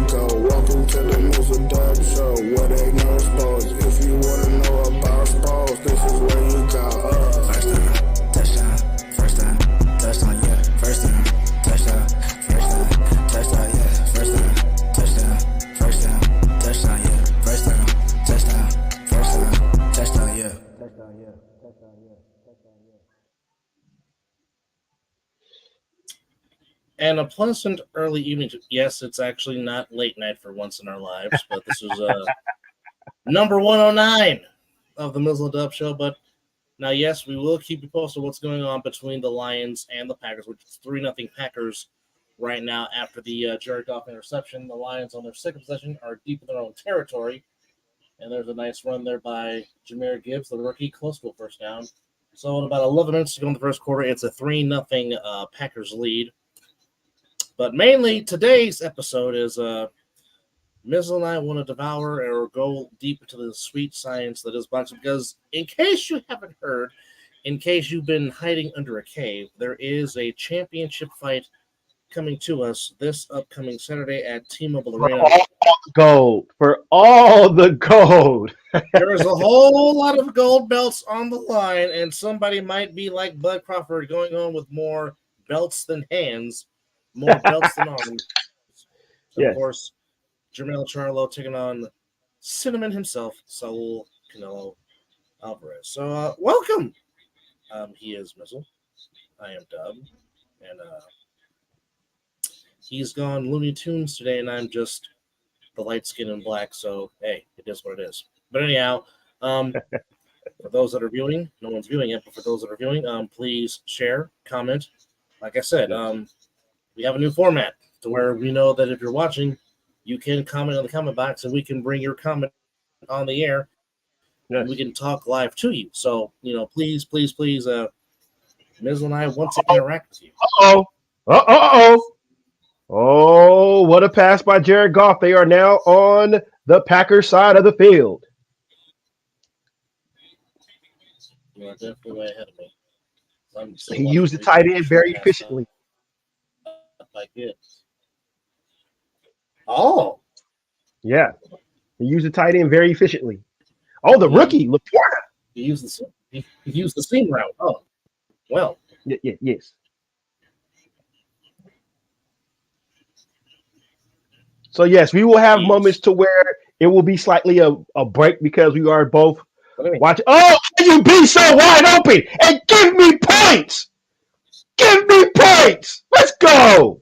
go. Welcome to the Mizzle An Dub Show, where they know sports. If you wanna know about sports, this is where you go. First down, touchdown, first down, touchdown, yeah. First down, touchdown, first down, touchdown, yeah. First down, touchdown, first down, touchdown, yeah. First down, touchdown, first down, touchdown, yeah. Touchdown, yeah. Touchdown, yeah. Touchdown, yeah. And a pleasant early evening. Yes, it's actually not late night for once in our lives, but this is number 109 of the Mizzle An Dub Show. But now, yes, we will keep you posted what's going on between the Lions and the Packers, which is 3-0 Packers right now after the Jared Goff interception. The Lions on their second possession are deep in their own territory, and there's a nice run there by Jahmyr Gibbs, the rookie, close to a first down. So in about 11 minutes to go in the first quarter, it's a 3-0 Packers lead. But mainly today's episode is Mizzle and I want to devour or go deep into the sweet science that is boxing. Because in case you haven't heard, in case you've been hiding under a cave, there is a championship fight coming to us this upcoming Saturday at T-Mobile Arena. For all the gold. There is a whole lot of gold belts on the line, and somebody might be like Bud Crawford going on with more belts than hands. More belts than arms. So Yes. Of course, Jermell Charlo taking on Cinnamon himself, Saul Canelo Alvarez. So, welcome. He is Mizzle. I am Dub. And he's gone Looney Tunes today, and I'm just the light skin and black. So, hey, it is what it is. But anyhow, for those that are viewing, no one's viewing it, but for those that are viewing, please share, comment. Like I said, we have a new format to where we know that if you're watching, you can comment on the comment box and we can bring your comment on the air. Yes. And we can talk live to you. So, please, Mizzle and I want to interact with you. Oh, what a pass by Jared Goff. They are now on the Packers side of the field. You are definitely way ahead of me. He used the tight end very efficiently. Like it. Oh. Yeah. He used the tight end very efficiently. Oh, the rookie, Laporta. He used the seam route. Oh. Well. Yes. So, yes, we will have moments to where it will be slightly a break because we are both watching. Oh, you be so wide open and give me points. Give me points. Let's go.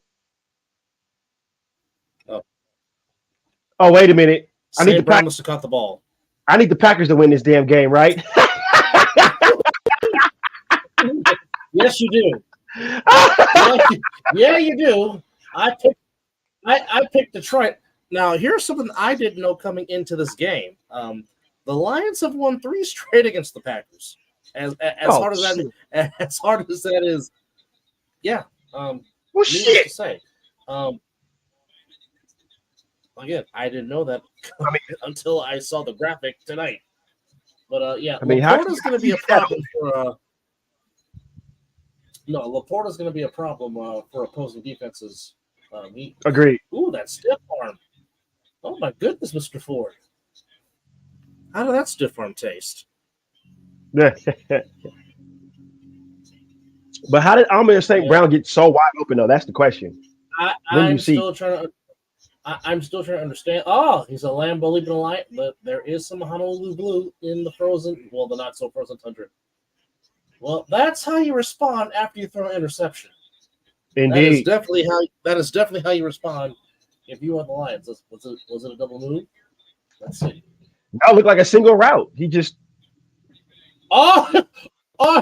Oh, wait a minute. I need the Packers to cut the ball. I need the Packers to win this damn game, right? Yes, you do. Yeah, you do. I picked Detroit. Now, here's something I didn't know coming into this game. The Lions have won 3 straight against the Packers. As hard as that is, yeah. Well, shit. To say. Again, I didn't know that until I saw the graphic tonight. But yeah, Laporta's going to be a problem for. Laporta's going to be a problem for opposing defenses. Agreed. Ooh, that stiff arm! Oh my goodness, Mr. Ford. How did that stiff arm taste? But how did Amon St. Brown get so wide open, though? That's the question. I'm still trying to understand. Oh, he's a Lambo leaping a light, but there is some Honolulu blue in the frozen, well, the not so frozen tundra. Well, that's how you respond after you throw an interception. Indeed. That is definitely how you respond if you are the Lions. Was it a double move? Let's see. That looked like a single route. He just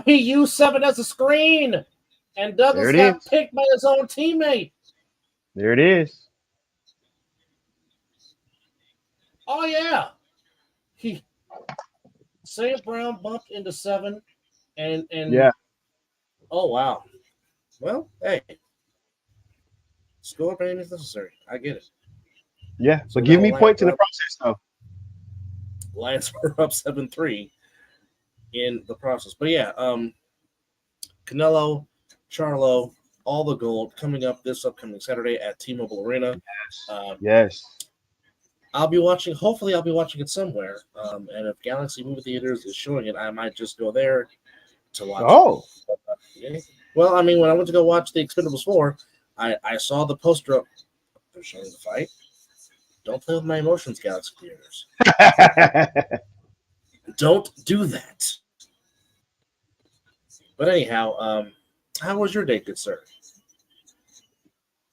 he used 7 as a screen. And Douglas got picked by his own teammate. There it is. Oh yeah. St. Brown bumped into 7 and yeah. Oh wow. Well, hey. Score pain is necessary. I get it. Yeah. So give me points in the process though. Lions were up 7-3 in the process. But yeah, Canelo, Charlo, all the gold coming up this upcoming Saturday at T-Mobile Arena. Yes. I'll be watching. Hopefully, I'll be watching it somewhere. And if Galaxy Movie Theaters is showing it, I might just go there to watch it. Yeah. Well, I mean, when I went to go watch The Expendables 4, I saw the poster up. They're showing the fight. Don't play with my emotions, Galaxy Theaters. Don't do that. But anyhow, how was your day, good sir?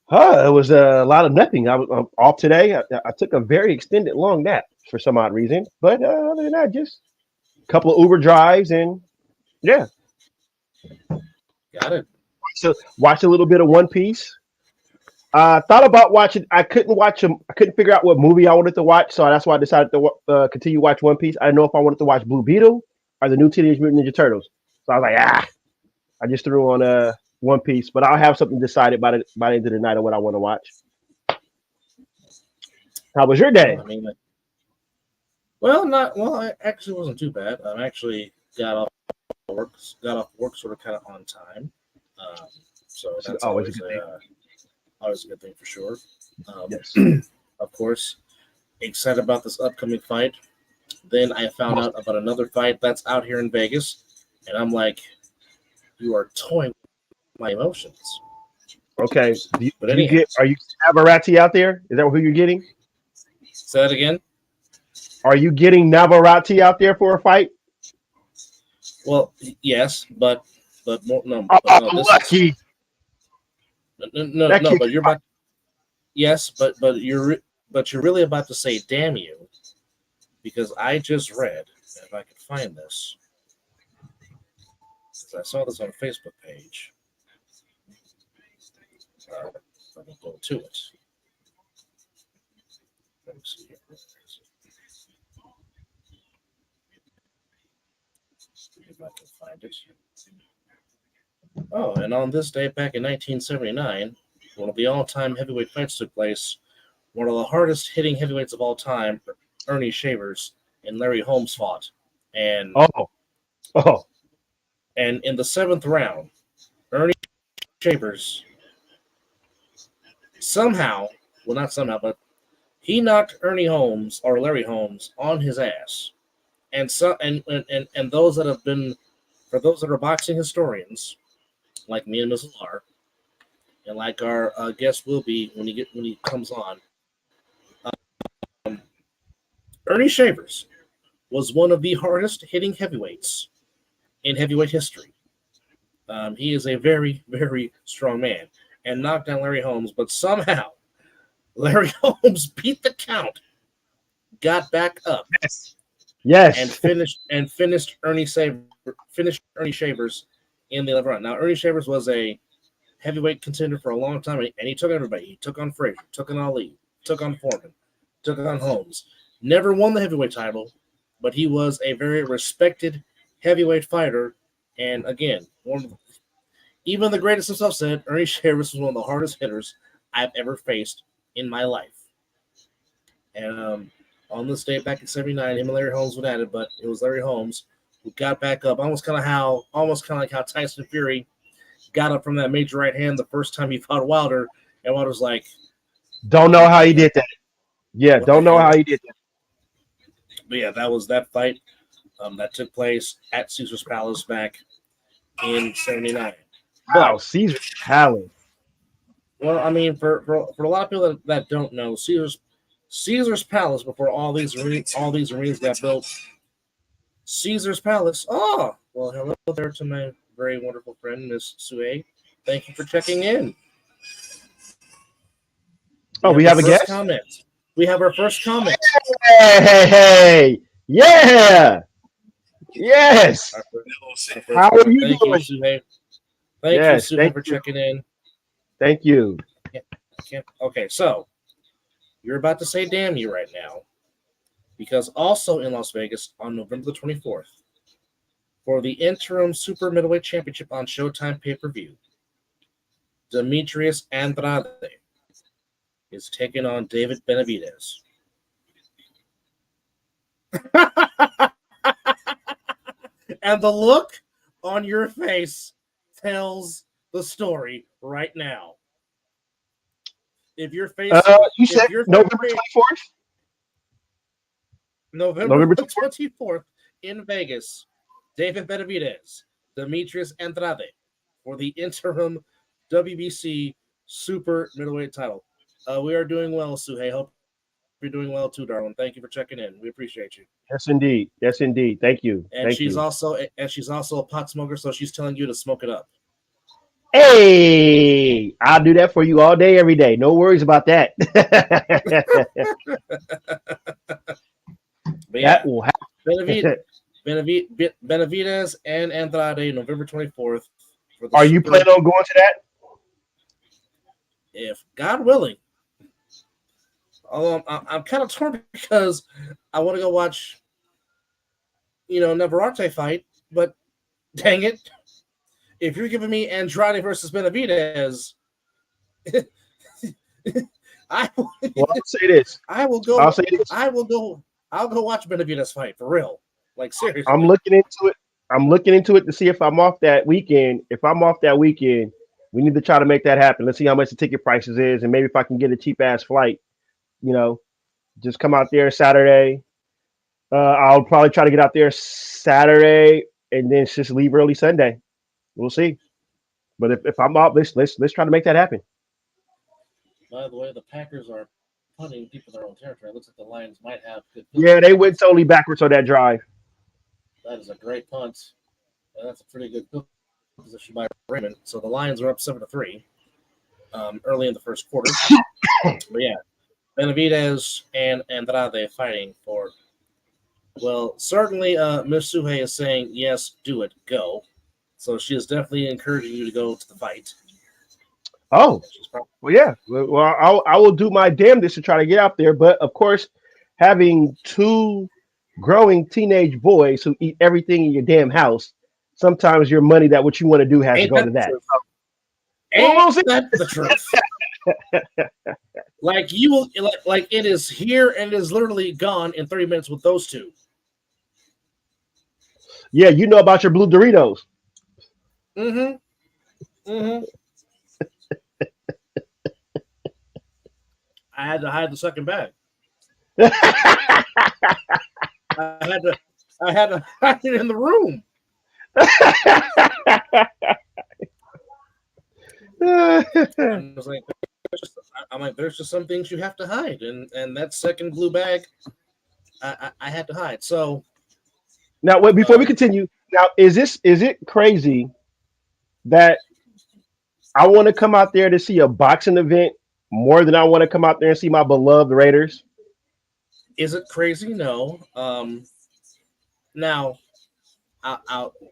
It was a lot of nothing. I was off today. I took a very extended long nap for some odd reason. But other than that, just a couple of Uber drives and yeah. Got it. So watch a little bit of One Piece. Thought about watching. I couldn't watch them. I couldn't figure out what movie I wanted to watch, so that's why I decided to continue watch One Piece. I didn't know if I wanted to watch Blue Beetle or the new Teenage Mutant Ninja Turtles. So I was like, I just threw on One Piece, but I'll have something decided by the end of the night of what I want to watch. How was your day? I mean, it actually wasn't too bad. I actually got off work sort of kind of on time. So that's always a good thing for sure. Yes. Of course, excited about this upcoming fight. Then I found out about another fight that's out here in Vegas, and I'm like, you are toying with my emotions. Okay. Are you Navarrete out there? Is that who you're getting? Say that again. Are you getting Navarrete out there for a fight? Well, yes, but more, no. Lucky. No, but you're about. Yes, but you're really about to say damn you, because I just read, if I could find this, because I saw this on a Facebook page. Let me go to it. Let me see here. See if I can find it. Oh, and on this day back in 1979, one of the all-time heavyweight fights took place. One of the hardest hitting heavyweights of all time, Ernie Shavers and Larry Holmes fought. And and in the 7th round, Ernie Shavers but he knocked Larry Holmes on his ass. And those that are boxing historians, like me and Mizzle are, and like our guest will be when he comes on. Ernie Shavers was one of the hardest hitting heavyweights in heavyweight history. He is a very, very strong man and knocked down Larry Holmes, but somehow Larry Holmes beat the count, got back up, yes, and finished Ernie Shavers in the 11th round. Now, Ernie Shavers was a heavyweight contender for a long time, and he took everybody. He took on Frazier, took on Ali, took on Foreman, took on Holmes. Never won the heavyweight title, but he was a very respected heavyweight fighter. And again, even the greatest himself said, Ernie Shavers was one of the hardest hitters I've ever faced in my life. And on this day back in '79, him and Larry Holmes went at it, but it was Larry Holmes who got back up, almost kind of like how Tyson Fury got up from that major right hand the first time he fought Wilder, and Wilder's like, don't know how he did that. Yeah, don't know how he did that. But yeah, that was that fight that took place at Caesar's Palace back in '79. Wow, Caesar's Palace. Well, I mean, for a lot of people that don't know, Caesar's Palace, before all these arenas got built, Caesar's Palace. Oh, well, hello there to my very wonderful friend, Miss Sue. Thank you for checking in. We have a guest? Comment. We have our first comment. Hey. Yeah. Yes. How are you doing? You, Sue. Thank you, Sue, for checking in. Thank you. Okay, so you're about to say damn you right now, because also in Las Vegas on November the 24th, for the interim Super Middleweight Championship on Showtime pay-per-view, Demetrius Andrade is taking on David Benavidez. And the look on your face tells the story right now. If you're facing, you said November 24th. November 24th in Vegas, David Benavidez, Demetrius Andrade for the interim WBC Super Middleweight title. We are doing well, Suhei. Hope you're doing well too, darling. Thank you for checking in. We appreciate you. Yes, indeed. Yes, indeed. Thank you. And she's also a pot smoker, so she's telling you to smoke it up. Hey, I'll do that for you all day, every day. No worries about that. But yeah, that will happen. Benavidez and Andrade, November 24th. Are you planning on going to that? If God willing. Although I'm kind of torn because I want to go watch, Navarrete fight, but dang it. If you're giving me Andrade versus Benavidez, I'll say this. I'll go watch Benavidez fight for real. Like seriously. I'm looking into it to see if I'm off that weekend. If I'm off that weekend, we need to try to make that happen. Let's see how much the ticket prices is, and maybe if I can get a cheap ass flight, just come out there Saturday. I'll probably try to get out there Saturday and then just leave early Sunday. We'll see. But if I'm out, let's try to make that happen. By the way, the Packers are punting deep in their own territory. It looks like the Lions might have good. Yeah, they went totally backwards on that drive. That is a great punt. And that's a pretty good position by Raymond. So the Lions are up 7-3 early in the first quarter. But yeah, Benavidez and Andrade fighting for. Well, certainly Miss Suhei is saying, yes, do it, go. So she is definitely encouraging you to go to the fight. Oh, well, yeah. Well, I will do my damnedest to try to get out there. But, of course, having two growing teenage boys who eat everything in your damn house, sometimes your money that what you want to do has to go to that. Ain't that the truth? Like you will, like it is here and it is literally gone in 30 minutes with those two. Yeah, you know about your blue Doritos. I had to hide the second bag. I had to hide it in the room. I'm like, there's just some things you have to hide, and that second blue bag, I had to hide. So now, wait, before we continue, now is it crazy that I want to come out there to see a boxing event more than I want to come out there and see my beloved Raiders? Is it crazy? No. Now,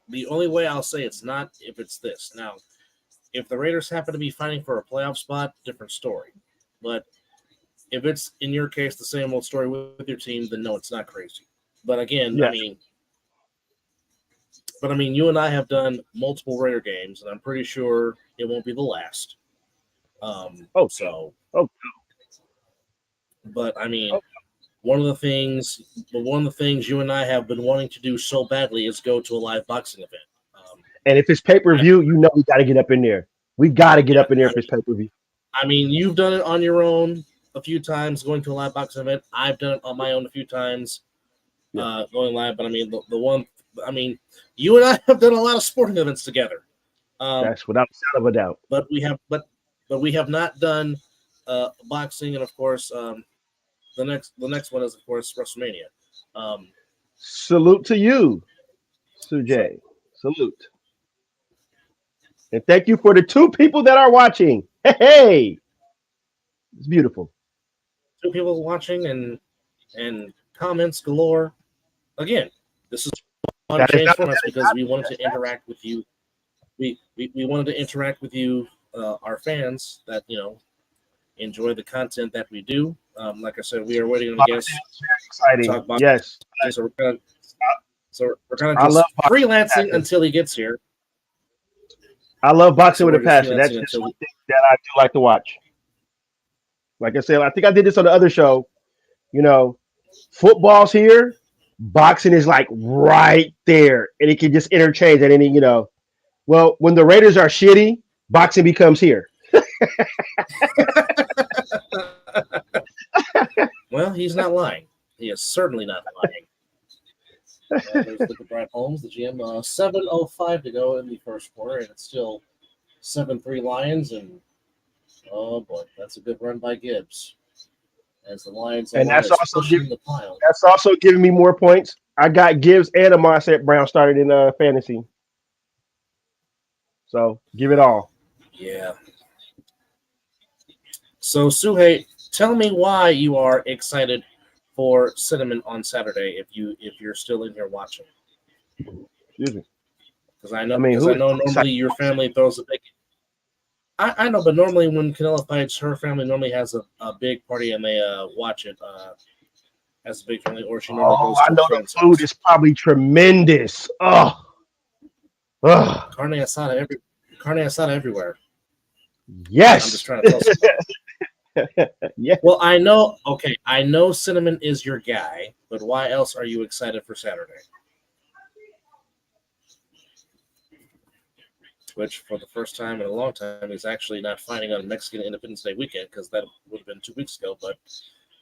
the only way I'll say it's not if it's this. Now, if the Raiders happen to be fighting for a playoff spot, different story. But if it's, in your case, the same old story with your team, then no, it's not crazy. But again, yes. I mean, you and I have done multiple Raider games, and I'm pretty sure it won't be the last. But I mean, one of the things you and I have been wanting to do so badly is go to a live boxing event. And if it's pay-per-view, we got to get up in there. We got to get up in there if it's pay-per-view. I mean, you've done it on your own a few times, going to a live boxing event. I've done it on my own a few times, going live. But I mean, you and I have done a lot of sporting events together. That's without a shadow of a doubt. But we have not done boxing, and of course, the next one is of course WrestleMania. Salute to you, Sujay. Salute. And thank you for the two people that are watching. Hey, it's beautiful. Two people watching and comments galore. Again, this is on change for us because we wanted to interact with you. We wanted to interact with you, our fans that enjoy the content that we do. Like I said, we are waiting on the guests. Exciting. Talk about yes. So we're kind of just freelancing until he gets here. I love boxing with a passion. That's just one thing that I do like to watch. Like I said, I think I did this on the other show. Football's here. Boxing is like right there. And it can just interchange at any, Well, when the Raiders are shitty, boxing becomes here. Well, he's not lying. He is certainly not lying. There's look at Brad Holmes, the GM. 7:05 to go in the first quarter, and it's still 7-3 Lions. And oh boy, that's a good run by Gibbs. As the Lions And that's also the pile. That's also giving me more points. I got Gibbs and Amon St. Brown started in fantasy. So give it all. Yeah. So Suhei, tell me why you are excited for Cinnamon on Saturday if you're still in here watching. Excuse me. Because I know normally your family throws a big. I know, but normally when Canelo fights, her family normally has a big party and they watch it as a big family, or she normally goes to I know the food is probably tremendous. Carne asada everywhere. Yes. I'm just trying to tell someone. Yeah. Well, I know Cinnamon is your guy, but why else are you excited for Saturday? Which, for the first time in a long time, is actually not fighting on Mexican Independence Day weekend, because that would have been 2 weeks ago, but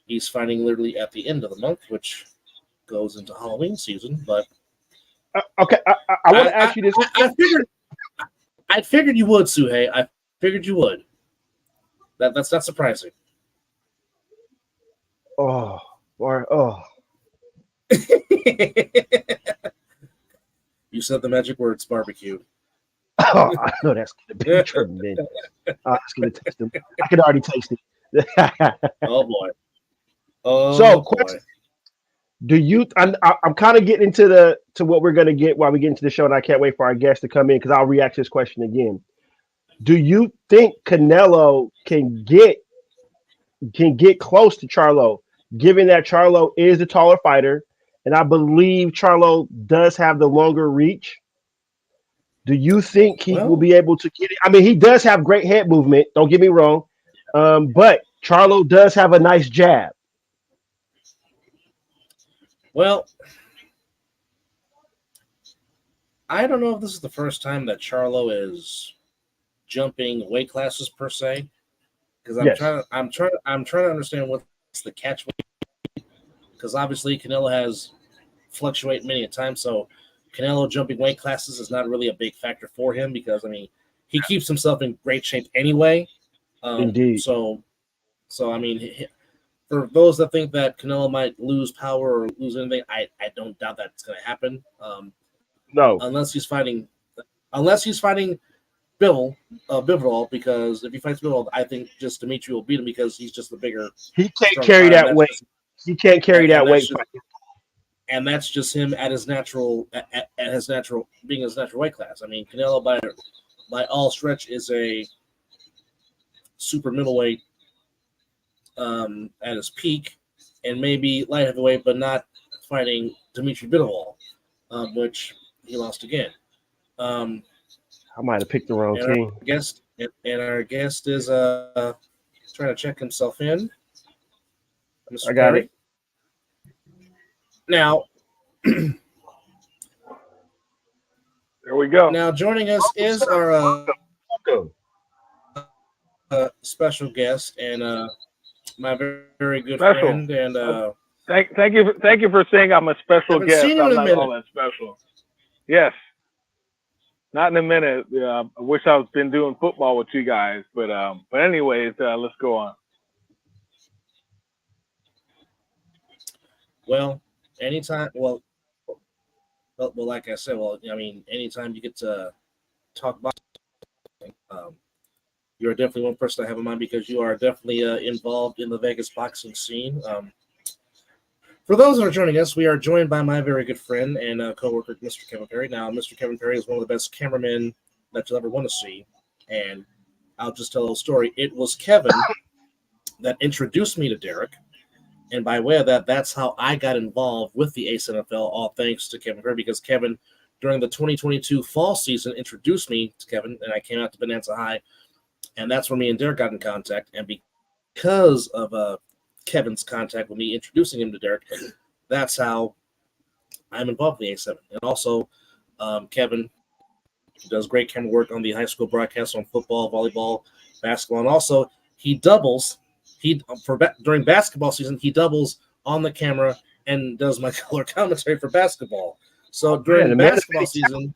he's fighting literally at the end of the month, which goes into Halloween season. But okay, I want to ask you this. I figured you would, Suhei. I figured you would. That's not surprising. Oh. You said the magic words, barbecue. Oh, I know that's going to be tremendous. It's going to taste them. I can already taste it. Oh boy. Oh, so, boy. question: do you? I'm kind of getting into what we're going to get while we get into the show, and I can't wait for our guests to come in because I'll react to this question again. Do you think Canelo can get close to Charlo, given that Charlo is the taller fighter, and I believe Charlo does have the longer reach? Do you think he will be able to get it? I mean, he does have great head movement. Don't get me wrong, but Charlo does have a nice jab. Well, I don't know if this is the first time that Charlo is jumping weight classes per se, because I'm trying to understand what's the catch weight, because obviously Canelo has fluctuated many a time, so Canelo jumping weight classes is not really a big factor for him because, I mean, he keeps himself in great shape anyway. Indeed. So I mean, for those that think that Canelo might lose power or lose anything, I don't doubt that's going to happen. No, unless he's fighting Bivol, because if he fights Bivol, I think just Dimitri will beat him because he's just the bigger. He can't carry that weight. He can't carry that weight. And that's just him at his natural being his natural weight class. I mean, Canelo by all stretch is a super middleweight at his peak, and maybe light heavyweight, but not fighting Dimitri Bivol, which he lost again. I might have picked the wrong team. Our guest is trying to check himself in. Mr. I got Perry. it. Now, there we go. Now, joining us is our special guest and my very, very good friend. And thank you for saying I'm a special guest. I'm not all that special. Yes, not in a minute. I wish I've been doing football with you guys, but anyways, let's go on. Well, anytime. Well, like I said, I mean, anytime you get to talk about, you're definitely one person I have in mind because you are definitely involved in the Vegas boxing scene. For those that are joining us, we are joined by my very good friend and co-worker, Mr. Kevin Perry. Now, Mr. Kevin Perry is one of the best cameramen that you'll ever want to see, and I'll just tell a little story. It was Kevin that introduced me to Derek. And by way of that, that's how I got involved with the Ace NFL, all thanks to Kevin Perry, because Kevin, during the 2022 fall season, introduced me to Kevin, and I came out to Bonanza High, and that's where me and Derek got in contact. And because of Kevin's contact with me introducing him to Derek, that's how I'm involved in the A7. And also, Kevin He does great camera work on the high school broadcast on football, volleyball, basketball, and also he doubles. During basketball season, he doubles on the camera and does my color commentary for basketball. So during basketball season,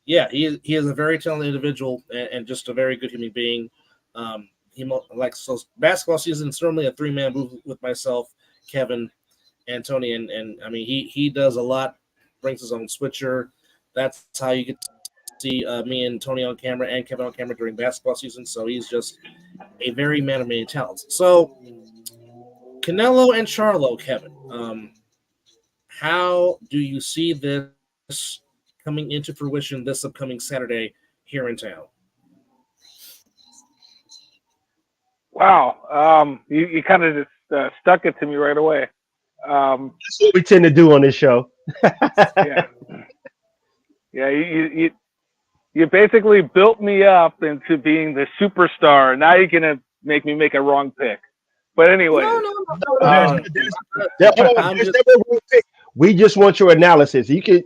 yeah, he is a very talented individual and just a very good human being. So basketball season is normally a 3-man booth with myself, Kevin, and Tony, and I mean he does a lot, brings his own switcher. That's how you get to see me and Tony on camera and Kevin on camera during basketball season. So he's just a very man of many talents. So Canelo and Charlo, Kevin, how do you see this coming into fruition this upcoming Saturday here in town? Wow, you kind of just stuck it to me right away. That's what we tend to do on this show. Yeah. You basically built me up into being the superstar. Now you're gonna make me make a wrong pick. But anyway, we just want your analysis. You can,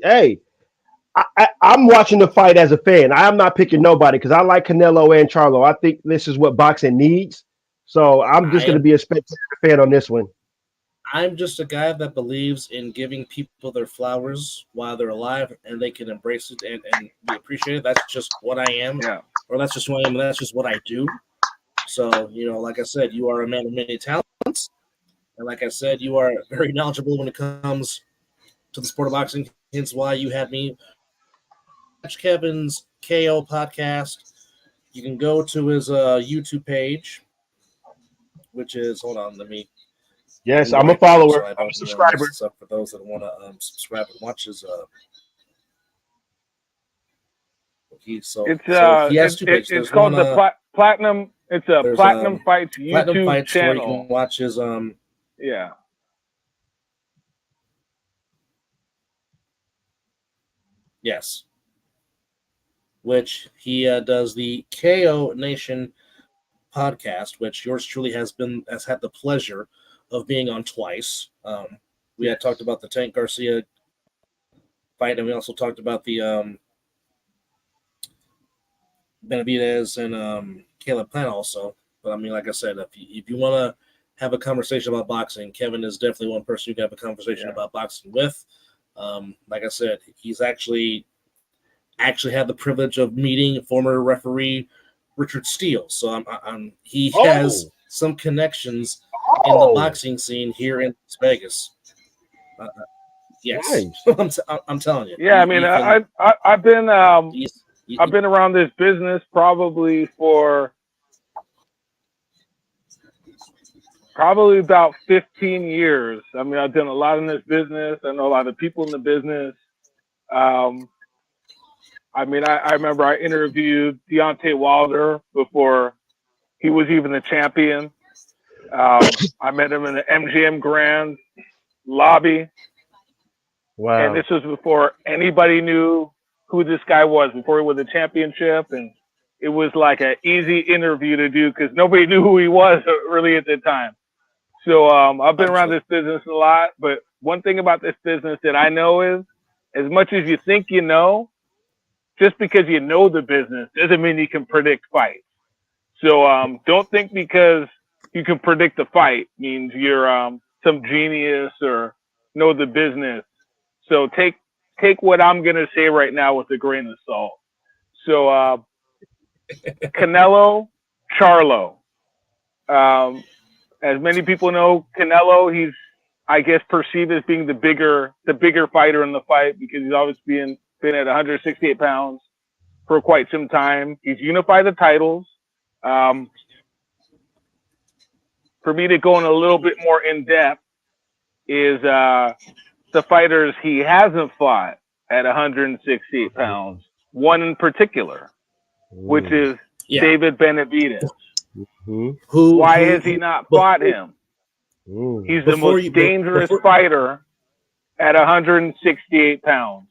I'm watching the fight as a fan. I'm not picking nobody because I like Canelo and Charlo. I think this is what boxing needs. So I'm just going to be a spectator fan on this one. I'm just a guy that believes in giving people their flowers while they're alive and they can embrace it and be appreciated. That's just what I am. Yeah. Or that's just who I am. And that's just what I do. So, like I said, you are a man of many talents. And like I said, you are very knowledgeable when it comes to the sport of boxing. Hence why you had me watch Kevin's KO podcast. You can go to his YouTube page, which is, hold on, let me. Yes, I'm a follower. So I'm a subscriber. For those that want to subscribe and watch his. He has two pages. It's called the Platinum. It's a Platinum Fights YouTube Platinum Fights channel. Where you can watch his Yeah. Yes. Which he does the KO Nation podcast, which yours truly has had the pleasure of being on twice. We had talked about the Tank Garcia fight, and we also talked about the Benavidez and Caleb Plant also. But I mean, like I said, if you want to have a conversation about boxing, Kevin is definitely one person you can have a conversation about boxing with. Like I said, he's actually had the privilege of meeting former referee Richard Steele. So he has some connections in the boxing scene here in Las Vegas. Yes, nice. I'm telling you. Yeah, I mean, I've been around this business probably for about 15 years. I mean, I've done a lot in this business. I know a lot of people in the business. I mean, I remember I interviewed Deontay Wilder before he was even the champion. I met him in the MGM Grand lobby. Wow. And this was before anybody knew who this guy was, before he won the championship. And it was like an easy interview to do because nobody knew who he was really at the time. So I've been around this business a lot. But one thing about this business that I know is as much as you think you know, just because you know the business doesn't mean you can predict fights. So don't think because you can predict the fight means you're some genius or know the business. So take what I'm going to say right now with a grain of salt. So Canelo, Charlo. As many people know, Canelo, he's, I guess, perceived as being the bigger fighter in the fight because he's always been at 168 pounds for quite some time. He's unified the titles. For me to go in a little bit more in depth is the fighters he hasn't fought at 168 pounds. One in particular, which is David Benavidez. Why has he not fought him? He's the most dangerous fighter at 168 pounds.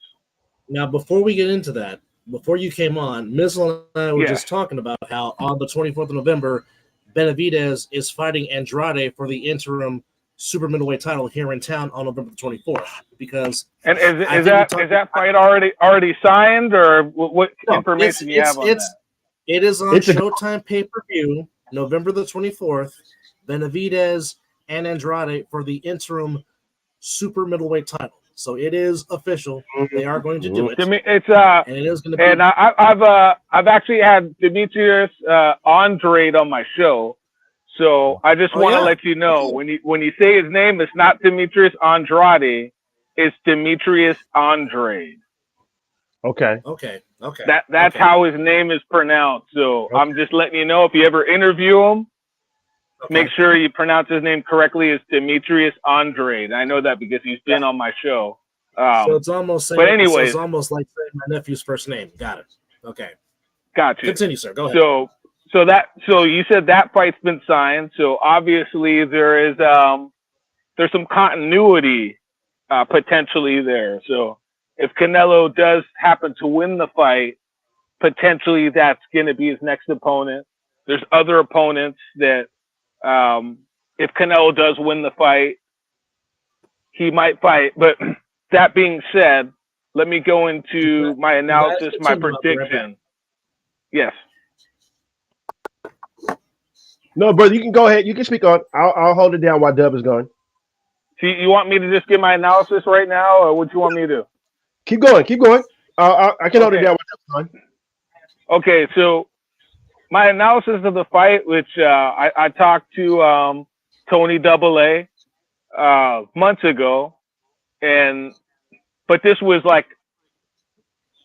Now, before we get into that, before you came on, Mizzle and I were just talking about how on the 24th of November, Benavidez is fighting Andrade for the interim super middleweight title here in town on November the 24th. Because is that fight already signed, or what information you have on that? It is on Showtime pay-per-view, November the 24th. Benavidez and Andrade for the interim super middleweight title. So it is official. They are going to do it. To me, it's and it is going to be. And I've actually had Demetrius Andrade on my show, so I just want to let you know when you say his name, it's not Demetrius Andrade, it's Demetrius Andrade. Okay. That's how his name is pronounced. So I'm just letting you know, if you ever interview him, make sure you pronounce his name correctly. It's Demetrius Andrade. I know that because he's been on my show. So it's almost saying, it's almost like saying my nephew's first name. Got it. Okay. Got you. Continue, sir. Go ahead. So you said that fight's been signed. So obviously there's some continuity potentially there. So if Canelo does happen to win the fight, potentially that's going to be his next opponent. There's other opponents that, if Canelo does win the fight, he might fight. But that being said, let me go into my analysis, my prediction. Yes. No, brother, you can go ahead. You can speak on. I'll hold it down while Dub is going. So you want me to just give my analysis right now, or what you want me to do? Keep going. I can hold it down while Dub's going. Okay, so my analysis of the fight, which I talked to Tony AA months ago, but this was like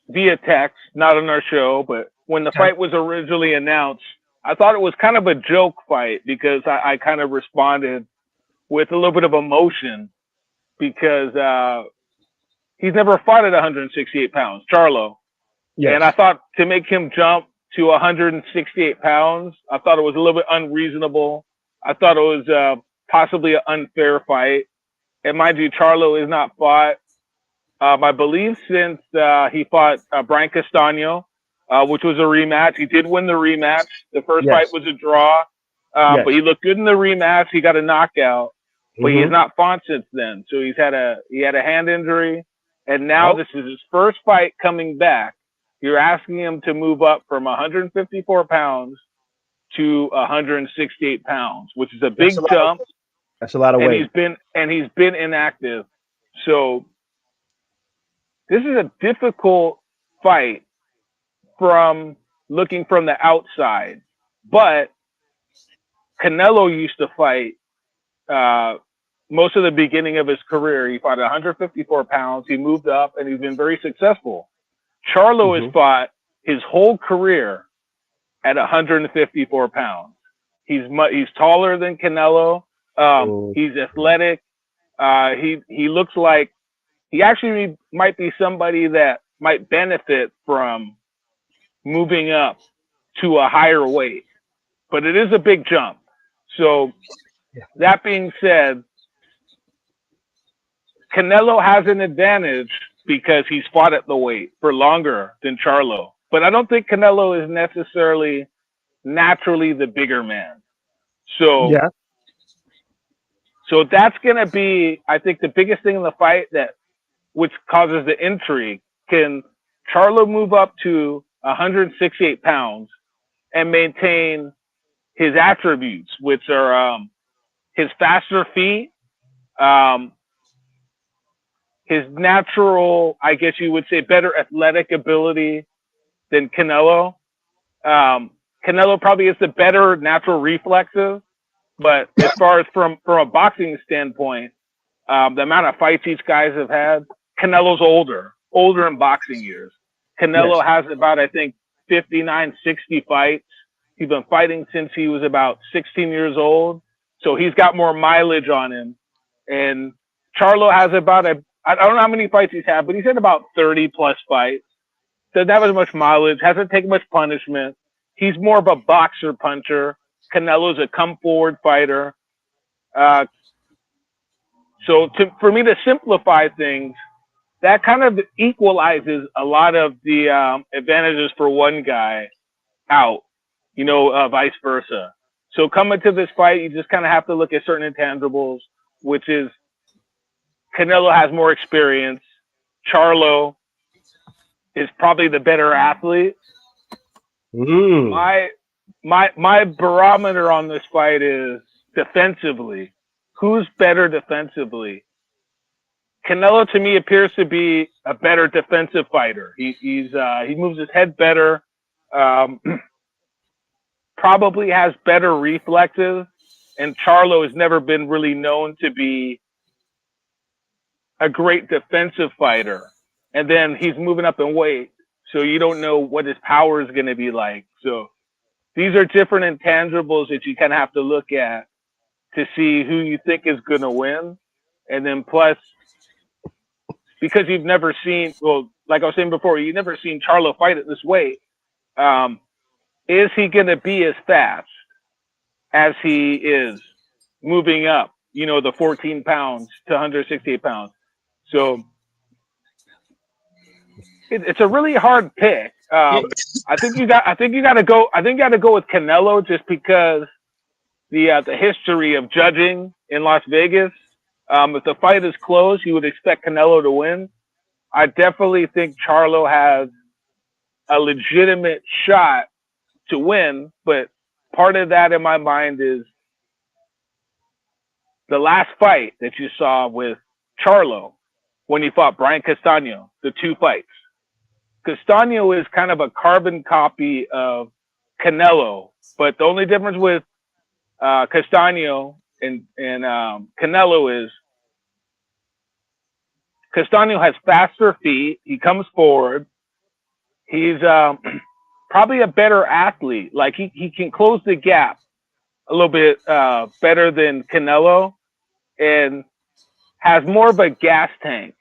via text, not on our show. But when the fight was originally announced, I thought it was kind of a joke fight because I kind of responded with a little bit of emotion because he's never fought at 168 pounds, Charlo. Yes. And I thought to make him jump to 168 pounds, I thought it was a little bit unreasonable. I thought it was possibly an unfair fight. And mind you, Charlo is not fought, I believe, since he fought Brian Castaño, which was a rematch. He did win the rematch. The first fight was a draw, but he looked good in the rematch. He got a knockout, but he has not fought since then. So he had a hand injury, and now this is his first fight coming back. You're asking him to move up from 154 pounds to 168 pounds, which is a big jump. That's a lot of weight. He's been inactive. So this is a difficult fight from looking from the outside. But Canelo used to fight most of the beginning of his career. He fought 154 pounds. He moved up, and he's been very successful. Charlo has fought his whole career at 154 pounds. He's taller than Canelo. He's athletic. He looks like he actually might be somebody that might benefit from moving up to a higher weight, but it is a big jump. So that being said, Canelo has an advantage because he's fought at the weight for longer than Charlo. But I don't think Canelo is necessarily naturally the bigger man. So that's going to be, I think, the biggest thing in the fight, which causes the intrigue. Can Charlo move up to 168 pounds and maintain his attributes, which are his faster feet, his natural, I guess you would say, better athletic ability than Canelo. Canelo probably has the better natural reflexes, but as far as from a boxing standpoint, the amount of fights these guys have had, Canelo's older in boxing years. Canelo has about, I think, 59, 60 fights. He's been fighting since he was about 16 years old. So he's got more mileage on him. And Charlo has about I don't know how many fights he's had, but he's had about 30 plus fights. Doesn't have as much mileage, hasn't taken much punishment. He's more of a boxer puncher. Canelo's a come forward fighter. For me to simplify things, that kind of equalizes a lot of the advantages for one guy out, vice versa. So coming to this fight, you just kind of have to look at certain intangibles. which is Canelo has more experience. Charlo is probably the better athlete. My barometer on this fight is defensively. Who's better defensively? Canelo to me appears to be a better defensive fighter. He moves his head better. Probably has better reflexes, and Charlo has never been really known to be a great defensive fighter. And then he's moving up in weight, so you don't know what his power is going to be like. So these are different intangibles that you kind of have to look at to see who you think is going to win. And then plus, because you've never seen, well, like I was saying before, you've never seen Charlo fight at this weight. Is he going to be as fast as he is moving up, the 14 pounds to 168 pounds? So it's a really hard pick. I think you got to go with Canelo just because the history of judging in Las Vegas. If the fight is close, you would expect Canelo to win. I definitely think Charlo has a legitimate shot to win, but part of that in my mind is the last fight that you saw with Charlo when he fought Brian Castaño, the 2 fights. Castaño is kind of a carbon copy of Canelo, but the only difference with Castaño and Canelo is Castaño has faster feet. He comes forward. He's probably a better athlete. Like he can close the gap a little bit better than Canelo and has more of a gas tank.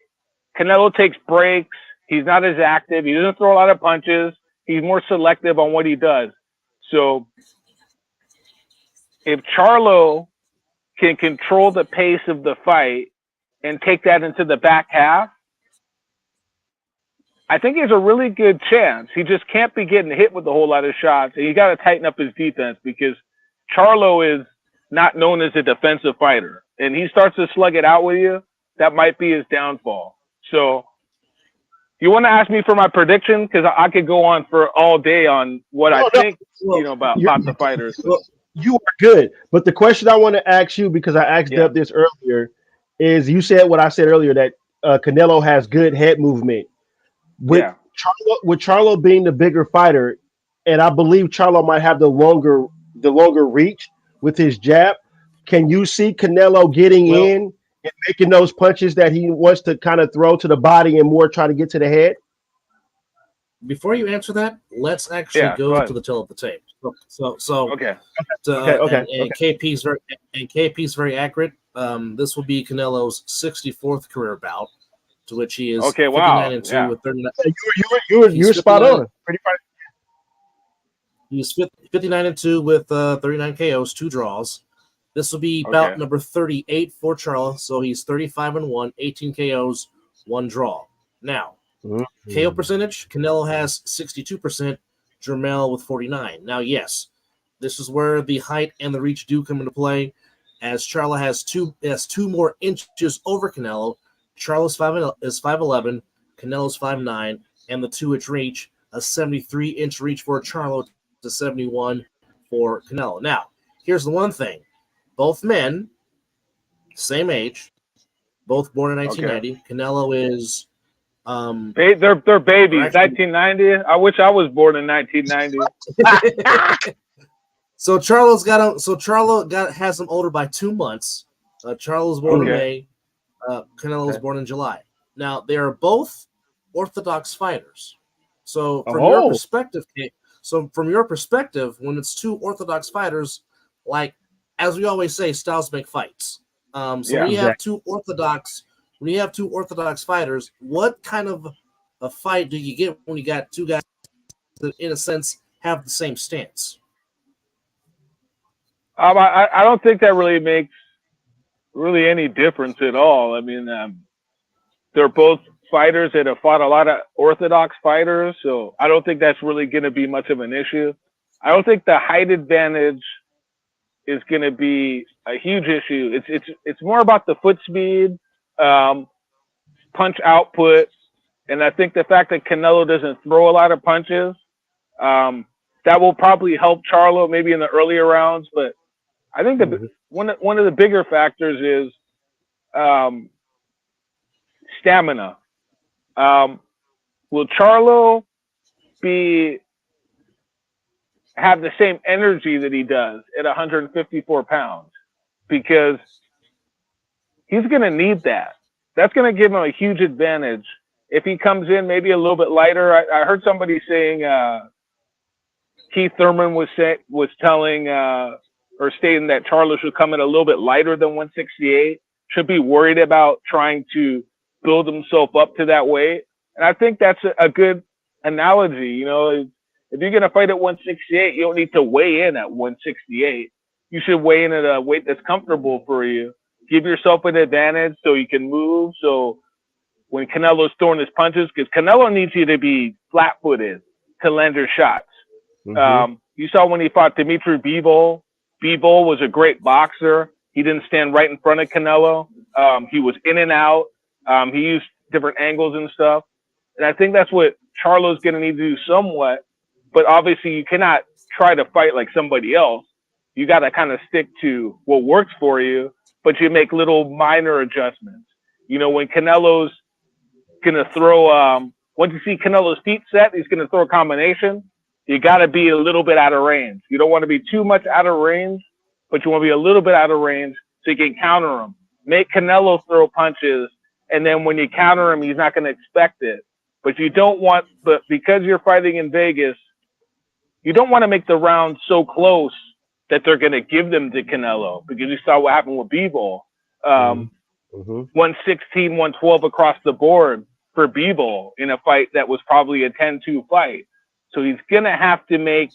Canelo takes breaks. He's not as active. He doesn't throw a lot of punches. He's more selective on what he does. So if Charlo can control the pace of the fight and take that into the back half, I think he has a really good chance. He just can't be getting hit with a whole lot of shots. And you got to tighten up his defense because Charlo is not known as a defensive fighter. And he starts to slug it out with you, that might be his downfall. So you want to ask me for my prediction? Because I could go on for all day on what I think, about the fighters. Well, you are good. But the question I want to ask you, because I asked Deb this earlier, is you said what I said earlier, that Canelo has good head movement. With Charlo being the bigger fighter, and I believe Charlo might have the longer reach with his jab, can you see Canelo getting in and making those punches that he wants to kind of throw to the body and more try to get to the head? Before you answer that, let's actually go to the tail of the tape. Okay. And KP's very accurate. This will be Canelo's 64th career bout, to which he is 59-2 with 39. You were spot on. He's 59-2 with 39 KOs, 2 draws. This will be bout number 38 for Charlo. So he's 35-1, 18 KOs, 1 draw. Now, KO percentage, Canelo has 62%, Jermell with 49. Now, yes, this is where the height and the reach do come into play, as Charlo has two more inches over Canelo. Charlo's 5'11", Canelo's 5'9", and the 2-inch reach, a 73-inch reach for Charlo to 71 for Canelo. Now, here's the one thing. Both men, same age, both born in 1990. Canelo is... they're babies. 1990. I wish I was born in 1990. So Charlo has him older by 2 months. Charlo was born in May. Canelo was born in July. Now they are both orthodox fighters. So from your perspective, when it's 2 orthodox fighters, like as we always say, styles make fights. When you have two orthodox fighters, what kind of a fight do you get when you got 2 guys that, in a sense, have the same stance? I don't think that really makes any difference at all. I mean, they're both fighters that have fought a lot of orthodox fighters, so I don't think that's really going to be much of an issue. I don't think the height advantage is going to be a huge issue. It's more about the foot speed, punch output, and I think the fact that Canelo doesn't throw a lot of punches, that will probably help Charlo maybe in the earlier rounds. But I think one of the bigger factors is stamina. Will Charlo have the same energy that he does at 154 pounds? Because he's going to need that. That's going to give him a huge advantage. If he comes in maybe a little bit lighter, I heard somebody saying Keith Thurman was telling or stating that Charlo should come in a little bit lighter than 168, should be worried about trying to build himself up to that weight. And I think that's a good analogy. You know, if you're going to fight at 168, you don't need to weigh in at 168. You should weigh in at a weight that's comfortable for you. Give yourself an advantage so you can move. So when Canelo's throwing his punches, because Canelo needs you to be flat-footed to land your shots. You saw when he fought Dimitri Bivol. Bivol was a great boxer. He didn't stand right in front of Canelo. He was in and out. He used different angles and stuff. And I think that's what Charlo's going to need to do somewhat. But obviously, you cannot try to fight like somebody else. You got to kind of stick to what works for you, but you make little minor adjustments. You know, when Canelo's going to throw, once you see Canelo's feet set, he's going to throw a combination. You got to be a little bit out of range. You don't want to be too much out of range, but you want to be a little bit out of range so you can counter him. Make Canelo throw punches, and then when you counter him, he's not going to expect it. But you don't want, but because you're fighting in Vegas, you don't want to make the rounds so close that they're going to give them to Canelo, because you saw what happened with Bivol. 116, 112 across the board for Bivol in a fight that was probably a 10-2 fight. So he's going to have to make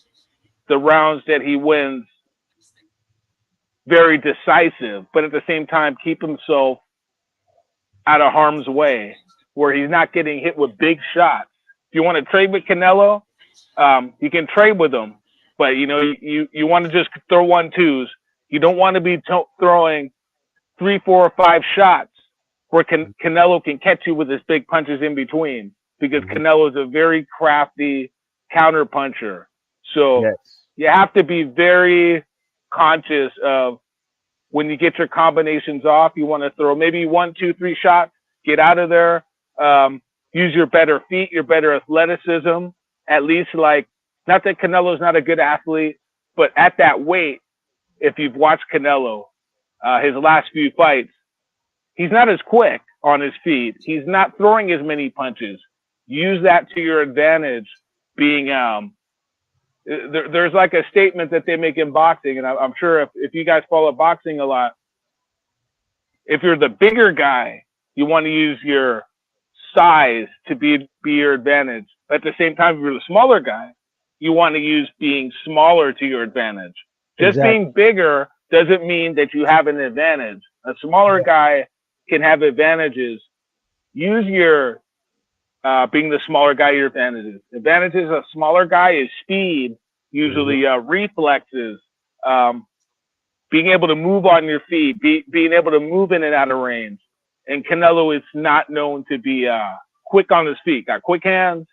the rounds that he wins very decisive, but at the same time, keep himself out of harm's way where he's not getting hit with big shots. If you want to trade with Canelo, you can trade with him, but you know, you want to just throw 1-2s. You don't want to be throwing 3, 4, or 5 shots where Canelo can catch you with his big punches in between, because Canelo is a very crafty counter puncher. So you have to be very conscious of when you get your combinations off. You want to throw maybe 1, 2, 3 shots, get out of there, use your better feet, your better athleticism. At least, like, not that Canelo's not a good athlete, but at that weight, if you've watched Canelo, his last few fights, he's not as quick on his feet. He's not throwing as many punches. Use that to your advantage. Being there's like a statement that they make in boxing, and I'm sure if you guys follow boxing a lot, if you're the bigger guy, you want to use your size to be your advantage. But at the same time, if you're the smaller guy, you want to use being smaller to your advantage. Just being bigger doesn't mean that you have an advantage. A smaller guy can have advantages. Use your being the smaller guy, your advantages. Advantages of a smaller guy is speed, usually reflexes, being able to move on your feet, being able to move in and out of range. And Canelo is not known to be quick on his feet. Got quick hands,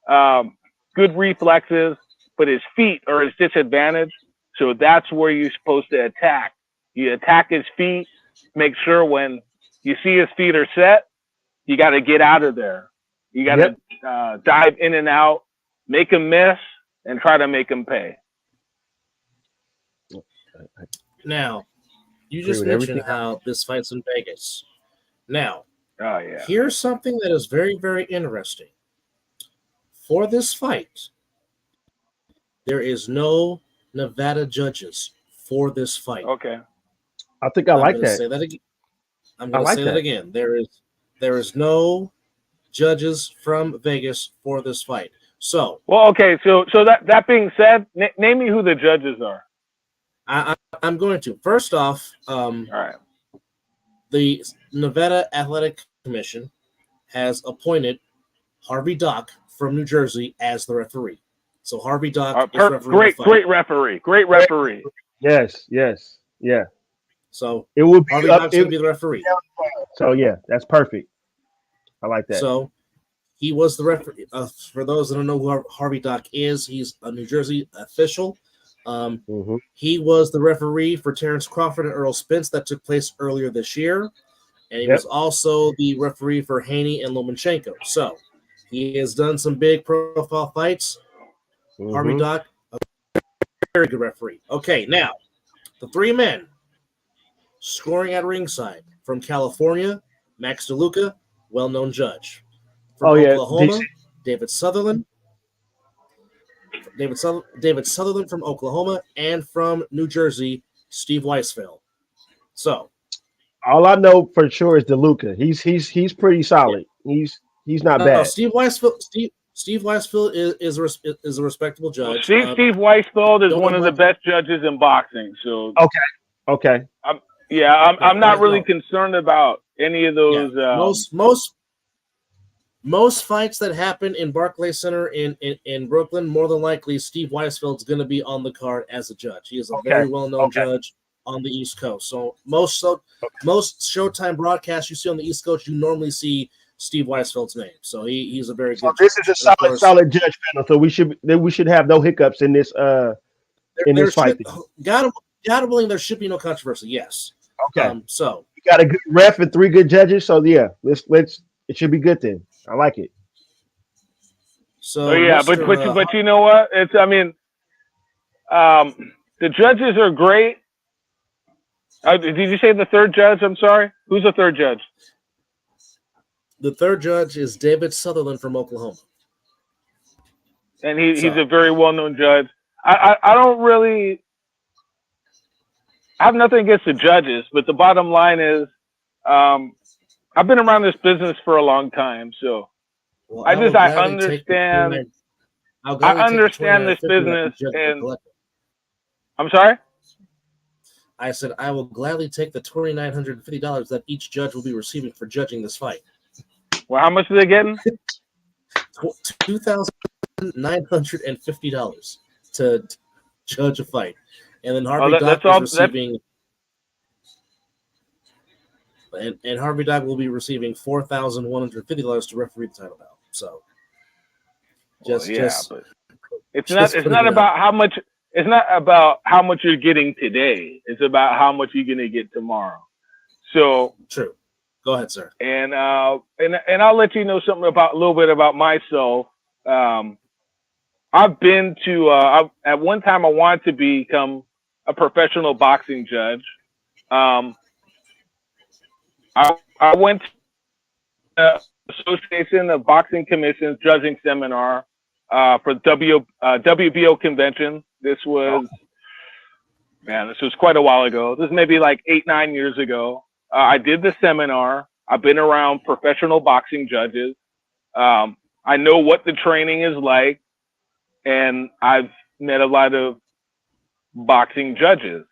good reflexes, but his feet are his disadvantage. So that's where you're supposed to attack. You attack his feet, make sure when you see his feet are set, you got to get out of there. You got to dive in and out, make him miss, and try to make him pay. Now, you just mentioned how this fight's in Vegas. Now, here's something that is very, very interesting. For this fight, there is no Nevada judges for this fight. Okay. I think I like that. Say that again. I'm going to say that again. There is no judges from Vegas for this fight. So, well, okay. So that being said, name me who the judges are. I'm going to. First off, all right. The Nevada Athletic Commission has appointed Harvey Dock from New Jersey as the referee. So Harvey Dock is refereeing the fight. Great referee. Yes, yes, yeah. So It will be Harvey up. Dock's going to be the referee. So yeah, that's perfect. I like that. So he was the referee. For those that don't know who Harvey Dock is, he's a New Jersey official. He was the referee for Terrence Crawford and Earl Spence that took place earlier this year. And he was also the referee for Haney and Lomachenko. So he has done some big profile fights. Harvey Dock, a very good referee. Okay, now, the three men scoring at ringside from California, Max DeLuca, well-known judge. From Oklahoma, David Sutherland. David Sutherland from Oklahoma, and from New Jersey, Steve Weisfeld. So all I know for sure is DeLuca. He's pretty solid. Yeah. He's not bad. Steve Weisfeld is a respectable judge. Steve Weisfeld is one of the best judges in boxing. So okay. I'm not really concerned about any of those. Yeah. Most fights that happen in Barclays Center in Brooklyn, more than likely, Steve Weisfeld's going to be on the card as a judge. He is a very well-known judge on the East Coast. So most Showtime broadcasts you see on the East Coast, you normally see Steve Weisfeld's name. So he's a very good. This is a solid judge panel. So we should have no hiccups in this this fight. God willing, there should be no controversy. Yes. Okay. So we got a good ref and 3 good judges. So yeah, let's it should be good then. I like it. So but you know what? The judges are great. Did you say the third judge? I'm sorry. Who's the third judge? The third judge is David Sutherland from Oklahoma, and he's a very well-known judge. I don't really. I have nothing against the judges, but the bottom line is, I've been around this business for a long time, so I understand. I understand this business, and I'm sorry. I said I will gladly take the $2,950 that each judge will be receiving for judging this fight. Well, how much are they getting? $2,950 to judge a fight, and then Harvey Dock is receiving. And Harvey Dock will be receiving $4,150 to referee the title bout. So, but it's not about how much. It's not about how much you're getting today. It's about how much you're going to get tomorrow. So true. Go ahead, sir. And I'll let you know something a little bit about myself. I've been to at one time I wanted to become a professional boxing judge. I went to the Association of Boxing Commissions judging seminar for WBO convention. This was quite a while ago. This is maybe like 8-9 years ago. I did the seminar. I've been around professional boxing judges. I know what the training is like, and I've met a lot of boxing judges.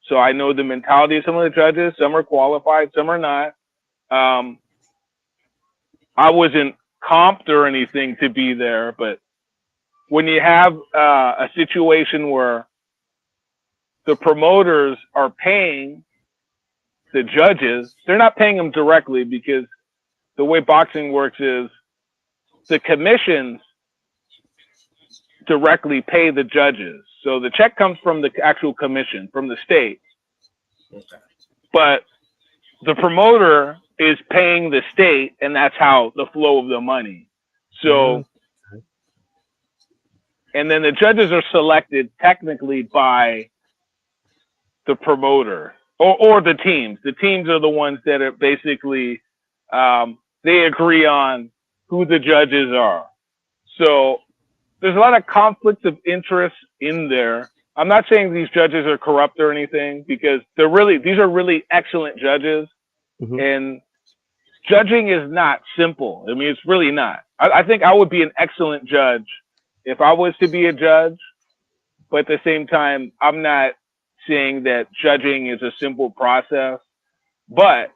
So I know the mentality of some of the judges. Some are qualified, some are not. I wasn't comped or anything to be there, but when you have a situation where the promoters are paying the judges, they're not paying them directly, because the way boxing works is the commissions directly pay the judges. So the check comes from the actual commission, from the state. Okay. But the promoter is paying the state, and that's how the flow of the money. So, and then the judges are selected technically by the promoter or the teams. The teams are the ones that are basically, they agree on who the judges are. So there's a lot of conflicts of interest in there. I'm not saying these judges are corrupt or anything, because these are really excellent judges. And judging is not simple. I mean, it's really not. I think I would be an excellent judge if I was to be a judge, but at the same time, I'm not saying that judging is a simple process. But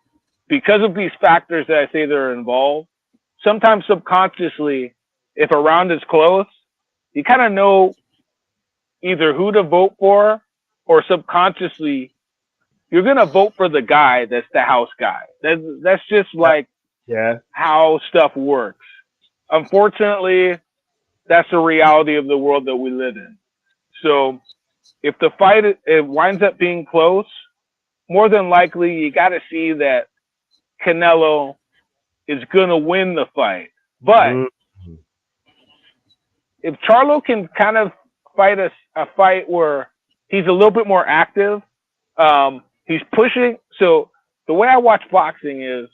because of these factors that I say that are involved, sometimes subconsciously, if a round is close, you kind of know either who to vote for or subconsciously, you're going to vote for the guy that's the house guy. That's just like how stuff works. Unfortunately, that's the reality of the world that we live in. So if the fight it winds up being close, more than likely you got to see that Canelo is going to win the fight. But if Charlo can kind of fight a fight where he's a little bit more active, he's pushing. So the way I watch boxing is,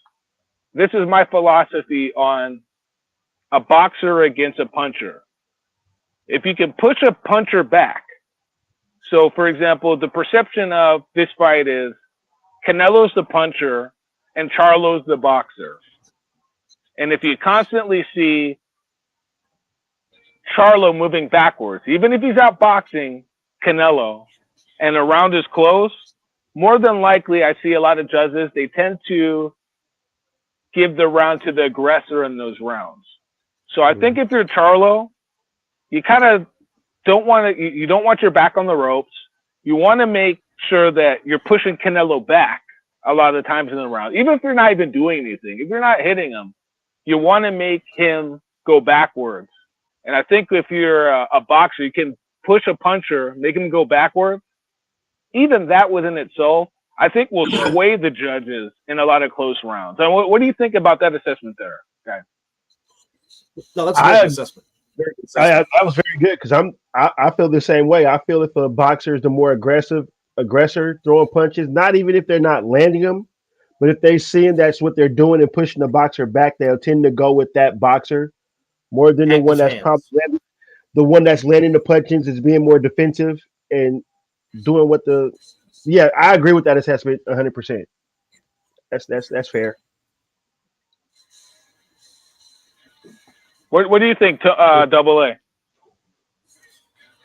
this is my philosophy on a boxer against a puncher. If you can push a puncher back. So for example, the perception of this fight is Canelo's the puncher and Charlo's the boxer. And if you constantly see Charlo moving backwards, even if he's outboxing Canelo and a round is close, more than likely I see a lot of judges, they tend to give the round to the aggressor in those rounds. So I think if you're Charlo, you kind of don't want to, you don't want your back on the ropes. You want to make sure that you're pushing Canelo back a lot of the times in the round. Even if you're not even doing anything, if you're not hitting him, you want to make him go backwards. And I think if you're a boxer, you can push a puncher, make him go backwards. Even that within itself, I think will sway the judges in a lot of close rounds. And what do you think about that assessment there, guy? No, that's a good assessment. That was very good, because I feel the same way. I feel if a boxer is the more aggressor throwing punches, not even if they're not landing them, but if they seeing that's what they're doing and pushing the boxer back, they'll tend to go with that boxer more than the one that's probably landing. The one that's landing the punches is being more defensive and doing what the. Yeah, I agree with that assessment 100%. That's fair. What do you think, Double A?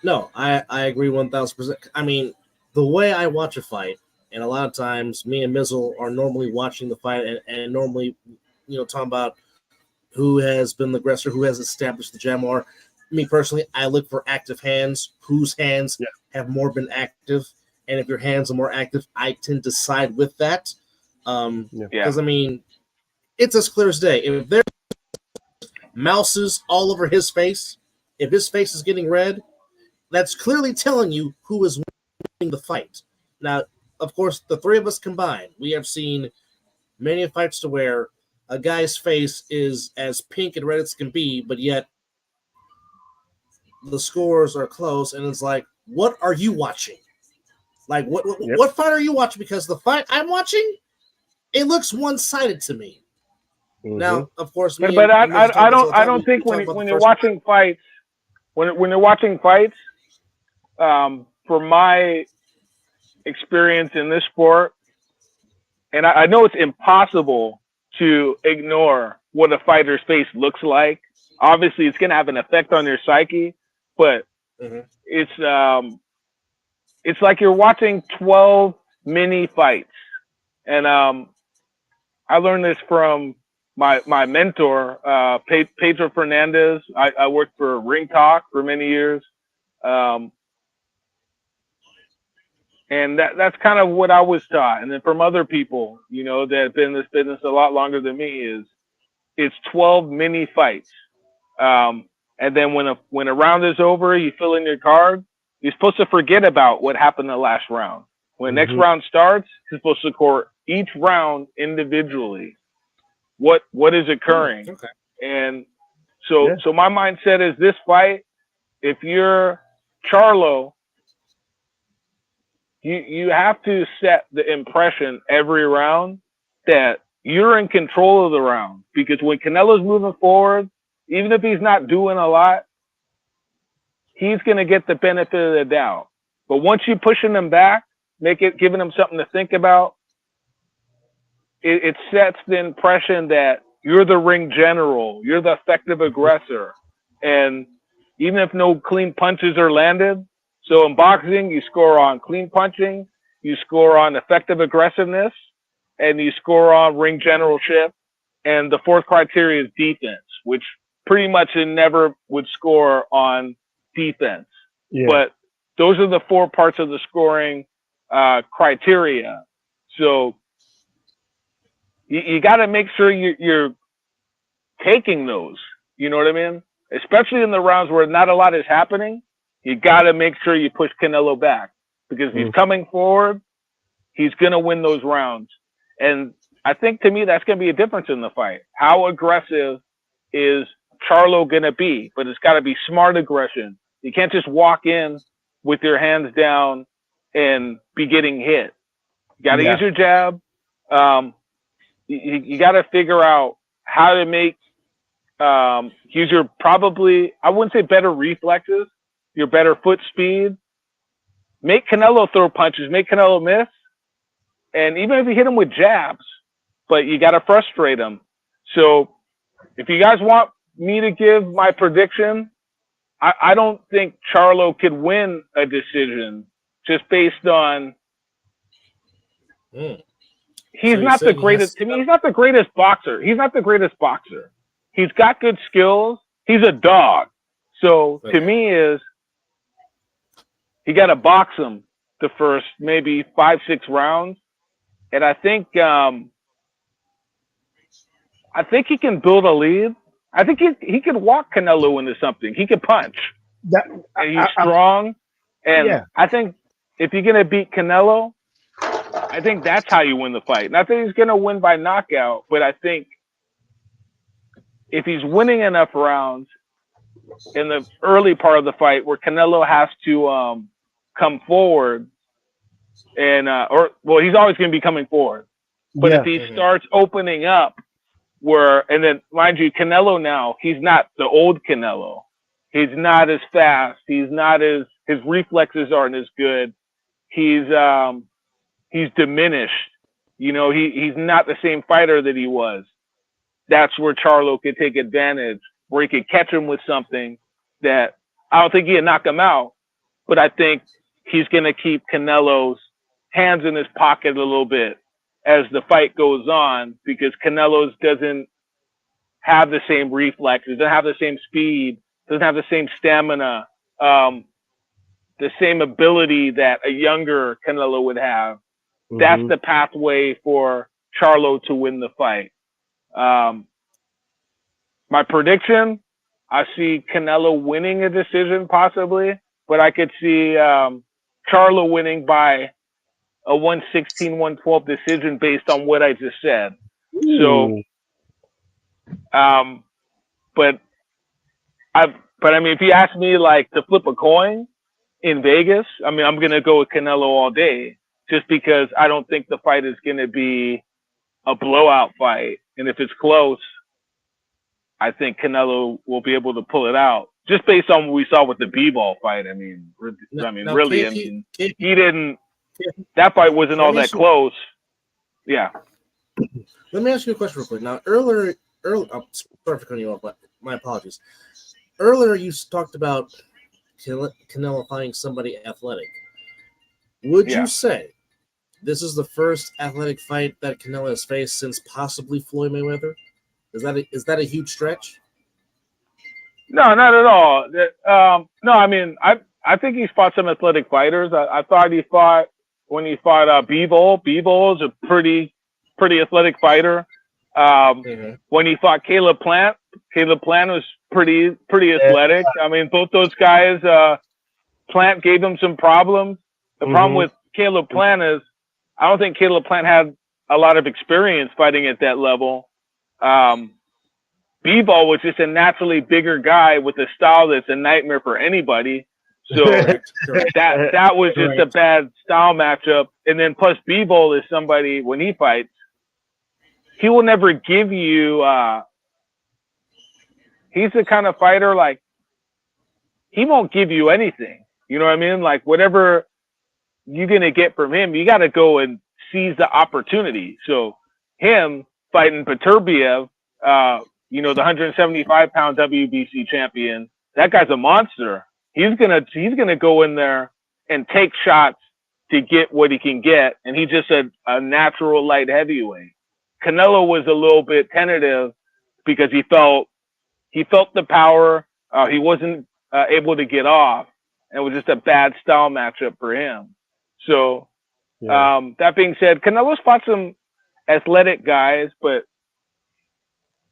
No, I agree 1,000%. I mean, the way I watch a fight, and a lot of times me and Mizzle are normally watching the fight and normally, talking about who has been the aggressor, who has established the jam. Or me personally, I look for active hands, whose hands have more been active. And if your hands are more active, I tend to side with that. Because, I mean, it's as clear as day. If there's mouses all over his face, if his face is getting red, that's clearly telling you who is winning the fight. Now, of course, the three of us combined, we have seen many fights to where a guy's face is as pink and red as can be, but yet the scores are close, and it's like, what are you watching? Like, what fight are you watching? Because the fight I'm watching, it looks one-sided to me. Mm-hmm. Now, of course, I don't think when you're watching fights, when you're watching fights, for my experience in this sport, and I know it's impossible to ignore what a fighter's face looks like. Obviously, it's going to have an effect on your psyche, but it's like you're watching 12 mini fights. And I learned this from my mentor, Pedro Fernandez. I worked for Ring Talk for many years. And that's kind of what I was taught. And then from other people, that have been in this business a lot longer than me, is it's 12 mini fights. And then when a round is over, you fill in your card. You're supposed to forget about what happened in the last round. When the next round starts, you're supposed to score each round individually. What is occurring? Okay. And so my mindset is, this fight, if you're Charlo, you have to set the impression every round that you're in control of the round. Because when Canelo's moving forward, even if he's not doing a lot, he's going to get the benefit of the doubt. But once you're pushing him back, giving him something to think about, it sets the impression that you're the ring general, you're the effective aggressor. And even if no clean punches are landed, so in boxing, you score on clean punching, you score on effective aggressiveness, and you score on ring generalship. And the fourth criteria is defense, which pretty much it never would score on defense. Yeah. But Those are the 4 parts of the scoring criteria. So you got to make sure you're taking those. You know what I mean? Especially in the rounds where not a lot is happening, you got to make sure you push Canelo back, because if he's coming forward, he's going to win those rounds. And I think, to me, that's going to be a difference in the fight. How aggressive is Charlo going to be? But it's got to be smart aggression. You can't just walk in with your hands down and be getting hit. You got to use your jab. You got to figure out how to make use your, probably, I wouldn't say better reflexes, your better foot speed. Make Canelo throw punches, make Canelo miss. And even if you hit him with jabs, but you got to frustrate him. So if you guys want me to give my prediction, I don't think Charlo could win a decision just based on he's not the greatest. To me, he's not the greatest boxer. He's not the greatest boxer. He's got good skills. He's a dog. So to me, is you got to box him the first maybe 5-6 rounds, and I think he can build a lead. I think he could walk Canelo into something. He can punch. And he's strong. And I think if you're going to beat Canelo, I think that's how you win the fight. Not that he's going to win by knockout, but I think if he's winning enough rounds in the early part of the fight where Canelo has to come forward and he's always going to be coming forward. But if he starts opening up, and then mind you, Canelo now, he's not the old Canelo. He's not as fast. His reflexes aren't as good. He's diminished. You know, he's not the same fighter that he was. That's where Charlo could take advantage, where he could catch him with something that I don't think he'd knock him out, but I think he's going to keep Canelo's hands in his pocket a little bit as the fight goes on, because Canelo's doesn't have the same reflexes, doesn't have the same speed, doesn't have the same stamina, the same ability that a younger Canelo would have. That's the pathway for Charlo to win the fight. My prediction, I see Canelo winning a decision possibly, but I could see Charlo winning by a 116-112 decision based on what I just said. So, but I mean, if you ask me like to flip a coin in Vegas, I mean, I'm going to go with Canelo all day, just because I don't think the fight is going to be a blowout fight. And if it's close, I think Canelo will be able to pull it out, just based on what we saw with the B-ball fight. I mean, really, he didn't. That fight wasn't all that close. Yeah. Let me ask you a question real quick. Now, earlier, sorry for cutting you off, but my apologies. Earlier, you talked about Canelo fighting somebody athletic. Would you say this is the first athletic fight that Canelo has faced since possibly Floyd Mayweather? Is that a huge stretch? No, not at all. No, I mean, I think he's fought some athletic fighters. I thought he fought when he fought Bivol. Bivol is a pretty athletic fighter. When he fought Caleb Plant was pretty athletic. I mean, both those guys, Plant gave him some problems. The problem with Caleb Plant is I don't think Caleb Plant had a lot of experience fighting at that level. Bivol was just a naturally bigger guy with a style that's a nightmare for anybody. So that was just a bad style matchup. And then plus Bivol is somebody, when he fights, he will never give you he's the kind of fighter, like, he won't give you anything. You know what I mean? Like, whatever you're gonna get from him, you gotta go and seize the opportunity. So him fighting Beterbiev, the 175-pound WBC champion, that guy's a monster. He's gonna go in there and take shots to get what he can get, and he's just a natural light heavyweight. Canelo was a little bit tentative because he felt the power. He wasn't able to get off, and it was just a bad style matchup for him. So that being said, Canelo's fought some athletic guys, but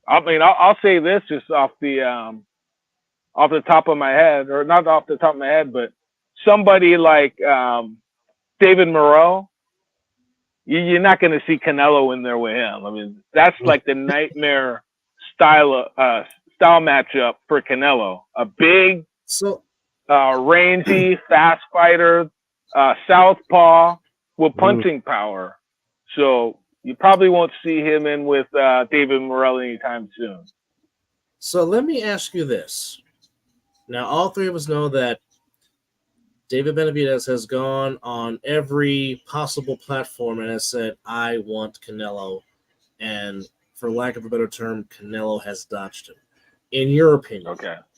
I mean, I'll say this just off the top of my head, or not off the top of my head, but somebody like David Moreau, you're not going to see Canelo in there with him. I mean, that's like the nightmare style matchup for Canelo. A big, rangy, fast fighter, southpaw with punching power. So you probably won't see him in with David Morrell anytime soon. So let me ask you this. Now, all three of us know that David Benavidez has gone on every possible platform and has said, I want Canelo. And for lack of a better term, Canelo has dodged him. In your opinion,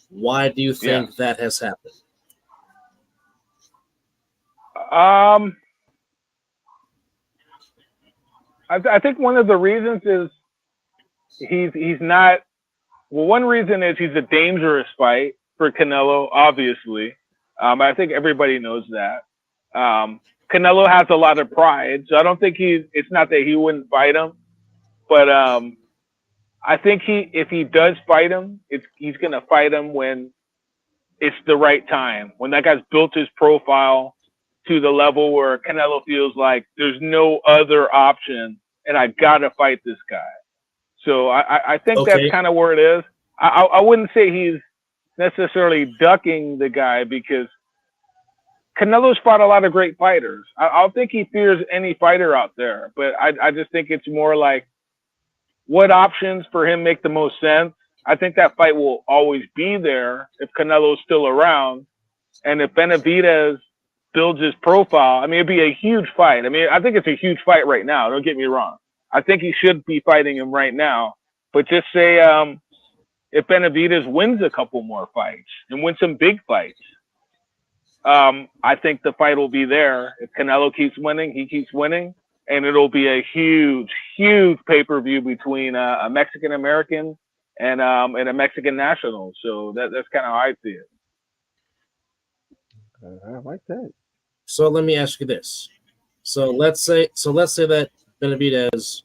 why do you think that has happened? I think one of the reasons is he's not. Well, one reason is he's a dangerous fight for Canelo, obviously. I think everybody knows that. Canelo has a lot of pride, so I don't think it's not that he wouldn't fight him, but I think if he does fight him, he's gonna fight him when it's the right time, when that guy's built his profile to the level where Canelo feels like there's no other option and I gotta fight this guy. So I think that's kind of where it is. I wouldn't say he's necessarily ducking the guy, because Canelo's fought a lot of great fighters. I don't think he fears any fighter out there, but I just think it's more like, what options for him make the most sense? I think that fight will always be there if Canelo's still around. And if Benavidez builds his profile, I mean, it'd be a huge fight. I mean, I think it's a huge fight right now. Don't get me wrong. I think he should be fighting him right now. But just say if Benavidez wins a couple more fights and wins some big fights, I think the fight will be there. If Canelo keeps winning, he keeps winning. And it'll be a huge, huge pay-per-view between a Mexican-American and a Mexican national. So that's kind of how I see it. I like that. So let me ask you this. So let's say that Benavidez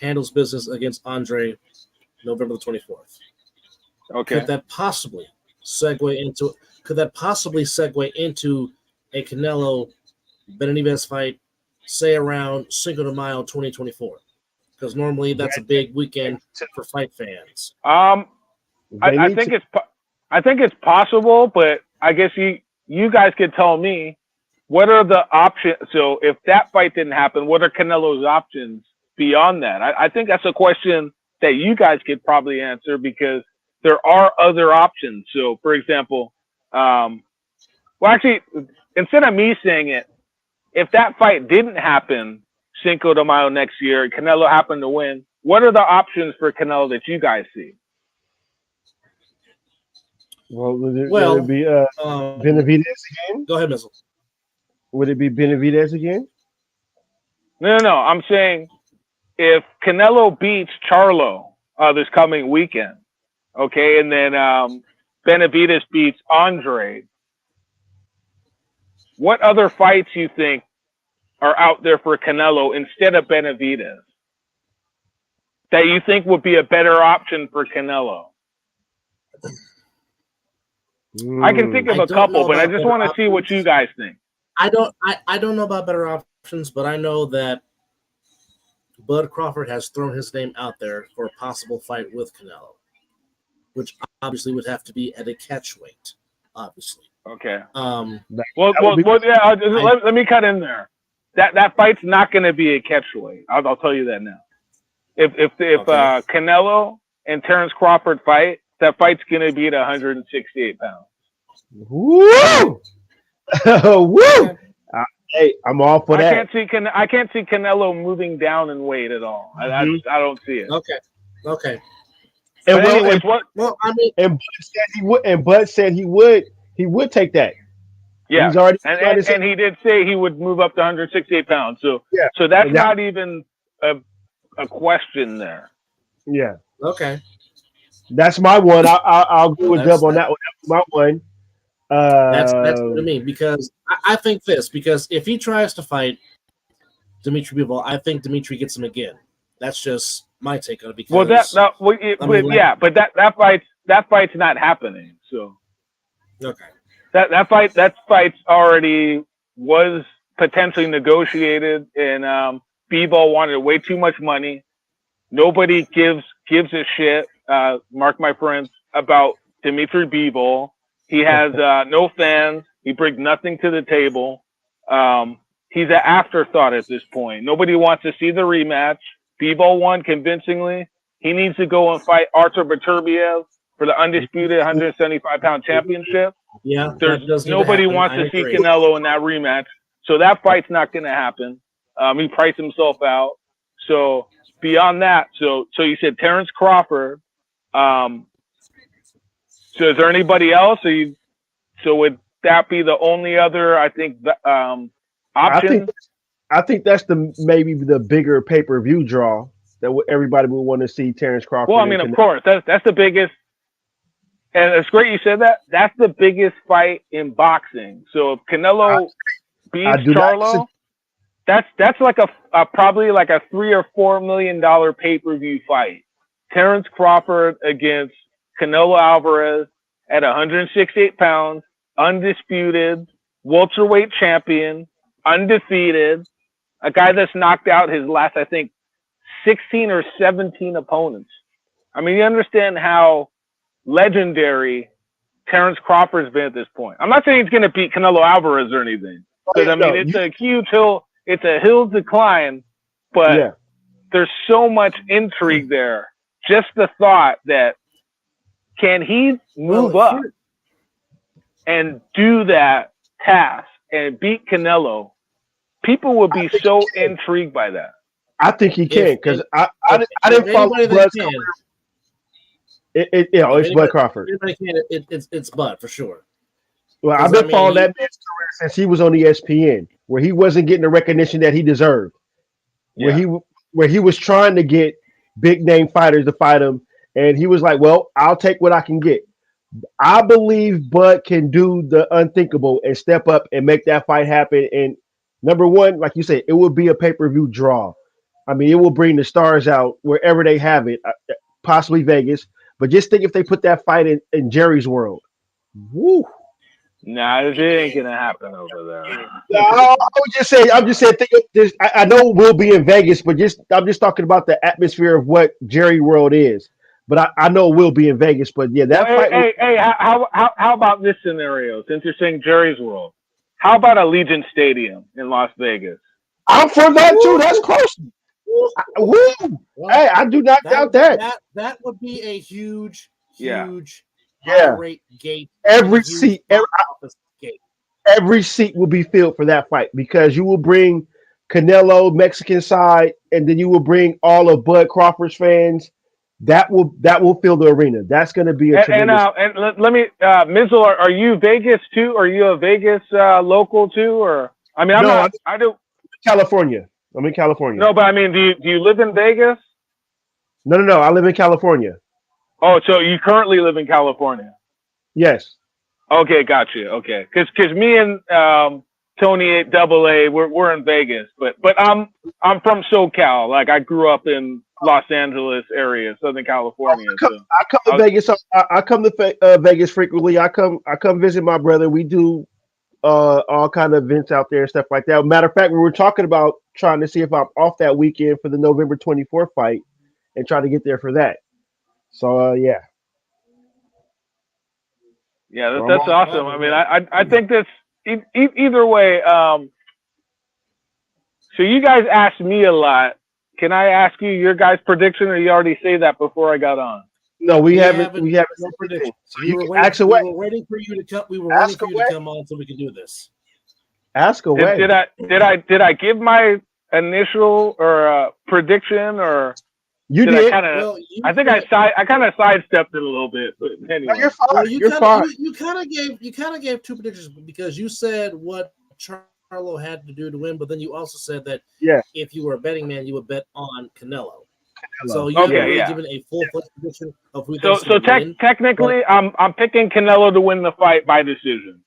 handles business against Andre November the 24th. Okay. Could that possibly segue into a Canelo Benavidez fight, say around Cinco de Mayo 2024? Because normally that's a big weekend for fight fans. I think it's possible, but I guess you guys could tell me, what are the options? So if that fight didn't happen, what are Canelo's options beyond that? I think that's a question that you guys could probably answer, because there are other options. So, for example, actually, instead of me saying it, if that fight didn't happen Cinco de Mayo next year, Canelo happened to win, what are the options for Canelo that you guys see? Well, would it be Benavidez again? Go ahead, Mizzle. Would it be Benavidez again? No. I'm saying if Canelo beats Charlo this coming weekend, okay, and then Benavidez beats Andre, what other fights you think are out there for Canelo instead of Benavidez that you think would be a better option for Canelo? I can think of a couple, but I just want to see what you guys think. I don't know about better options, but I know that Bud Crawford has thrown his name out there for a possible fight with Canelo, which obviously would have to be at a catch weight, obviously. Okay. Let me cut in there. That fight's not going to be a catch weight. I'll tell you that now. If Canelo and Terrence Crawford fight, that fight's going to be at 168 pounds. Woo! Woo! Hey, I'm all for that. I can't see Canelo moving down in weight at all. I don't see it. Okay. And Bud said he would take that. Yeah, he's already and he did say he would move up to 168 pounds. So that's not even a question there. Yeah. Okay. That's my one. I'll go with Dub on that one. That's my one. That's what I mean, because I think this, because if he tries to fight Dimitri Bivol, I think Dimitri gets him again. That's just my take on it. Because that fight's not happening. So okay, that fight's already was potentially negotiated, and Bivol wanted way too much money. Nobody gives a shit. Mark my friends about Dimitri Bivol. He has no fans. He brings nothing to the table. He's an afterthought at this point. Nobody wants to see the rematch. Bivol won convincingly. He needs to go and fight Artur Beterbiev for the undisputed 175-pound championship. Yeah, nobody wants to see Canelo in that rematch. So that fight's not going to happen. He priced himself out. So beyond that, so you said Terrence Crawford. So is there anybody else? So would that be the only other, I think, option? I think that's maybe the bigger pay-per-view draw that everybody would want to see Terrence Crawford. Well, I mean, of course, that's the biggest, and it's great you said that. That's the biggest fight in boxing. So if Canelo beats Charlo, that's like a probably like a $3 or $4 million pay-per-view fight. Terrence Crawford against Canelo Alvarez at 168 pounds, undisputed, welterweight champion, undefeated, a guy that's knocked out his last, I think, 16 or 17 opponents. I mean, you understand how legendary Terrence Crawford's been at this point. I'm not saying he's going to beat Canelo Alvarez or anything, because I mean, it's a huge hill. It's a hill to climb, but there's so much intrigue there. Just the thought that, can he move up and do that task and beat Canelo? People would be so intrigued by that. I think he can, because I didn't follow Bud. It's Bud Crawford. It's Bud for sure. Well, I've been following that man's career since he was on ESPN, where he wasn't getting the recognition that he deserved. Where he was trying to get big name fighters to fight him, and he was like, "Well, I'll take what I can get." I believe Bud can do the unthinkable and step up and make that fight happen. And number one, like you said, it will be a pay-per-view draw. I mean, it will bring the stars out wherever they have it, possibly Vegas. But just think if they put that fight in Jerry's world. Woo. Nah, it ain't gonna happen over there. I'm just saying. Think of this. I know we'll be in Vegas, but I'm just talking about the atmosphere of what Jerry World is. But I know we'll be in Vegas. But yeah, that fight. How about this scenario? Since you're saying Jerry's World, how about Allegiant Stadium in Las Vegas? I'm for that too. That's close. Woo! Hey, I do not doubt that. That would be a huge rate gate. Every seat will be filled for that fight, because you will bring Canelo Mexican side, and then you will bring all of Bud Crawford's fans. That will fill the arena. That's going to be a tremendous. And let me, Mizzle, are you Vegas too? Are you a Vegas local too? Or I mean, I do. California. I'm in California. No, but I mean, do you live in Vegas? No. I live in California. Oh, so you currently live in California? Yes. Okay, got you. Okay, because me and Tony AA, we're in Vegas, but I'm from SoCal. Like, I grew up in Los Angeles area, Southern California. I come to Vegas. I come to Vegas frequently. I come visit my brother. We do all kind of events out there and stuff like that. Matter of fact, we were talking about trying to see if I'm off that weekend for the November 24th fight and try to get there for that. So yeah, that's awesome. I mean, I think that's either way. So you guys asked me a lot. Can I ask you your guys' prediction, or you already say that before I got on? No, we haven't no prediction. So we were waiting for you to come. We were waiting for you to come on so we can do this. Ask away. Did I give my initial or prediction, or you did? I think I kind of sidestepped it a little bit. But anyway, no, you're fine. Well, you're fine. You kind of gave two predictions, because you said what Charlo had to do to win, but then you also said that if you were a betting man, you would bet on Canelo. So you haven't really given a full-fledged prediction of who. So technically, I'm picking Canelo to win the fight by decision.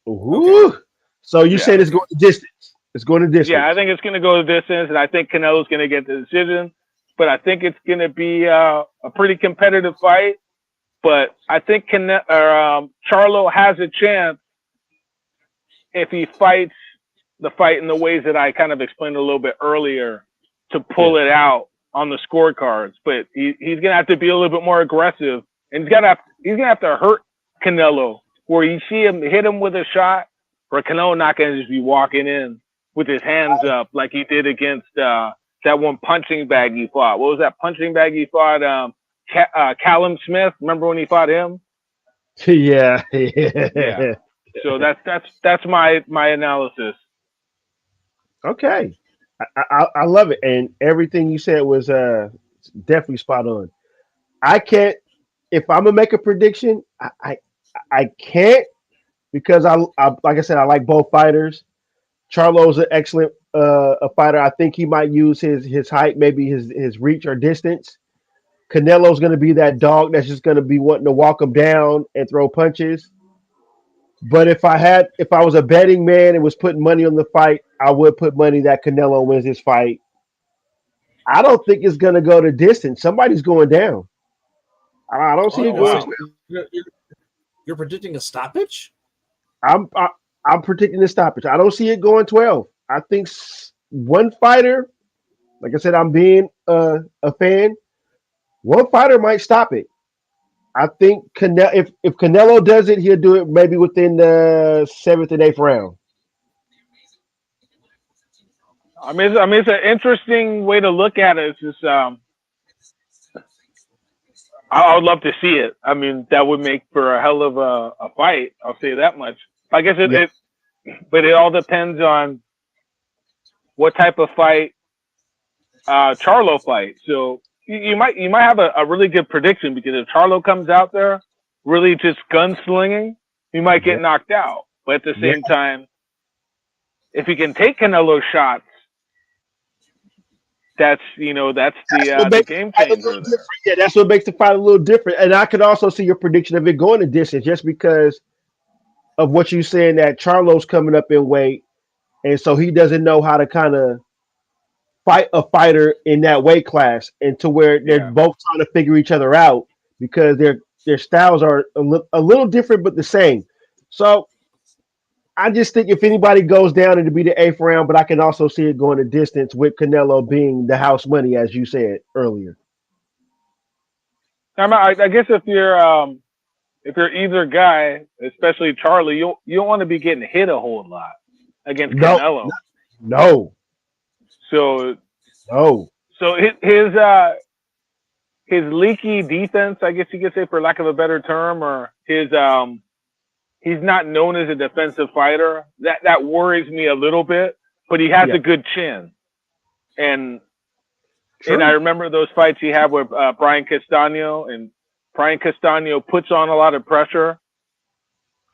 Ooh. Okay. So you said it's going to distance. It's going to distance. Yeah, I think it's going to go to distance, and I think Canelo's going to get the decision. But I think it's going to be a pretty competitive fight. But I think Charlo has a chance if he fights the fight in the ways that I kind of explained a little bit earlier to pull it out on the scorecards. But he's going to have to be a little bit more aggressive, and he's going to have to hurt Canelo, where you see him hit him with a shot, where Canelo not going to just be walking in with his hands up like he did against that one punching bag he fought. What was that punching bag he fought? Callum Smith. Remember when he fought him? Yeah. So that's my analysis. Okay, I love it, and everything you said was definitely spot on. I can't. If I'm gonna make a prediction, I can't, because I like I said, I like both fighters. Charlo's an excellent a fighter. I think he might use his height, maybe his reach or distance. Canelo's going to be that dog that's just going to be wanting to walk him down and throw punches. But if I was a betting man and was putting money on the fight, I would put money that Canelo wins this fight. I don't think it's going to go to distance. Somebody's going down. I don't see it going. You're predicting a stoppage? I'm predicting a stoppage. I don't see it going 12. I think one fighter, like I said, I'm being a fan. One fighter might stop it. I think if Canelo does it, he'll do it maybe within the 7th and 8th round. I mean, it's an interesting way to look at it. It's just, I would love to see it. I mean, that would make for a hell of a fight. I'll say that much. I guess but it all depends on what type of fight Charlo fights. So you might have a really good prediction, because if Charlo comes out there really just gunslinging, he might get knocked out. But at the same time, if he can take Canelo's shots, that's the game changer. Yeah, that's what makes the fight a little different. And I could also see your prediction of it going a distance, just because of what you're saying, that Charlo's coming up in weight, and so he doesn't know how to kind of fight a fighter in that weight class, and to where they're both trying to figure each other out, because their styles are a little different but the same. So I just think if anybody goes down, it'll be the 8th round, but I can also see it going a distance, with Canelo being the house money, as you said earlier. I guess if you're either guy, especially Charlie, you don't want to be getting hit a whole lot against Canelo. No. So his leaky defense, I guess you could say, for lack of a better term, or his he's not known as a defensive fighter. That worries me a little bit, but he has a good chin. And I remember those fights he had with Brian Castano, and Brian Castano puts on a lot of pressure.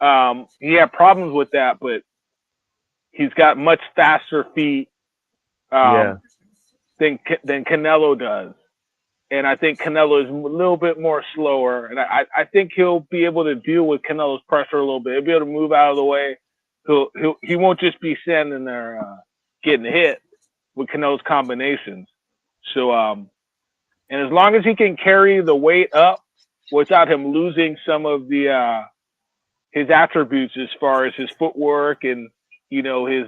He had problems with that, but he's got much faster feet than Canelo does. And I think Canelo is a little bit more slower. And I think he'll be able to deal with Canelo's pressure a little bit. He'll be able to move out of the way. He won't just be standing there getting hit with Canelo's combinations. So, and as long as he can carry the weight up without him losing some of the his attributes as far as his footwork and, his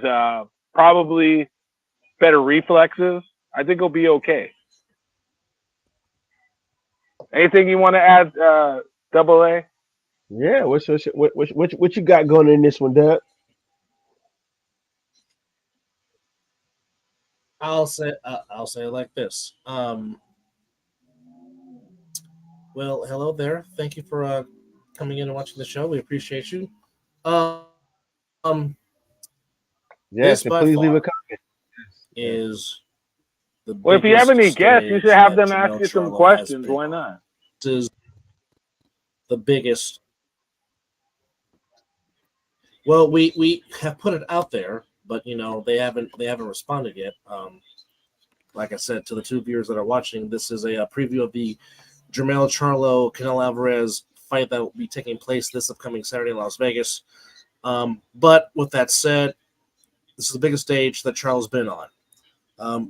probably better reflexes, I think he'll be okay. Anything you want to add, Double A? Yeah, what you got going in this one, Dub? I'll say it like this. Well, hello there. Thank you for coming in and watching the show. We appreciate you. Yes, please leave a comment. Is well, if you have any guests, you should have them ask you some questions. Why not? This is the biggest. Well, we have put it out there, but they haven't responded yet. Like I said to the two viewers that are watching, this is a preview of the Charlo Canelo Alvarez fight that will be taking place this upcoming Saturday in Las Vegas. But with that said, this is the biggest stage that Charlo's been on.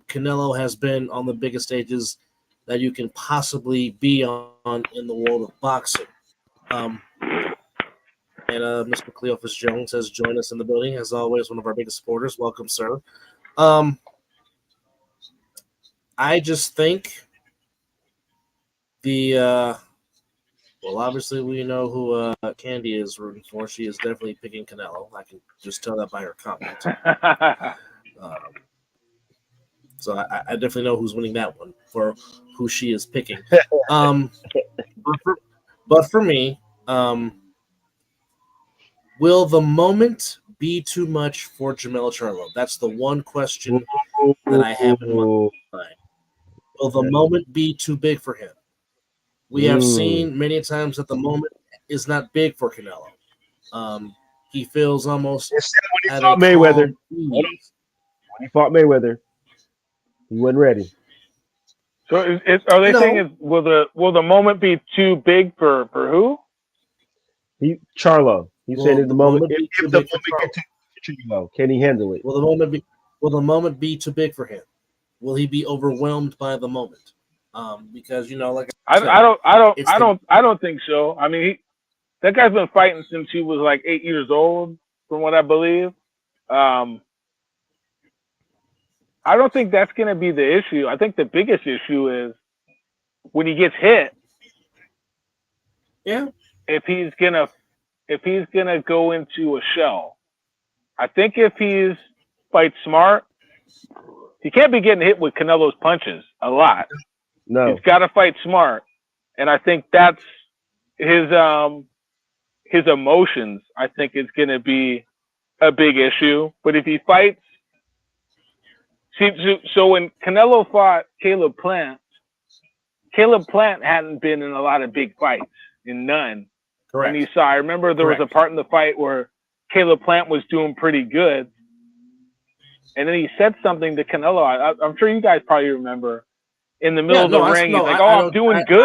Canelo has been on the biggest stages that you can possibly be on in the world of boxing. And Mr. Cleophas Jones has joined us in the building, as always, one of our biggest supporters. Welcome, sir. I just think well, obviously we know who Candy is rooting for. She is definitely picking Canelo. I can just tell that by her comment. So I definitely know who's winning that one for who she is picking. But for me, will the moment be too much for Jermell Charlo? That's the one question that I have in my mind. Will the moment be too big for him? We have seen many times that the moment is not big for Canelo. He feels almost when he fought Mayweather. When he fought Mayweather, he wasn't ready. So are they saying will the moment be too big for who? Charlo. He said at the moment if the moment gets too low, can he handle it? Will the moment be too big for him? Will he be overwhelmed by the moment? Because like I don't think so. I mean, that guy's been fighting since he was like 8 years old, from what I believe. I don't think that's going to be the issue. I think the biggest issue is when he gets hit. Yeah. If he's gonna go into a shell. I think if he's fight smart, he can't be getting hit with Canelo's punches a lot. No. He's got to fight smart, and I think that's his emotions. I think is going to be a big issue. But if he fights. So when Canelo fought Caleb Plant hadn't been in a lot of big fights, in none. Correct. And I remember there was a part in the fight where Caleb Plant was doing pretty good. And then he said something to Canelo. I'm sure you guys probably remember. In the middle of the ring, he's like, I'm doing good.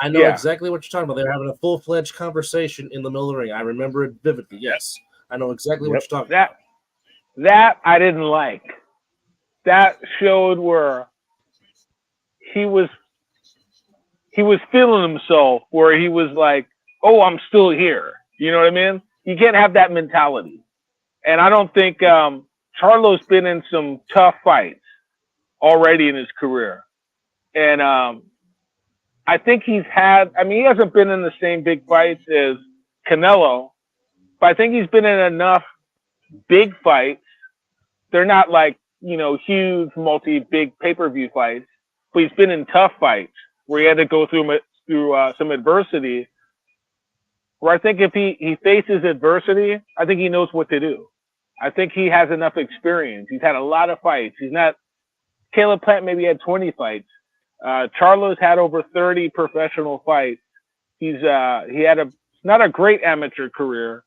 I know exactly what you're talking about. They were having a full-fledged conversation in the middle of the ring. I remember it vividly. Yes. I know exactly what you're talking about. That I didn't like. That showed where he was feeling himself, where he was like, "Oh, I'm still here." You know what I mean? You can't have that mentality. And I don't think Charlo's been in some tough fights already in his career. And I think he hasn't been in the same big fights as Canelo, but I think he's been in enough big fights. They're not like, huge multi-big pay-per-view fights, but he's been in tough fights where he had to go through some adversity, where I think if he faces adversity, I think he knows what to do. I think he has enough experience. He's had a lot of fights. Caleb Plant maybe had 20 fights. Charlo's had over 30 professional fights. He had not a great amateur career,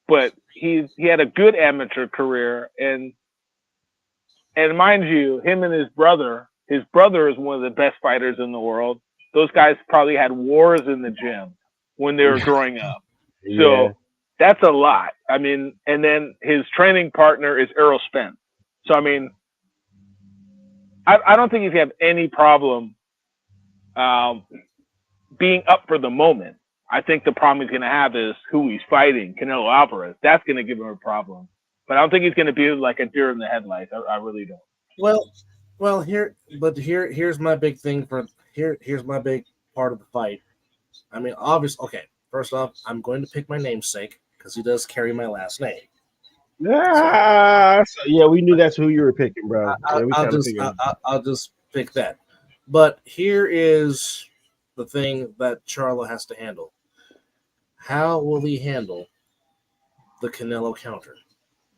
but he had a good amateur career, and mind you, him and his brother is one of the best fighters in the world. Those guys probably had wars in the gym when they were growing up. Yeah. So that's a lot. I mean, and then his training partner is Errol Spence. So I mean, I don't think he's gonna have any problem being up for the moment. I think the problem he's going to have is who he's fighting, Canelo Alvarez. That's going to give him a problem. But I don't think he's going to be like a deer in the headlights. I really don't. Well, here's my big thing here's my big part of the fight. I mean, obviously, okay, first off, I'm going to pick my namesake because he does carry my last name. Yeah, we knew that's who you were picking, bro. I'll just pick that. But here is the thing that Charlo has to handle. How will he handle the Canelo counter?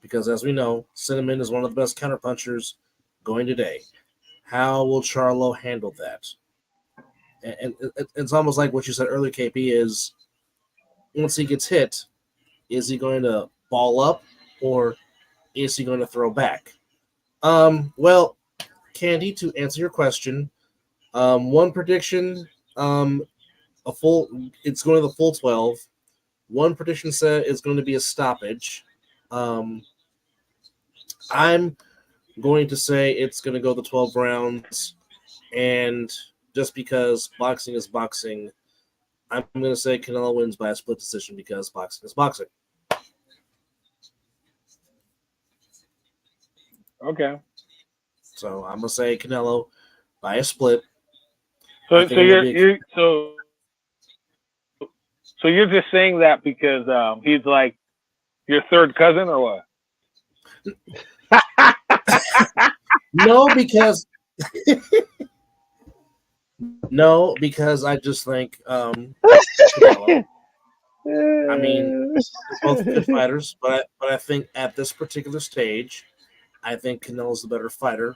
Because as we know, Cinnamon is one of the best counterpunchers going today. How will Charlo handle that? And it's almost like what you said earlier, KP, is once he gets hit, is he going to ball up or is he going to throw back? Well, Candy, to answer your question, one prediction, it's going to the full 12. One prediction said it's going to be a stoppage. I'm going to say it's going to go the 12 rounds, and just because boxing is boxing, I'm going to say Canelo wins by a split decision because boxing is boxing. Okay. So I'm going to say Canelo by a split. So you're just saying that because he's like your third cousin or what? No, because I just think Canelo, I mean, they're both good fighters, but I think at this particular stage, I think Canelo's the better fighter.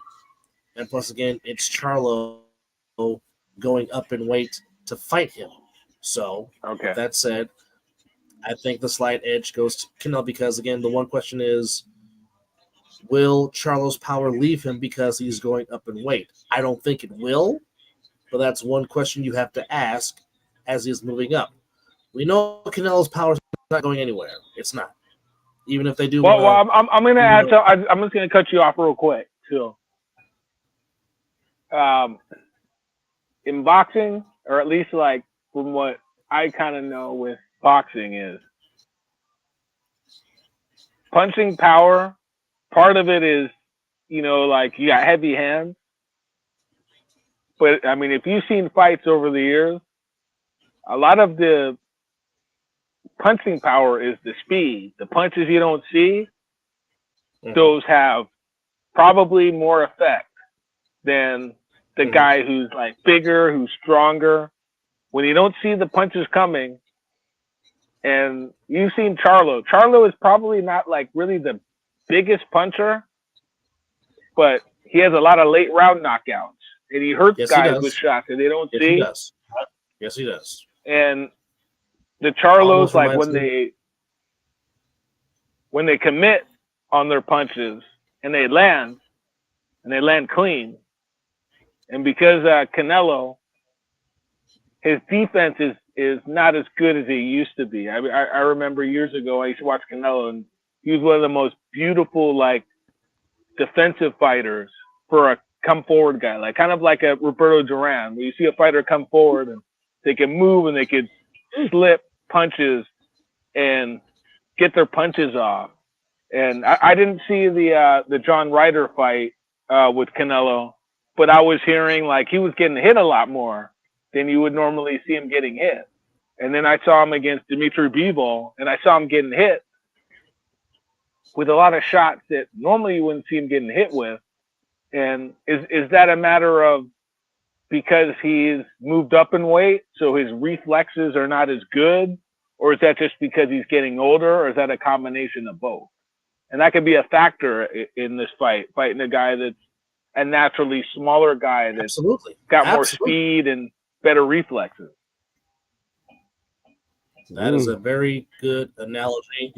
And plus, again, it's Charlo going up in weight to fight him. So, With that said, I think the slight edge goes to Canelo because, again, the one question is, will Charlo's power leave him because he's going up in weight? I don't think it will, but that's one question you have to ask as he's moving up. We know Canelo's power is not going anywhere. It's not. Even if they do. Well, I'm going to add. I'm just going to cut you off real quick too. In boxing, or at least like from what I kind of know with boxing, is punching power. Part of it is, like you got heavy hands. But I mean, if you've seen fights over the years, a lot of the punching power is the speed. The punches you don't see, those have probably more effect than the guy who's like bigger, who's stronger. When you don't see the punches coming, and you've seen Charlo. Charlo is probably not like really the biggest puncher, but he has a lot of late round knockouts, and he hurts guys with shots that they don't see. He does. Yes, he does. And the Charlos, like when they commit on their punches and they land clean, and because Canelo, his defense is not as good as he used to be. I remember years ago I used to watch Canelo, and he was one of the most beautiful like defensive fighters for a come forward guy, like kind of like a Roberto Duran, where you see a fighter come forward and they can move and they could slip punches and get their punches off. And I didn't see the John Ryder fight with Canelo, but I was hearing like he was getting hit a lot more than you would normally see him getting hit. And then I saw him against Dimitri Bivol, and I saw him getting hit with a lot of shots that normally you wouldn't see him getting hit with. And is that a matter of because he's moved up in weight, so his reflexes are not as good? Or is that just because he's getting older, or is that a combination of both? And that could be a factor in this fighting a guy that's a naturally smaller guy that's got more speed and better reflexes. That is a very good analogy,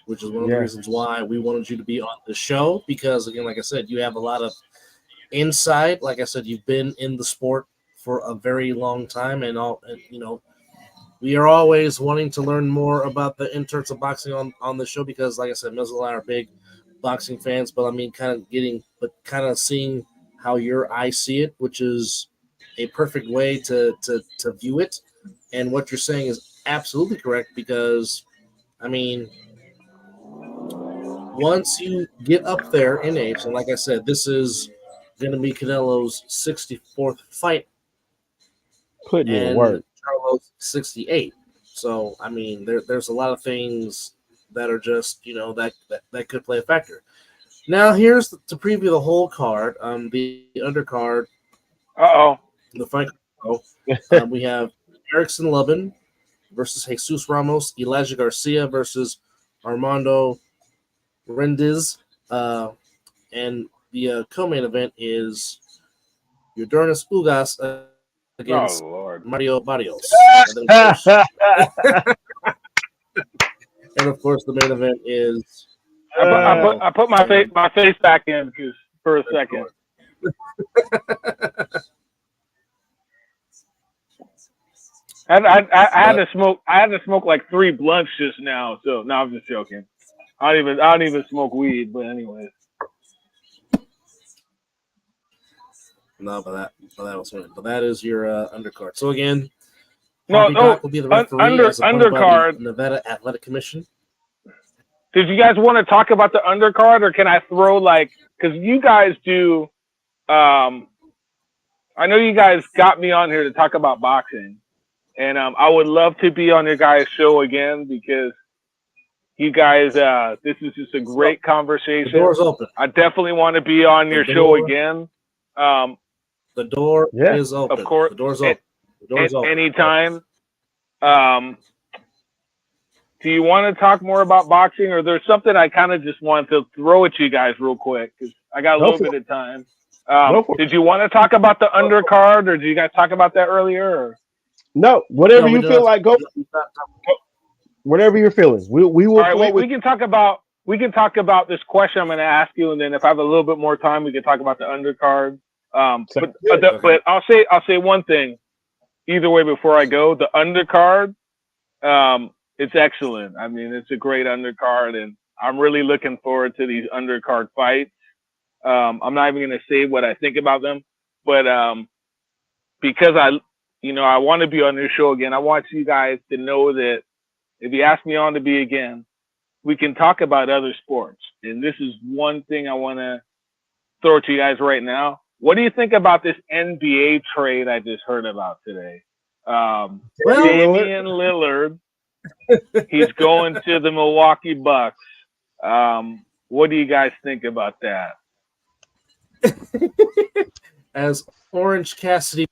which is one of the reasons why we wanted you to be on the show, because, again, like I said, you have a lot of insight. Like I said, you've been in the sport for a very long time, and we are always wanting to learn more about the interns of boxing on the show because, like I said, Mizzle and I are big boxing fans, but I mean, kind of seeing how your eyes see it, which is a perfect way to view it. And what you're saying is absolutely correct because, I mean, once you get up there in age, and like I said, this is going to be Canelo's 64th fight. Putting in work. Charlo's 68. So, I mean, there's a lot of things that are just, that could play a factor. Now, here's to preview the whole card, the undercard. The fight. We have Erickson Lubin versus Jesus Ramos, Elijah Garcia versus Armando Rendiz, and the co-main event is Yordanis Ugas against Mario Barrios. And of course, the main event is. I put my face back in for a second. I had to smoke. I had to smoke like 3 blunts just now. So no, I'm just joking. I don't even smoke weed. But anyways. No, but that is your undercard. So again, No, Doc will be the referee as appointed by undercard. the Nevada Athletic Commission. Did you guys want to talk about the undercard, or can I throw because you guys do? I know you guys got me on here to talk about boxing, and I would love to be on your guys' show again because you guys, this is just a great conversation. The door's open. I definitely want to be on your show again. The door is open. Of course, the door's open. The door's open. Anytime. Do you want to talk more about boxing, or there's something I kind of just want to throw at you guys real quick because I got a little bit of time. Did you want to talk about the undercard, or did you guys talk about that earlier? Or? No, whatever you feel like, go. Whatever you're feeling, we will. All right, we can talk about this question I'm going to ask you, and then if I have a little bit more time, we can talk about the undercard. But I'll say one thing. Either way, before I go, the undercard, it's excellent. I mean, it's a great undercard, and I'm really looking forward to these undercard fights. I'm not even going to say what I think about them, but because I want to be on your show again, I want you guys to know that if you ask me on to be again, we can talk about other sports. And this is one thing I want to throw to you guys right now. What do you think about this NBA trade I just heard about today? Damian Lillard, he's going to the Milwaukee Bucks. What do you guys think about that? As Orange Cassidy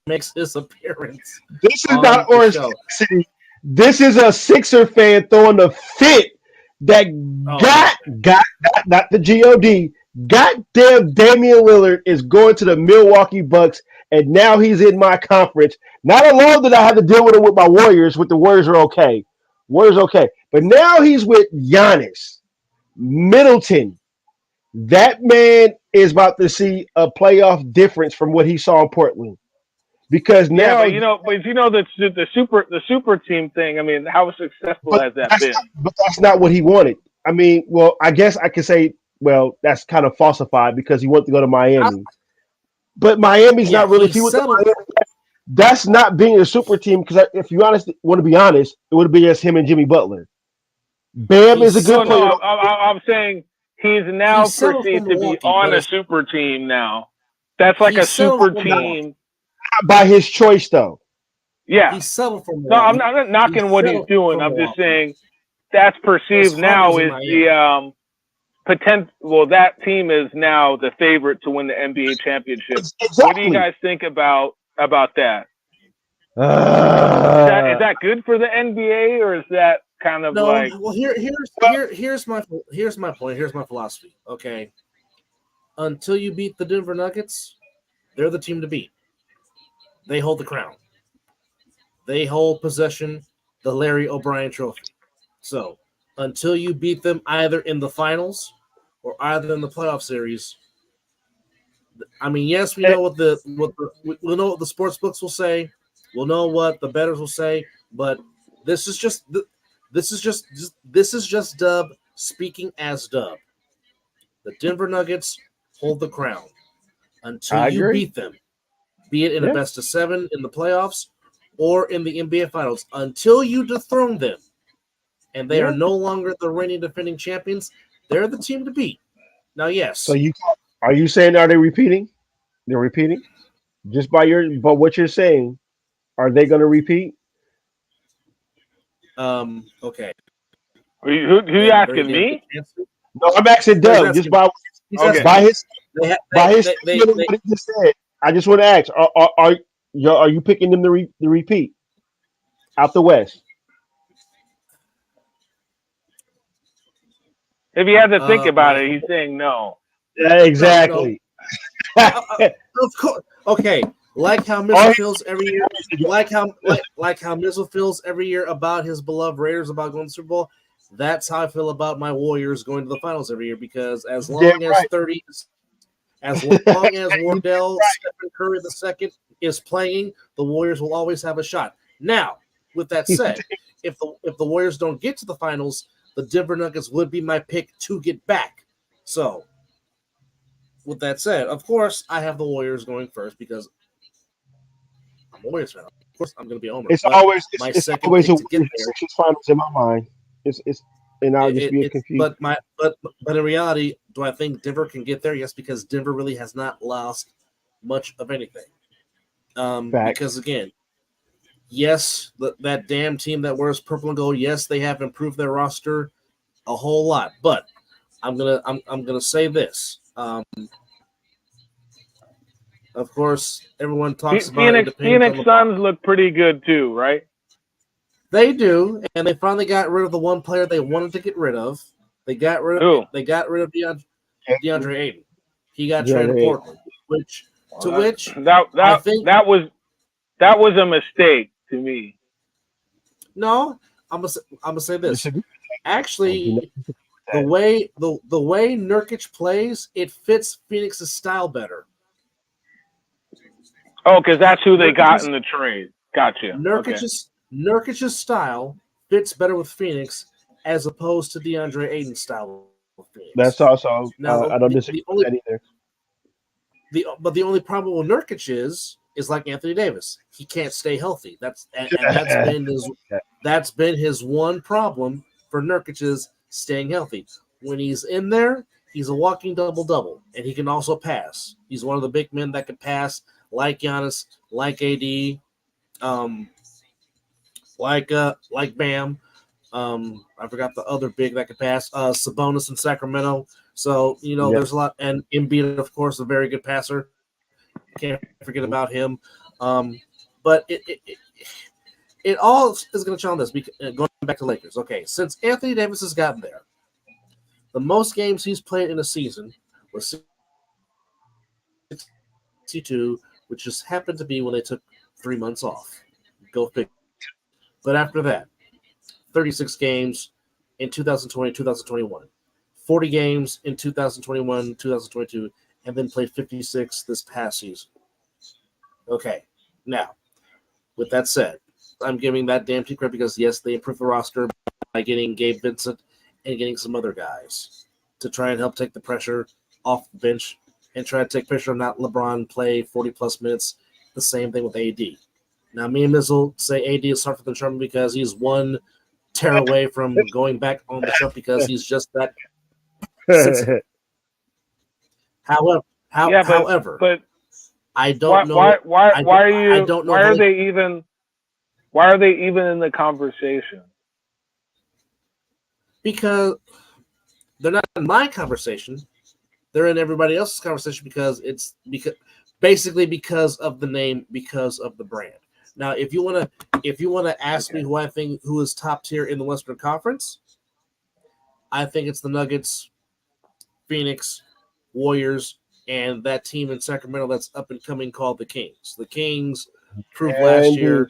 makes his appearance. This is not Orange Cassidy. This is a Sixer fan throwing a fit that got not the God. Goddamn, Damian Lillard is going to the Milwaukee Bucks, and now he's in my conference. Not alone that I have to deal with it with my Warriors. With the Warriors are okay. But now he's with Giannis, Middleton. That man is about to see a playoff difference from what he saw in Portland. Because now, the super team thing. I mean, how successful has that been? But that's not what he wanted. I mean, well, I guess I could say, well, that's kind of falsified because he wanted to go to Miami. But Miami's not really. If he went to Miami, that's not being a super team. Because if you want to be honest, it would be just him and Jimmy Butler. Bam is a good player. No, I'm saying he's now perceived to be on a super team now. That's like a super team. By his choice, though. Yeah. He's settled for more. No, I'm not knocking what he's doing. I'm just saying that's perceived now is the potential. Well, that team is now the favorite to win the NBA championship. Exactly. What do you guys think about that? Is that good for the NBA, or is that kind of like? Well, here's my point. Here's my philosophy. Okay, until you beat the Denver Nuggets, they're the team to beat. They hold the crown. They hold possession, the Larry O'Brien Trophy. So until you beat them either in the finals or either in the playoff series, I mean, yes, we know what we'll know what the sports books will say. We'll know what the bettors will say. But this is just Dub speaking as Dub. The Denver Nuggets hold the crown until you beat them. Be it in a best of 7 in the playoffs or in the NBA Finals, until you dethrone them, and they are no longer the reigning defending champions, they're the team to beat. Now, yes. So are you saying are they repeating? They're repeating just but what you're saying. Are they going to repeat? Okay. Who you asking me? No, I'm asking Doug. Just by his what he just said. I just want to ask: are you picking them to repeat out the West? If he had to think about it, he's saying no. Yeah, exactly. No. Of course. Okay. Like how Mizzle feels every year. Like how Mizzle feels every year about his beloved Raiders about going to the Super Bowl. That's how I feel about my Warriors going to the finals every year. Because as long as Wardell Stephen Curry II is playing, the Warriors will always have a shot. Now, with that said, if the Warriors don't get to the finals, the Denver Nuggets would be my pick to get back. So, with that said, of course, I have the Warriors going first because I'm a Warriors fan. Of course, I'm going to be a homer. It's but always my it's second always pick a to get there. Sixers finals in my mind. It's and I'll just be confused. But in reality, do I think Denver can get there? Yes, because Denver really has not lost much of anything. Because again, yes, that damn team that wears purple and gold, yes, they have improved their roster a whole lot. But I'm gonna say this. Of course, everyone talks about Phoenix Suns look pretty good too, right? They do, and they finally got rid of the one player they wanted to get rid of. They got rid of DeAndre Ayton. He got traded to Portland, that was a mistake to me. No, I'm gonna say this. Actually, the way Nurkic plays, it fits Phoenix's style better. Oh, because that's who they got in the trade. Gotcha. Nurkic's style fits better with Phoenix as opposed to DeAndre Ayton's style with Phoenix. That's also I don't disagree with that either. But the only problem with Nurkic is like Anthony Davis. He can't stay healthy. That's been his one problem for Nurkic is staying healthy. When he's in there, he's a walking double-double, and he can also pass. He's one of the big men that can pass, like Giannis, like AD, like Bam. I forgot the other big that could pass. Sabonis in Sacramento. So, there's a lot. And Embiid, of course, a very good passer. Can't forget about him. But it all is going to challenge this. Going back to Lakers. Okay, since Anthony Davis has gotten there, the most games he's played in a season was 62, which just happened to be when they took 3 months off. Go figure. But after that, 36 games in 2020, 2021, 40 games in 2021, 2022, and then played 56 this past season. Okay, now, with that said, I'm giving that damn team credit because, yes, they improved the roster by getting Gabe Vincent and getting some other guys to try and help take the pressure off the bench and try to take pressure on not LeBron play 40-plus minutes. The same thing with AD. Now, me and Mizzle say AD is tougher than Sherman because he's one tear away from going back on the show because he's just that sensitive. However, I don't know. Why are they even in the conversation? Because they're not in my conversation. They're in everybody else's conversation because because of the name, because of the brand. Now, if you want to ask me who is top tier in the Western Conference, I think it's the Nuggets, Phoenix, Warriors, and that team in Sacramento that's up and coming called the Kings. The Kings proved last year.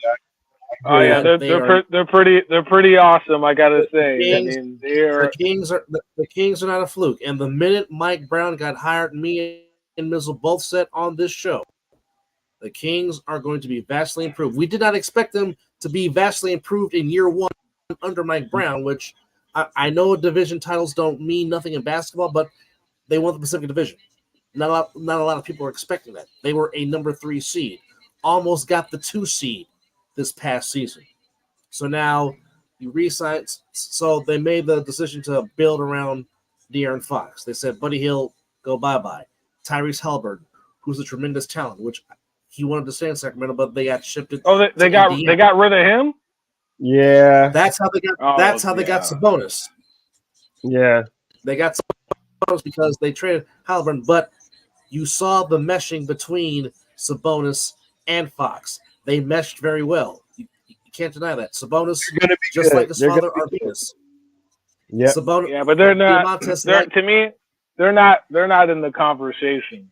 Oh yeah, they're pretty awesome. I gotta say, the Kings are not a fluke. And the minute Mike Brown got hired, me and Mizzle both said on this show, the Kings are going to be vastly improved. We did not expect them to be vastly improved in year one under Mike Brown, which I know division titles don't mean nothing in basketball, but they won the Pacific Division. Not a lot of people were expecting that. They were a number 3 seed, almost got the 2 seed this past season. So now you re-sign. So they made the decision to build around De'Aaron Fox. They said Buddy Hield, go bye-bye. Tyrese Halliburton, who's a tremendous talent, which he wanted to stay in Sacramento, but they got shifted. Oh, they got rid of him? Yeah. That's how they got Sabonis. Yeah. They got Sabonis because they traded Halliburton, but you saw the meshing between Sabonis and Fox. They meshed very well. You can't deny that. Sabonis, just like his father, Arvidas. Yeah. Sabonis, yeah, but they're not. To me, they're not in the conversation.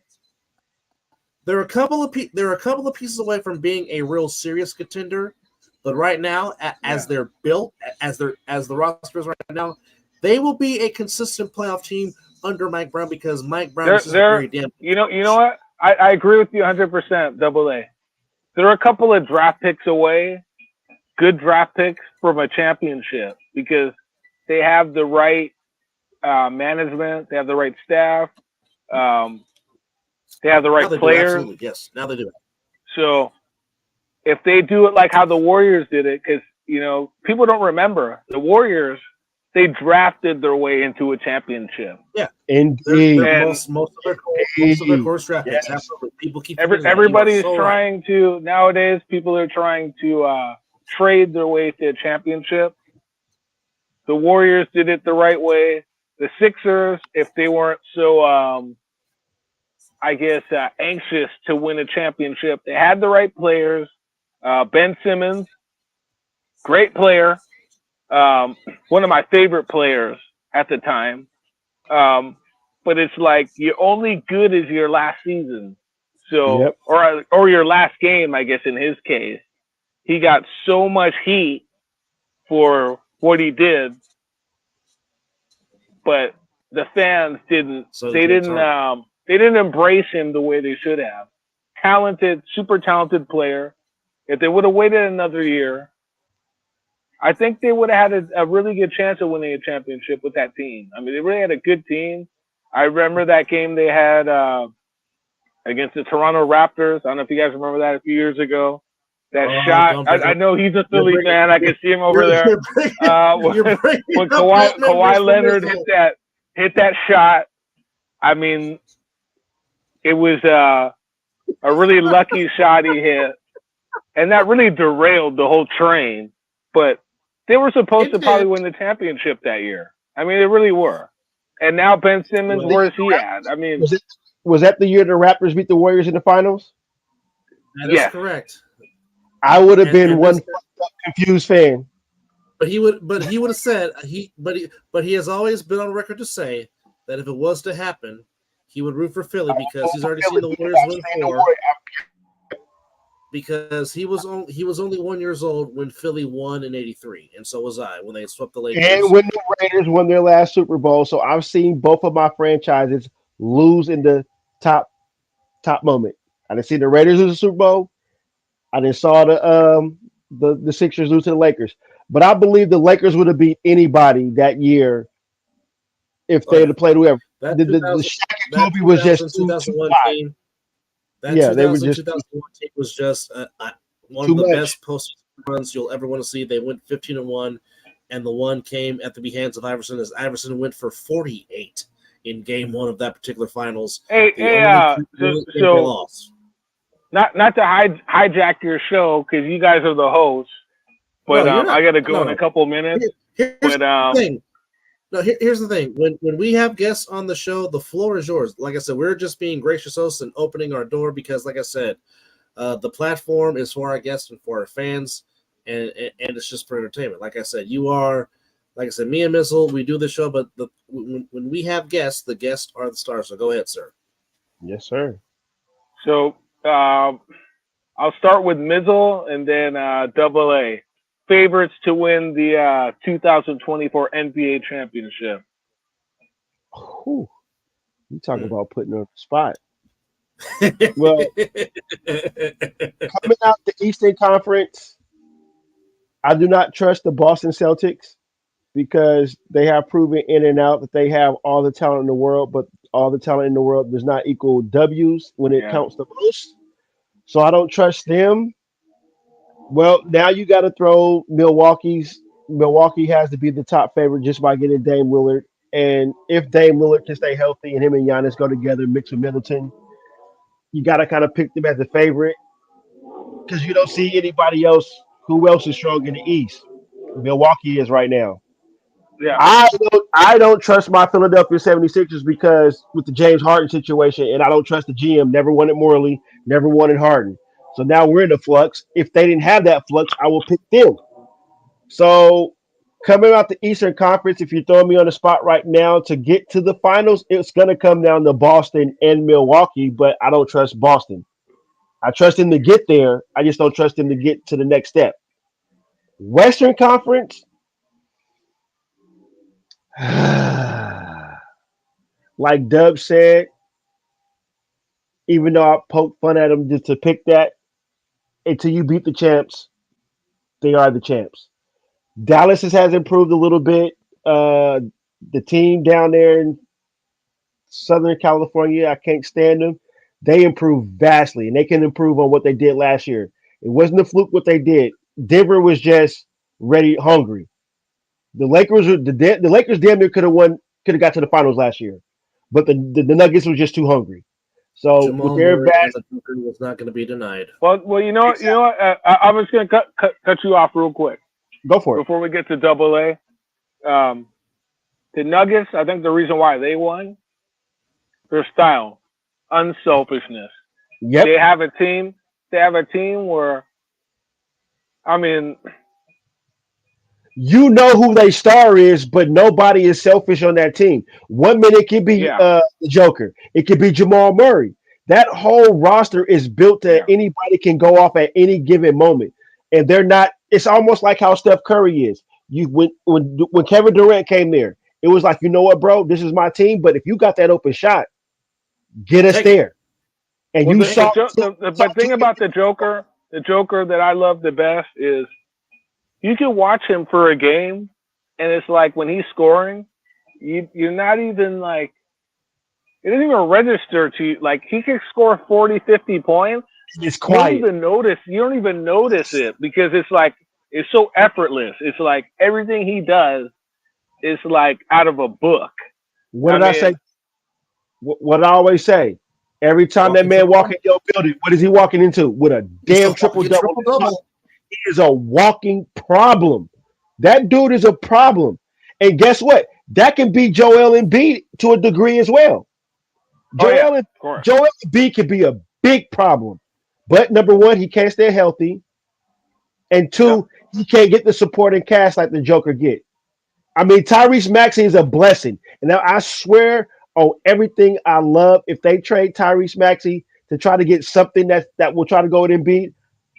They're a couple of pieces away from being a real serious contender, but right now, as they're built, as the roster is right now, they will be a consistent playoff team under Mike Brown because Mike Brown is very damn. You know what? I agree with you 100%. Double A. They're a couple of draft picks away good draft picks from a championship because they have the right management, they have the right staff, they have the right players. Absolutely, yes. Now they do it. So if they do it like how the Warriors did it, because people don't remember the Warriors, they drafted their way into a championship. Yeah, indeed. Most of their course draft picks. Absolutely, people keep everybody's trying to nowadays. People are trying to trade their way to a championship. The Warriors did it the right way. The Sixers, if they weren't so, anxious to win a championship, they had the right players. Ben Simmons, great player. One of my favorite players at the time. But it's like you're only good as your last season. So, or your last game, I guess, in his case. He got so much heat for what he did, but the fans didn't. They didn't embrace him the way they should have. Talented, super talented player. If they would have waited another year, I think they would have had a really good chance of winning a championship with that team. I mean, they really had a good team. I remember that game they had against the Toronto Raptors. I don't know if you guys remember that a few years ago. That shot. I know he's a Philly fan. I can see him over there. When Kawhi Leonard hit that shot, I mean, it was a really lucky shot he hit, and that really derailed the whole train. But they were supposed to probably win the championship that year. I mean, they really were. And now Ben Simmons, where's he at? I mean, was that the year the Raptors beat the Warriors in the finals? That is correct. I would have been one confused fan. But he would have said he has always been on record to say that if it was to happen, he would root for Philly because he's already seen the Warriors win 4. Because he was only 1 year old when Philly won in '83, and so was I when they swept the Lakers. And when the Raiders won their last Super Bowl, so I've seen both of my franchises lose in the top moment. I didn't see the Raiders lose the Super Bowl. I didn't saw the Sixers lose to the Lakers. But I believe the Lakers would have beat anybody that year if they had played whoever. The Shaq and Kobe was just 2001 team. That they were just 2001 team was just one of the best post runs you'll ever want to see. They went 15-1, and the one came at the hands of Iverson as Iverson went for 48 in Game 1 of that particular finals. Not to hijack your show because you guys are the hosts, but I got to go in a couple minutes. Here's the thing. No, here's the thing. When we have guests on the show, the floor is yours. Like I said, we're just being gracious hosts and opening our door because, like I said, the platform is for our guests and for our fans, and it's just for entertainment. Like I said, me and Mizzle, we do the show, but when we have guests, the guests are the stars. So go ahead, sir. Yes, sir. So I'll start with Mizzle and then Double A. Favorites to win the 2024 NBA championship. You talk about putting on the spot. Well, coming out the Eastern Conference, I do not trust the Boston Celtics because they have proven in and out that they have all the talent in the world, but all the talent in the world does not equal W's when it counts the most. So I don't trust them. Well, now you got to throw Milwaukee has to be the top favorite just by getting Dame Lillard. And if Dame Lillard can stay healthy and him and Giannis go together, mix with Middleton, you got to kind of pick them as a favorite because you don't see anybody else. Who else is strong in the East? Milwaukee is right now. Yeah, I don't trust my Philadelphia 76ers because with the James Harden situation, and I don't trust the GM. Never wanted Morley, never wanted Harden. So now we're in a flux. If they didn't have that flux, I will pick them. So coming out the Eastern Conference, if you're throwing me on the spot right now to get to the finals, it's going to come down to Boston and Milwaukee, but I don't trust Boston. I trust them to get there. I just don't trust them to get to the next step. Western Conference, like Dub said, even though I poked fun at him just to pick that, until you beat the champs, they are the champs. Dallas has improved a little bit. The team down there in Southern California, I can't stand them. They improved vastly, and they can improve on what they did last year. It wasn't a fluke what they did. Denver was just ready, hungry. The Lakers the Lakers damn near could have got to the finals last year, but the Nuggets were just too hungry. So Jamal with their Murray vast, as a Joker was not going to be denied. Well, you know what? I was going to cut you off real quick. Go for it. Before we get to Double A, the Nuggets. I think the reason why they won, their style, unselfishness. Yep. They have a team. They have a team where, I mean, you know who their star is, but nobody is selfish on that team. 1 minute it could be the Joker. It could be Jamal Murray. That whole roster is built to anybody can go off at any given moment. And they're not, it's almost like how Steph Curry is. When Kevin Durant came there, it was like, you know what, bro, this is my team, but if you got that open shot, get us there. And well, you the thing about the Joker that I love the best is you can watch him for a game, and it's like when he's scoring, you're not even like, it doesn't even register to you. Like, he can score 40, 50 points. It's quiet. You don't even notice it because it's like, it's so effortless. It's like everything he does is like out of a book. What did I say? What I always say, every time that man walk in your building, what is he walking into? With a damn triple-double. He is a walking problem. That dude is a problem. And guess what? That can be Joel Embiid to a degree as well. Joel Embiid can be a big problem. But number one, he can't stay healthy. And two, he can't get the supporting cast like the Joker get. I mean, Tyrese Maxey is a blessing. And now I swear on everything I love, if they trade Tyrese Maxey to try to get something that will try to go with Embiid,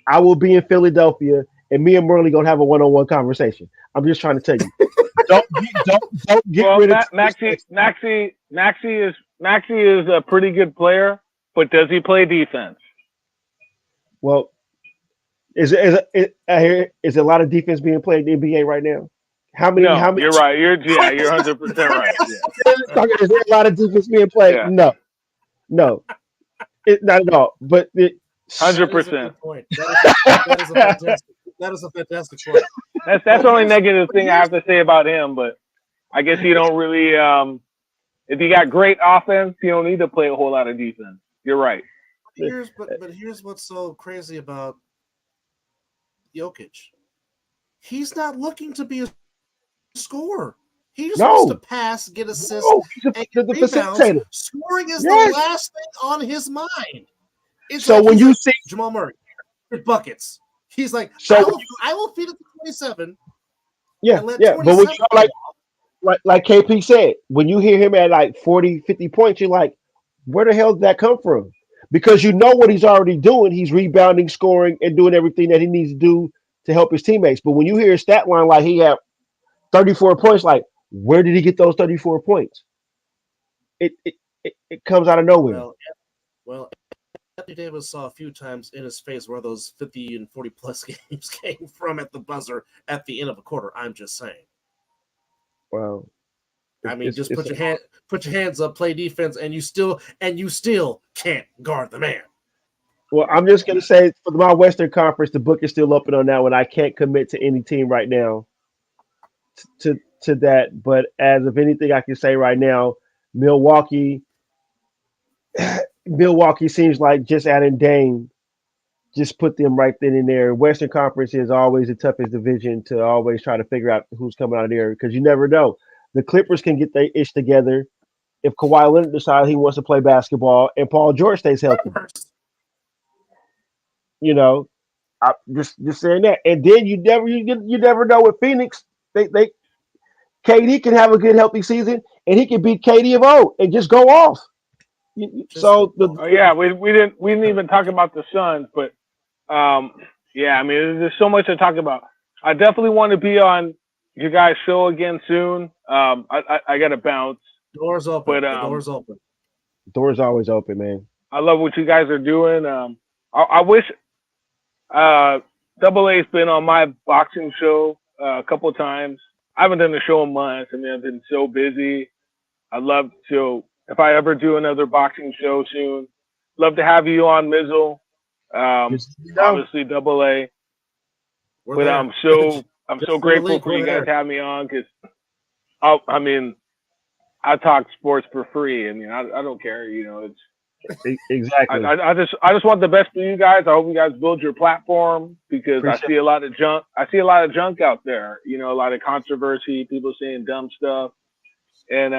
I will be in Philadelphia, and me and Merle gonna have a one-on-one conversation. I'm just trying to tell you, don't get rid of Maxey is a pretty good player, but does he play defense? Well, is a lot of defense being played in the NBA right now? How many? You're right. You're 100% right. Yeah. Is there a lot of defense being played? Yeah. No, not at all. But 100%. That is a fantastic point. That's the only negative thing I have to say about him. But I guess you don't really. If you got great offense, you don't need to play a whole lot of defense. You're right. But here's what's so crazy about Jokic. He's not looking to be a scorer. He just wants to pass, get assists, and get rebounds. Scoring is the last thing on his mind. It's so like when you see Jamal Murray, buckets, he's like, I will feed it to 27. Yeah. But when you like KP said, when you hear him at like 40, 50 points, you're like, where the hell did that come from? Because you know what he's already doing. He's rebounding, scoring, and doing everything that he needs to do to help his teammates. But when you hear his stat line like he had 34 points, like, where did he get those 34 points? It comes out of nowhere. Well, Anthony Davis saw a few times in his face where those 50 and 40 plus games came from at the buzzer at the end of a quarter. I'm just saying. Well, I mean, just put your hands up, play defense, and you still can't guard the man. Well, I'm just gonna say for my Western Conference, the book is still open on that one. I can't commit to any team right now to that. But as of anything I can say right now, Milwaukee seems like just adding Dame just put them right then and there. Western Conference is always the toughest division to always try to figure out who's coming out of there because you never know. The Clippers can get their ish together if Kawhi Leonard decides he wants to play basketball and Paul George stays healthy. You know, I just saying that. And then you never know with Phoenix. They KD can have a good healthy season and he can beat KD of old and just go off. We didn't even talk about the Suns, but I mean, there's so much to talk about. I definitely want to be on your guys' show again soon. I got to bounce. Doors open. But, doors open. Doors always open, man. I love what you guys are doing. I wish Double A's been on my boxing show a couple of times. I haven't done a show in months. I mean, I've been so busy. I'd love to, if I ever do another boxing show soon, love to have you on, Mizzle. Obviously, Double A. But I'm so grateful for you guys having me on because, I mean, I talk sports for free. I mean, I don't care. You know, it's exactly. I just want the best for you guys. I hope you guys build your platform because I see a lot of junk. I see a lot of junk out there. You know, a lot of controversy, people saying dumb stuff, and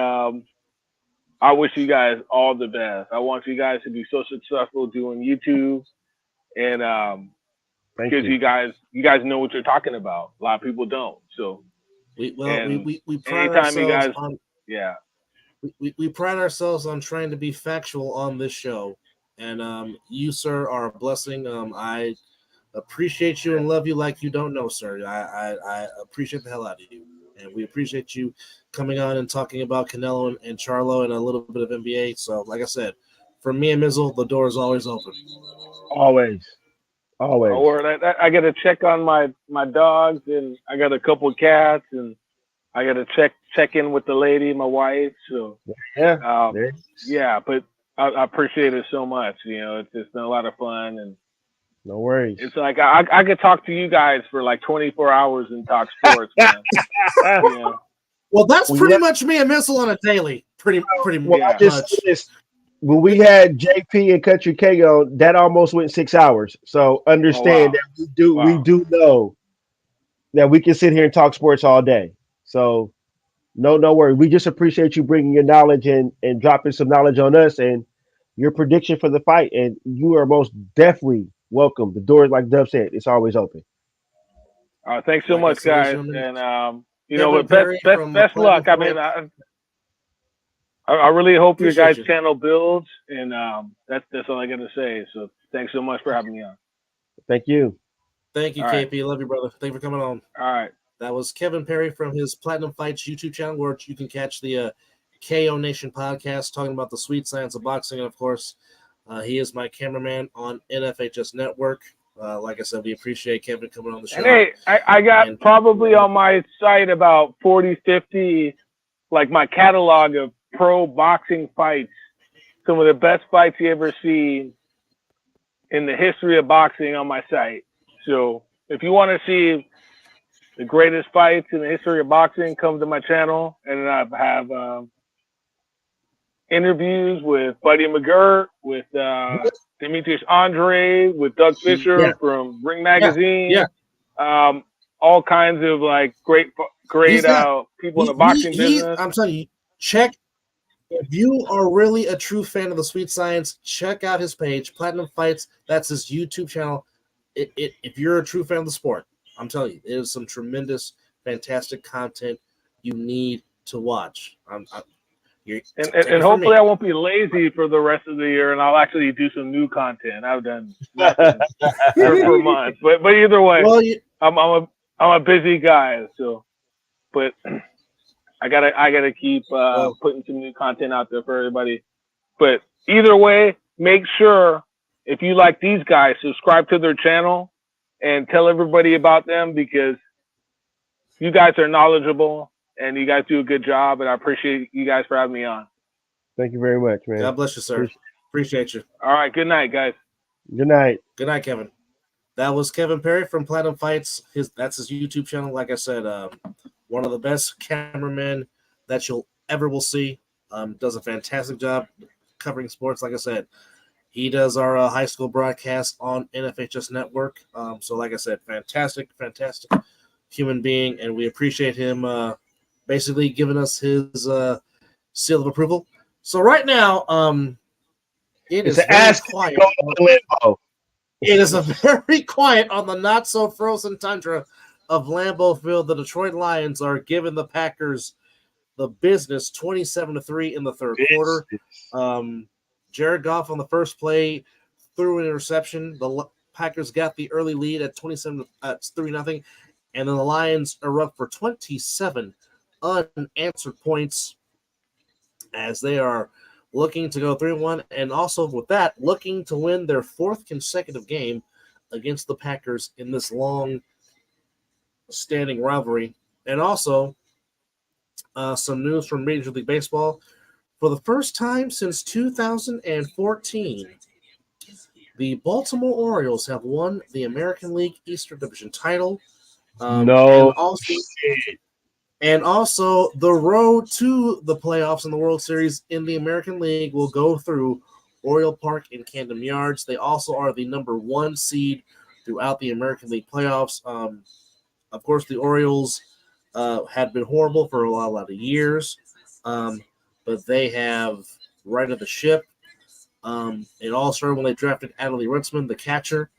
I wish you guys all the best. I want you guys to be so successful doing YouTube, and because you guys know what you're talking about. A lot of people don't. So we pride ourselves on We pride ourselves on trying to be factual on this show, and you, sir, are a blessing. I appreciate you and love you like you don't know, sir. I appreciate the hell out of you, and we appreciate you coming on and talking about Canelo and Charlo and a little bit of NBA. So, like I said, for me and Mizzle, the door is always open. Always. Or I got to check on my dogs, and I got a couple of cats, and I got to check in with the lady, my wife. So yeah, but I appreciate it so much. You know, it's just been a lot of fun, and no worries. It's like I could talk to you guys for like 24 hours and talk sports. Man. You know? Well, that's pretty much me and Mizzle on a daily. Pretty much. When we had JP and Country K on, that almost went 6 hours. So understand that we do know that we can sit here and talk sports all day. So no worry. We just appreciate you bringing your knowledge and dropping some knowledge on us and your prediction for the fight. And you are most definitely welcome. The door, like Dub said, it's always open. Thanks so much, guys. And you know, best luck. I mean, I really hope your guys' channel builds, and that's all I got to say. So thanks so much for having me on. Thank you. Thank you, KP. Love you, brother. Thank you for coming on. All right. That was Kevin Perry from his Platinum Fights YouTube channel, where you can catch the KO Nation podcast talking about the sweet science of boxing. And, of course, he is my cameraman on NFHS Network. Like I said, we appreciate Kevin coming on the show. And hey, I got probably on my site about 40, 50, like my catalog of pro boxing fights, some of the best fights you ever seen in the history of boxing on my site. So if you want to see the greatest fights in the history of boxing, come to my channel, and I have interviews with Buddy McGirt, with Demetrius Andre, with Doug Fisher from Ring Magazine. All kinds of like great people in the boxing business. I'm telling you, check. If you are really a true fan of the sweet science, check out his page, Platinum Fights. That's his YouTube channel. If you're a true fan of the sport, I'm telling you, it is some tremendous, fantastic content you need to watch. And hopefully I won't be lazy for the rest of the year, and I'll actually do some new content. I've done nothing for months, but either way, I'm a busy guy. So, but I gotta keep putting some new content out there for everybody. But either way, make sure if you like these guys, subscribe to their channel and tell everybody about them, because you guys are knowledgeable and you guys do a good job, and I appreciate you guys for having me on. Thank you very much, man. God bless you, sir. Appreciate you. All right. Good night, guys. Good night. Good night, Kevin. That was Kevin Perry from Platinum Fights. That's his YouTube channel. Like I said, one of the best cameramen that you'll ever will see. Does a fantastic job covering sports. Like I said, he does our high school broadcast on NFHS Network. So like I said, fantastic human being, and we appreciate him basically giving us his seal of approval. So right now, it is very quiet. It is a very quiet on the not so frozen tundra of Lambeau Field. The Detroit Lions are giving the Packers the business 27-3 in the third quarter. Jared Goff on the first play threw an interception. The Packers got the early lead at 3-0, and then the Lions are up for 27 unanswered points as they are looking to go 3-1, and also with that, looking to win their fourth consecutive game against the Packers in this long-standing rivalry. And also, some news from Major League Baseball. For the first time since 2014, the Baltimore Orioles have won the American League Eastern Division title. And also the road to the playoffs in the World Series in the American League will go through Oriole Park and Camden Yards. They also are the number 1 seed throughout the American League playoffs. Of course, the Orioles had been horrible for a lot of years, but they have righted the ship. It all started when they drafted Adley Rutzman, the catcher.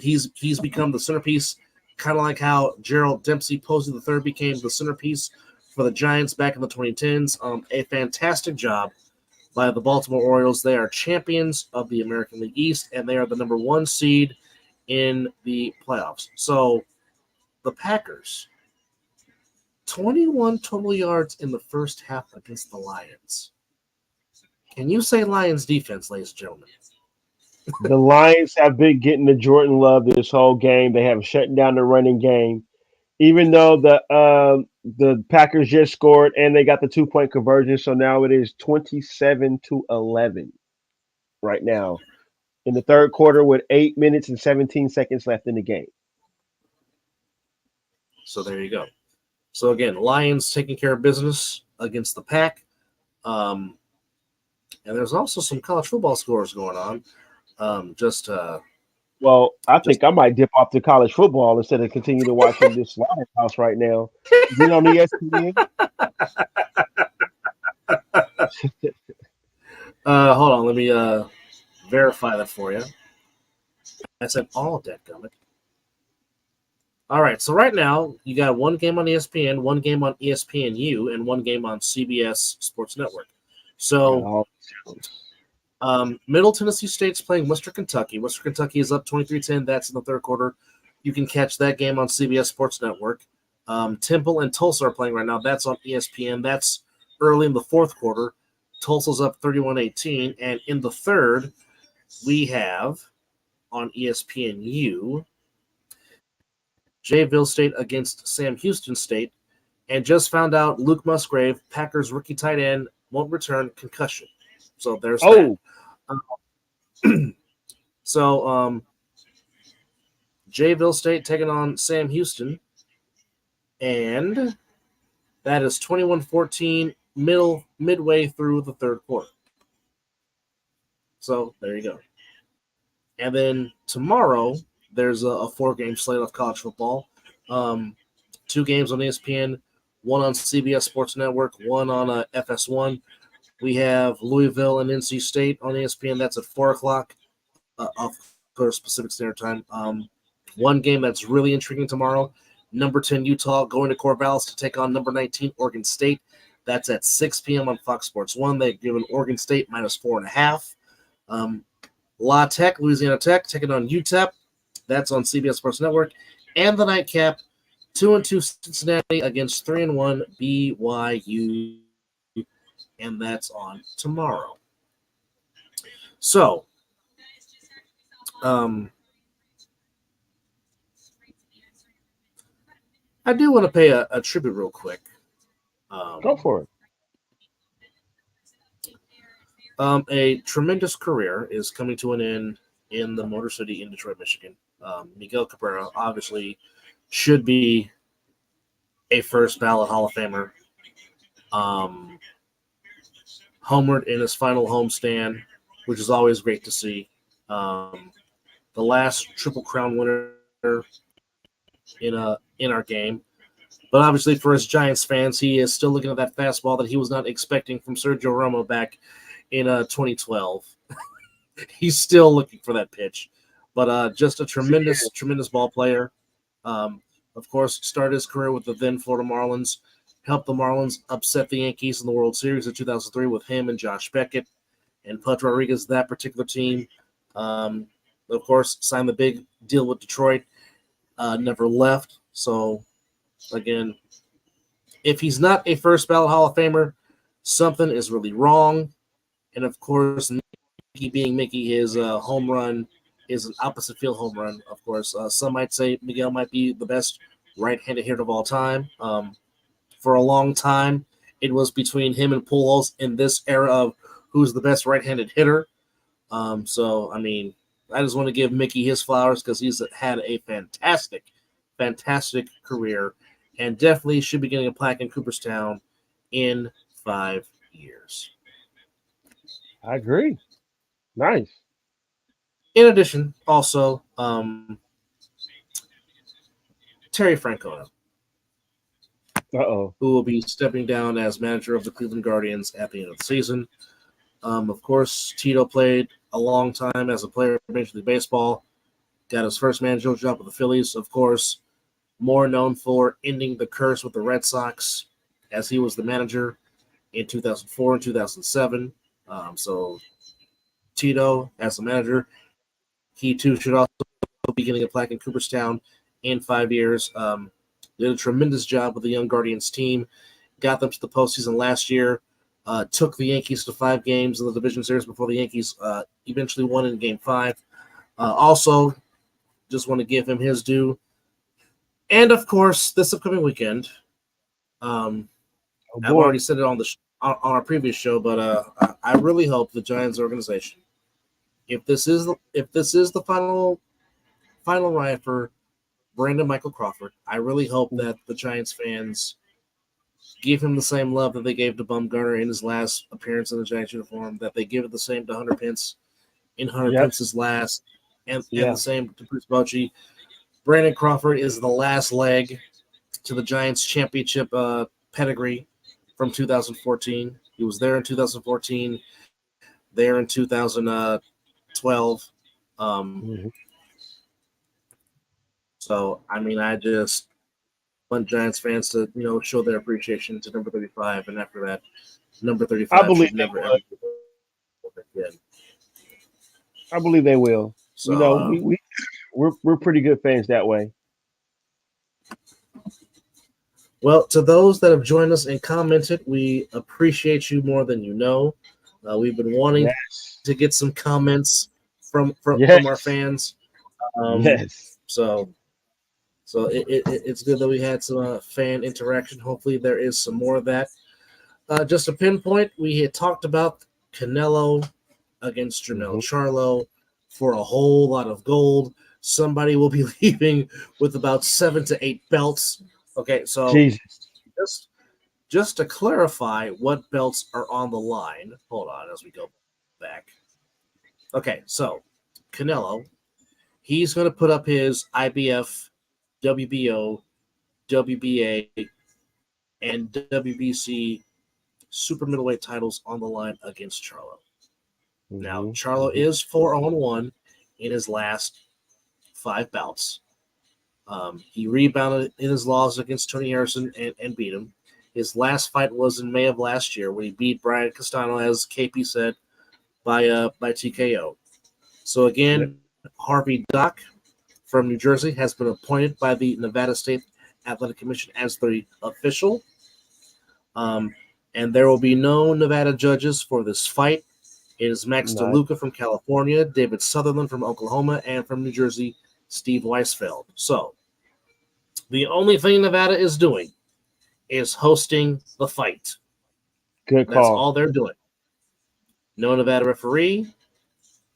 He's become the centerpiece, kind of like how Gerald Dempsey Posey III became the centerpiece for the Giants back in the 2010s. A fantastic job by the Baltimore Orioles. They are champions of the American League East, and they are the number 1 seed in the playoffs. So the Packers, 21 total yards in the first half against the Lions. Can you say Lions defense, ladies and gentlemen? The Lions have been getting the Jordan Love this whole game. They have shut down the running game. Even though the Packers just scored and they got the 2-point conversion, so now it is 27-11 right now in the third quarter with 8 minutes and 17 seconds left in the game. So there you go. So again, Lions taking care of business against the Pack. And there's also some college football scores going on. Well, I think I might dip off to college football instead of continue to watching this Lions house right now. Get on ESPN. Hold on, let me verify that for you. I said all dadgummit. All right, so right now you got 1 game on ESPN, 1 game on ESPNU, and 1 game on CBS Sports Network. So Middle Tennessee State's playing Western Kentucky. Western Kentucky is up 23-10. That's in the third quarter. You can catch that game on CBS Sports Network. Temple and Tulsa are playing right now. That's on ESPN. That's early in the fourth quarter. Tulsa's up 31-18. And in the third, we have on ESPNU Jayville State against Sam Houston State. And just found out Luke Musgrave, Packers rookie tight end, won't return, concussion. So there's that. So Jayville State taking on Sam Houston. And that is 21-14 midway through the third quarter. So there you go. And then tomorrow, there's a 4-game slate of college football. 2 games on ESPN, 1 on CBS Sports Network, 1 on FS1. We have Louisville and NC State on ESPN. That's at 4 o'clock, of course, Pacific Standard Time. 1 game that's really intriguing tomorrow. Number 10 Utah going to Corvallis to take on number 19 Oregon State. That's at 6 p.m. on Fox Sports 1. They've given Oregon State -4.5. La Tech, Louisiana Tech, taking on UTEP. That's on CBS Sports Network. And the nightcap, 2-2 Cincinnati against 3-1 BYU. And that's on tomorrow. So, I do want to pay a tribute real quick. Go for it. A tremendous career is coming to an end in the Motor City in Detroit, Michigan. Miguel Cabrera obviously should be a first ballot Hall of Famer. Homered in his final homestand, which is always great to see. The last Triple Crown winner in our game. But obviously for us Giants fans, he is still looking at that fastball that he was not expecting from Sergio Romo back in 2012. He's still looking for that pitch. But just a tremendous ball player. Of course, started his career with the then Florida Marlins. Helped the Marlins upset the Yankees in the World Series of 2003 with him and Josh Beckett and Pudge Rodriguez, that particular team. Of course, signed the big deal with Detroit. Never left. So, again, if he's not a first ballot Hall of Famer, something is really wrong. And, of course, Mickey being Mickey, his home run is an opposite field home run, of course. Some might say Miguel might be the best right-handed hitter of all time. For a long time, it was between him and Pujols in this era of who's the best right-handed hitter. So, I mean, I just want to give Mickey his flowers because he's had a fantastic career and definitely should be getting a plaque in Cooperstown in 5 years. I agree. Nice. In addition, also, Terry Francona, who will be stepping down as manager of the Cleveland Guardians at the end of the season. Of course, Tito played a long time as a player in Major League Baseball, got his first managerial job with the Phillies, of course, more known for ending the curse with the Red Sox as he was the manager in 2004 and 2007. So Tito, as a manager, he too should also be getting a plaque in Cooperstown in 5 years. Did a tremendous job with the Young Guardians team, got them to the postseason last year, took the Yankees to 5 games in the division series before the Yankees eventually won in Game 5. Also, just want to give him his due. And, of course, this upcoming weekend, I've already said it on our previous show, but I really hope the Giants organization, if this is the final ride for Brandon Michael Crawford, I really hope that the Giants fans give him the same love that they gave to Bumgarner in his last appearance in the Giants uniform, that they give it the same to Hunter Pence in Hunter Pence's last, and the same to Bruce Bochy. Brandon Crawford is the last leg to the Giants championship pedigree from 2014. He was there in 2014, there in 2012. So, I mean, I just want Giants fans to, show their appreciation to number 35, and after that, number 35 I believe should never ever again. I believe they will. So, we're pretty good fans that way. Well, to those that have joined us and commented, we appreciate you more than you know. We've been wanting to get some comments from our fans. So it's good that we had some fan interaction. Hopefully there is some more of that. Just a pinpoint, we had talked about Canelo against Jermell Charlo for a whole lot of gold. Somebody will be leaving with about 7 to 8 belts. Okay, so just to clarify what belts are on the line. Hold on as we go back. Okay, so Canelo, he's going to put up his IBF, WBO, WBA, and WBC super middleweight titles on the line against Charlo. Now, Charlo is 4-1 in his last 5 bouts. He rebounded in his loss against Tony Harrison and beat him. His last fight was in May of last year when he beat Brian Castano, as KP said, by TKO. So again, Harvey Dock from New Jersey has been appointed by the Nevada State Athletic Commission as the official. And there will be no Nevada judges for this fight. It is Max DeLuca from California, David Sutherland from Oklahoma, and from New Jersey, Steve Weisfeld. So the only thing Nevada is doing is hosting the fight. Good call. That's all they're doing. No Nevada referee,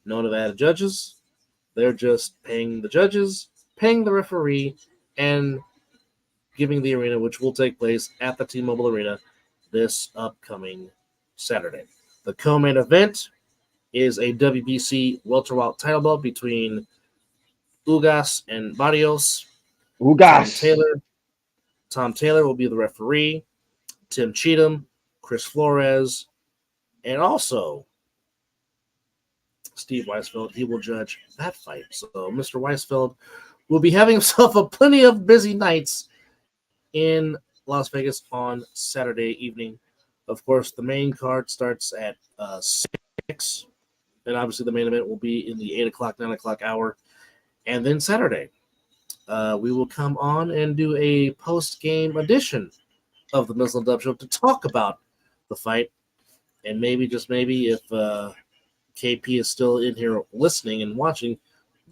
no Nevada judges. They're just paying the judges, paying the referee, and giving the arena, which will take place at the T-Mobile Arena this upcoming Saturday. The co-main event is a WBC welterweight title belt between Ugas and Barrios. Tom Taylor will be the referee. Tim Cheatham, Chris Flores, and also Steve Weisfeld. He will judge that fight. So Mr. Weisfeld will be having himself a plenty of busy nights in Las Vegas on Saturday evening. Of course, the main card starts at 6, and obviously the main event will be in the 8 o'clock, 9 o'clock hour. And then Saturday, we will come on and do a post-game edition of the Mizzle An Dub Show to talk about the fight. And maybe, just maybe, if KP is still in here listening and watching,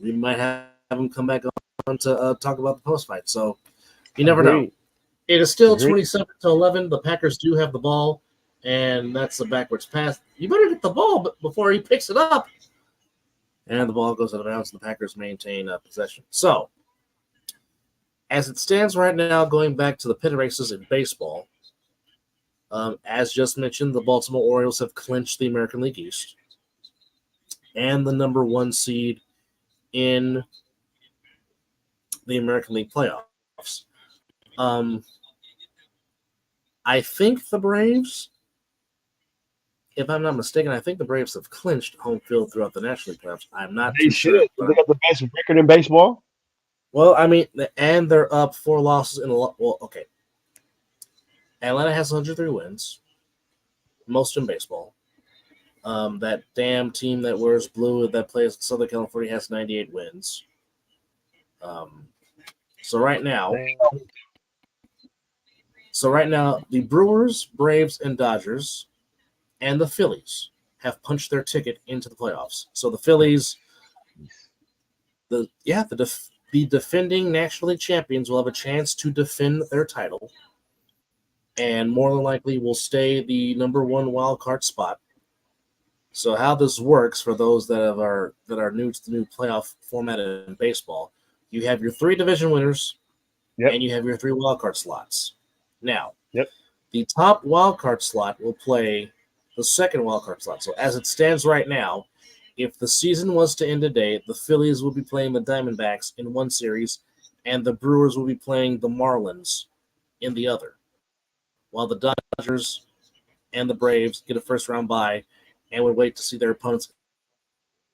we might have him come back on to talk about the post fight. So you never know. It is still 27-11. The Packers do have the ball, and that's a backwards pass. You better get the ball before he picks it up. And the ball goes out of bounds, and the Packers maintain possession. So, as it stands right now, going back to the pit races in baseball, as just mentioned, the Baltimore Orioles have clinched the American League East and the number 1 seed in the American League playoffs. I think the Braves, if I'm not mistaken, I think the Braves have clinched home field throughout the National League playoffs. I'm not too sure. They got the best record in baseball. Well, I mean, and they're up 4 losses in a lot. Well, okay. Atlanta has 103 wins, most in baseball. That damn team that wears blue that plays in Southern California has 98 wins. So right now, the Brewers, Braves, and Dodgers and the Phillies have punched their ticket into the playoffs. So the Phillies, the defending National League champions will have a chance to defend their title, and more than likely will stay the number 1 wild card spot. So how this works for those that are new to the new playoff format in baseball, you have your 3 division winners, and you have your 3 wild card slots. Now, the top wild card slot will play the second wild card slot. So as it stands right now, if the season was to end today, the Phillies will be playing the Diamondbacks in one series, and the Brewers will be playing the Marlins in the other, while the Dodgers and the Braves get a first-round bye and would wait to see their opponents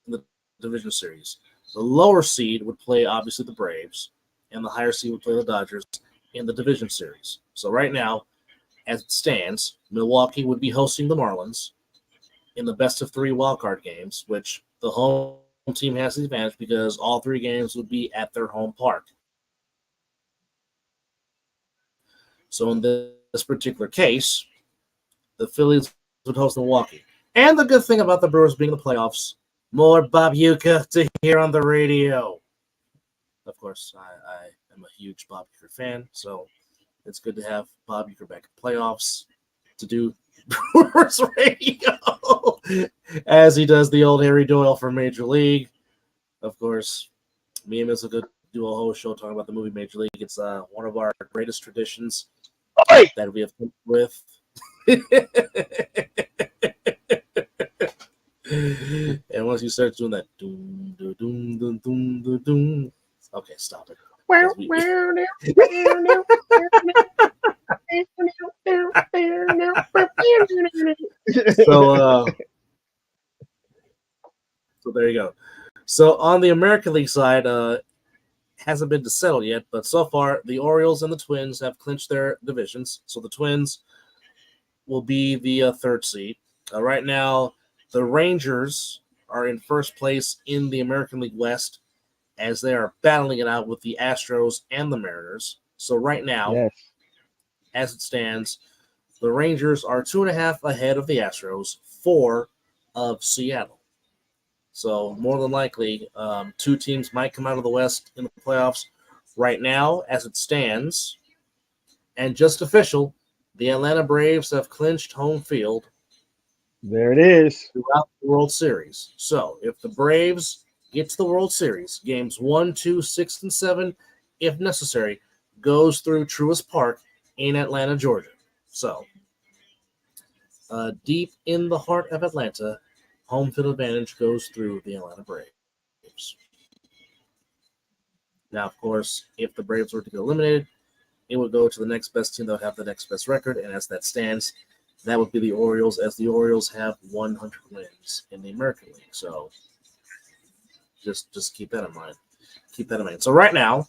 in the division series. The lower seed would play, obviously, the Braves, and the higher seed would play the Dodgers in the division series. So right now, as it stands, Milwaukee would be hosting the Marlins in the best-of-3 wildcard games, which the home team has the advantage because all 3 games would be at their home park. So in this particular case, the Phillies would host Milwaukee. And the good thing about the Brewers being in the playoffs, more Bob Uecker to hear on the radio. Of course, I am a huge Bob Uecker fan, so it's good to have Bob Uecker back in playoffs to do Brewers radio as he does the old Harry Doyle for Major League. Of course, me and Mizzle do a whole show talking about the movie Major League. It's one of our greatest traditions that we have come with. And once you start doing that, doom, doom, doom, doom, doom, doom, doom. Okay, stop it. So there you go. So on the American League side, hasn't been settled yet, but so far the Orioles and the Twins have clinched their divisions. So the Twins will be the 3rd seed. Right now, the Rangers are in first place in the American League West as they are battling it out with the Astros and the Mariners. So right now, as it stands, the Rangers are 2.5 ahead of the Astros, 4 of Seattle. So more than likely, 2 teams might come out of the West in the playoffs. Right now, as it stands, and just official, the Atlanta Braves have clinched home field. There it is. Throughout the World Series. So if the Braves get to the World Series, games 1, 2, 6, and 7, if necessary, goes through Truist Park in Atlanta, Georgia. So deep in the heart of Atlanta, home field advantage goes through the Atlanta Braves. Now, of course, if the Braves were to get eliminated, it would go to the next best team that would have the next best record, and as that stands, that would be the Orioles, as the Orioles have 100 wins in the American League. So just keep that in mind. Keep that in mind. So right now,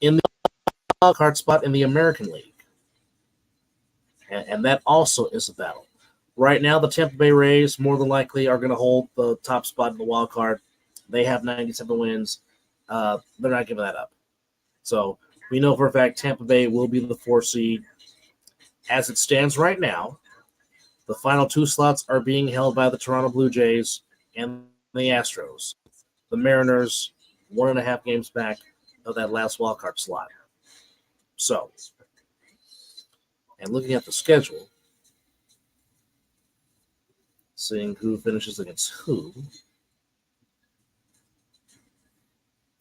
in the wild card spot in the American League, and that also is a battle. Right now, the Tampa Bay Rays more than likely are going to hold the top spot in the wild card. They have 97 wins. They're not giving that up. So we know for a fact Tampa Bay will be the 4th seed. As it stands right now, the final 2 slots are being held by the Toronto Blue Jays and the Astros. the Mariners 1.5 games back of that last wild card slot. So, and looking at the schedule, seeing who finishes against who.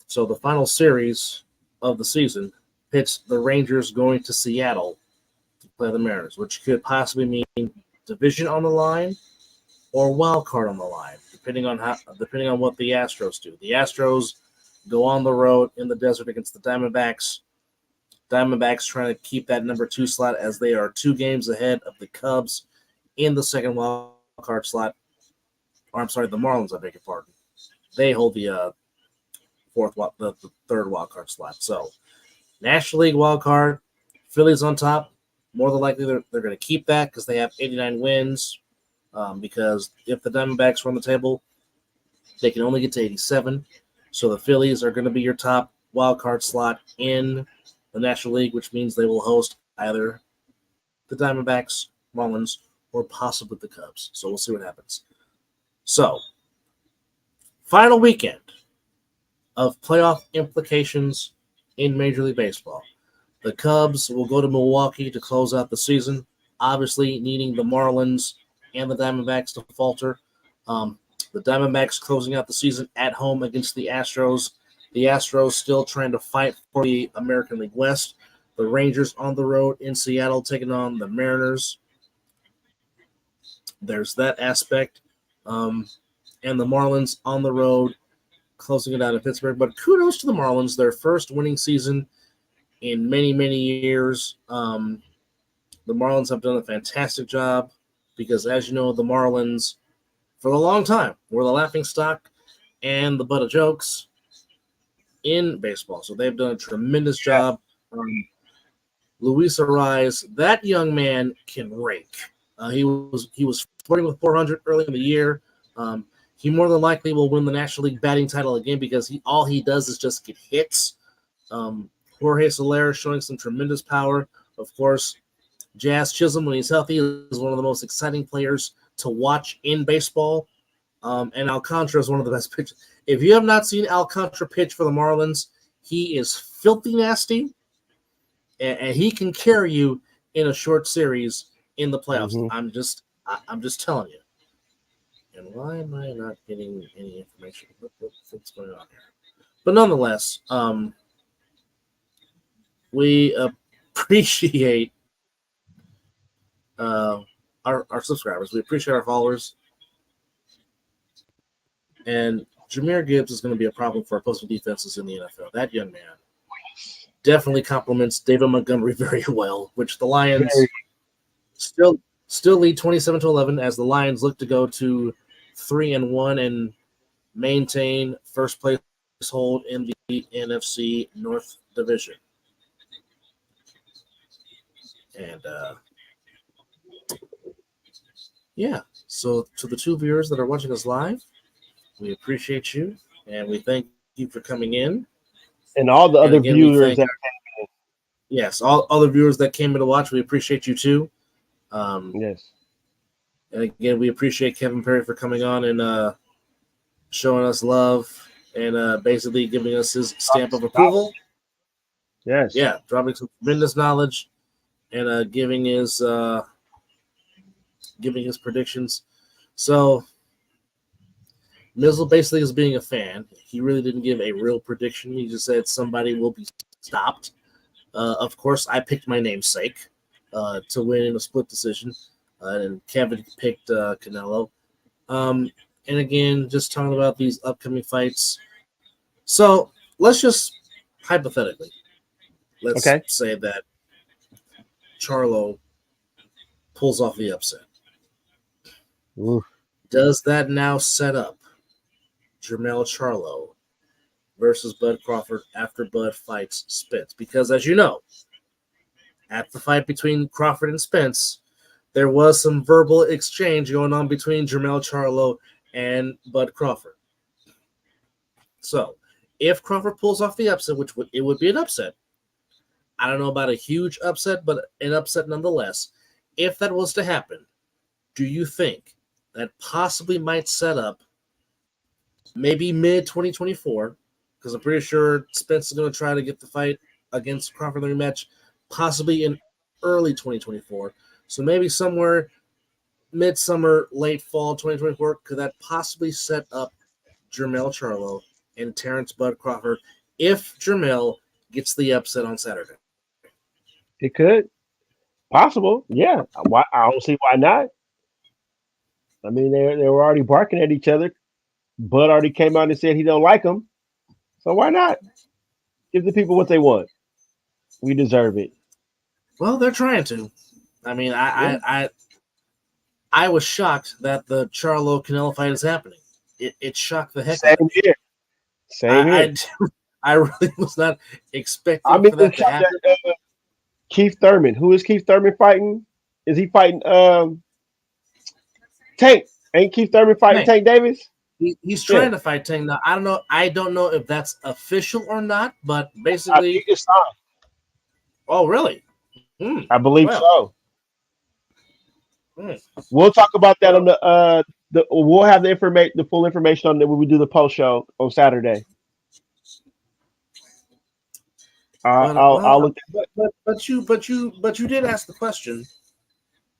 So the final series of the season pits the Rangers going to Seattle to play the Mariners, which could possibly mean division on the line or wild card on the line, depending on what the Astros do. The Astros go on the road in the desert against the Diamondbacks. Diamondbacks trying to keep that number 2 slot as they are 2 games ahead of the Cubs in the second wild card slot. Or I'm sorry, the Marlins, I beg your pardon. They hold the third wild card slot. So, National League wild card, Phillies on top. More than likely, they're going to keep that because they have 89 wins. Because if the Diamondbacks were on the table, they can only get to 87. So the Phillies are going to be your top wild card slot in the National League, which means they will host either the Diamondbacks, Marlins, or possibly the Cubs. So we'll see what happens. So, final weekend of playoff implications in Major League Baseball. The Cubs will go to Milwaukee to close out the season, obviously needing the Marlins and the Diamondbacks to falter. The Diamondbacks closing out the season at home against the Astros. The Astros still trying to fight for the American League West. The Rangers on the road in Seattle taking on the Mariners. There's that aspect. And the Marlins on the road closing it out in Pittsburgh. But kudos to the Marlins, their first winning season in many, many years. The Marlins have done a fantastic job because, as you know, the Marlins, for a long time, were the laughingstock and the butt of jokes in baseball. So they've done a tremendous job. Luis Ariz, that young man can rake. He was flirting with 400 early in the year. He more than likely will win the National League batting title again because all he does is just get hits. Jorge Soler showing some tremendous power. Of course, Jazz Chisholm, when he's healthy, is one of the most exciting players to watch in baseball. And Alcantara is one of the best pitchers. If you have not seen Alcantara pitch for the Marlins, he is filthy nasty, and he can carry you in a short series in the playoffs. Mm-hmm. I'm just telling you. And why am I not getting any information? What's going on here? But nonetheless, we appreciate our subscribers. We appreciate our followers. And Jahmyr Gibbs is going to be a problem for opposing defenses in the NFL. That young man definitely complements David Montgomery very well, which the Lions still lead 27-11 as the Lions look to go to 3-1 and maintain first place hold in the NFC North Division. And so to the 2 viewers that are watching us live, we appreciate you, and we thank you for coming in. And all the other viewers that came in. Yes, all other viewers that came in to watch, we appreciate you too. Yes. And again, we appreciate Kevin Perry for coming on and showing us love and basically giving us his stamp of approval. Yes. Yeah, dropping some tremendous knowledge and giving his predictions. So Mizzle basically is being a fan. He really didn't give a real prediction. He just said somebody will be stopped. Of course, I picked my namesake to win in a split decision, and Kevin picked Canelo. And again, just talking about these upcoming fights. So let's just hypothetically, let's say that Charlo pulls off the upset. Ooh. Does that now set up Jermell Charlo versus Bud Crawford after Bud fights Spence? Because as you know, at the fight between Crawford and Spence, there was some verbal exchange going on between Jermell Charlo and Bud Crawford. So, if Crawford pulls off the upset, which it would be an upset, I don't know about a huge upset, but an upset nonetheless. If that was to happen, do you think that possibly might set up maybe mid-2024, because I'm pretty sure Spence is going to try to get the fight against Crawford in the rematch, possibly in early 2024. So maybe somewhere midsummer, late fall 2024, could that possibly set up Jermell Charlo and Terrence Bud Crawford if Jermell gets the upset on Saturday? It could. Possible. Yeah. I don't see why not. I mean, they were already barking at each other. Bud already came out and said he don't like them. So why not? Give the people what they want. We deserve it. Well, they're trying to. I mean, I was shocked that the Charlo Canelo fight is happening. It shocked the heck out of me. Same here. I really was not expecting for that to happen. Keith Thurman. Who is Keith Thurman fighting? Is he fighting Tank? Ain't Keith Thurman fighting Tank Davis? He's trying to fight Tank now. I don't know if that's official or not, but basically, oh really? I believe so. We'll talk about that on the. We'll have the full information on that when we do the post show on Saturday. I'll look. But you did ask the question.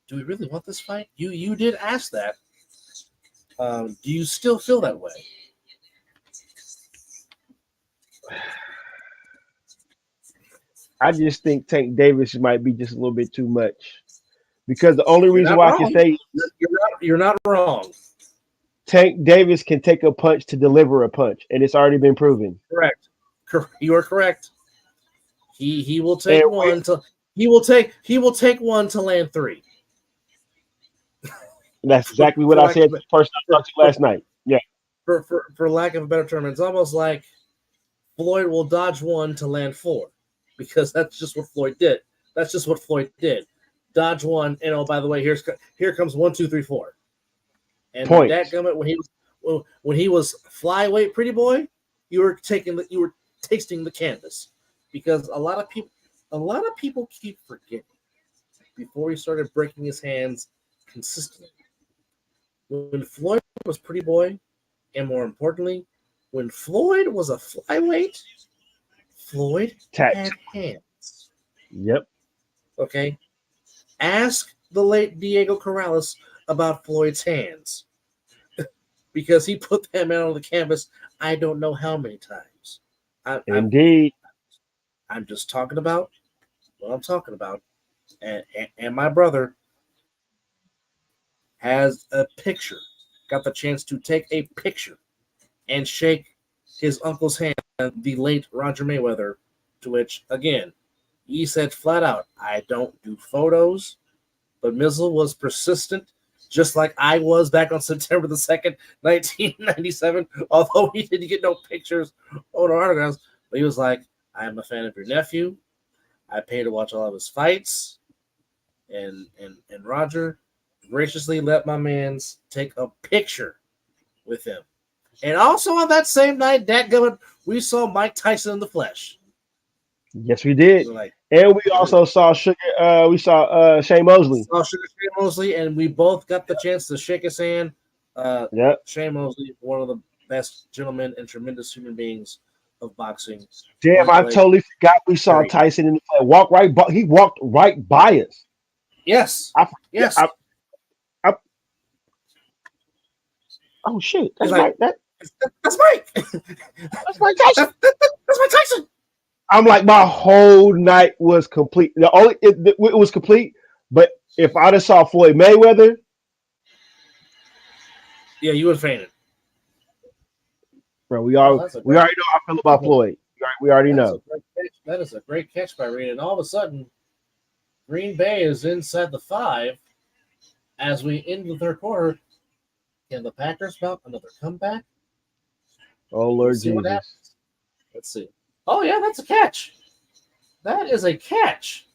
Do we really want this fight? You did ask that. Do you still feel that way? I just think Tank Davis might be just a little bit too much, because the only reason why I can say you're not wrong. Tank Davis can take a punch to deliver a punch, and it's already been proven. Correct. You are correct. He will take one to he will take one to land three. That's exactly what I said to the person I talked to last night. Yeah. For lack of a better term, it's almost like Floyd will dodge one to land four, because that's just what Floyd did. Dodge one, and oh, by the way, here comes 1, 2, 3, 4. And that gummit, when he was flyweight pretty boy, you were tasting the canvas, because a lot of people keep forgetting before he started breaking his hands consistently. When Floyd was pretty boy, and more importantly, when Floyd was a flyweight, Floyd had hands. Yep. Okay. Ask the late Diego Corrales about Floyd's hands, because he put them out on the canvas I don't know how many times. Indeed. I'm just talking about what I'm talking about. And my brother has a picture, got the chance to take a picture and shake his uncle's hand, the late Roger Mayweather, to which, again, he said flat out, I don't do photos, but Mizzle was persistent, just like I was back on September the 2nd, 1997, although he didn't get no pictures or no autographs, but he was like, I am a fan of your nephew. I pay to watch all of his fights, and Roger graciously let my mans take a picture with him. And also on that same night, we saw Mike Tyson in the flesh. Yes, we did. So and we also saw Shane Mosley. Shane Mosley, and we both got the chance to shake his hand. Shane Mosley, one of the best gentlemen and tremendous human beings of boxing. Damn, I totally forgot we saw Tyson in the flesh. He walked right by us. Yes. Yes. Oh shit! That's Mike. That's Mike. That's Mike Tyson. That's Mike Tyson. I'm like, my whole night was complete. It was complete. But if I'd have saw Floyd Mayweather, yeah, you would faint it, bro. We already know how I feel about Floyd. We already know. That is a great catch by Reed. And all of a sudden, Green Bay is inside the 5 as we end the third quarter. Can the Packers mount another comeback? Oh, Lord Jesus. What happens. Let's see. Oh, yeah, that's a catch. That is a catch.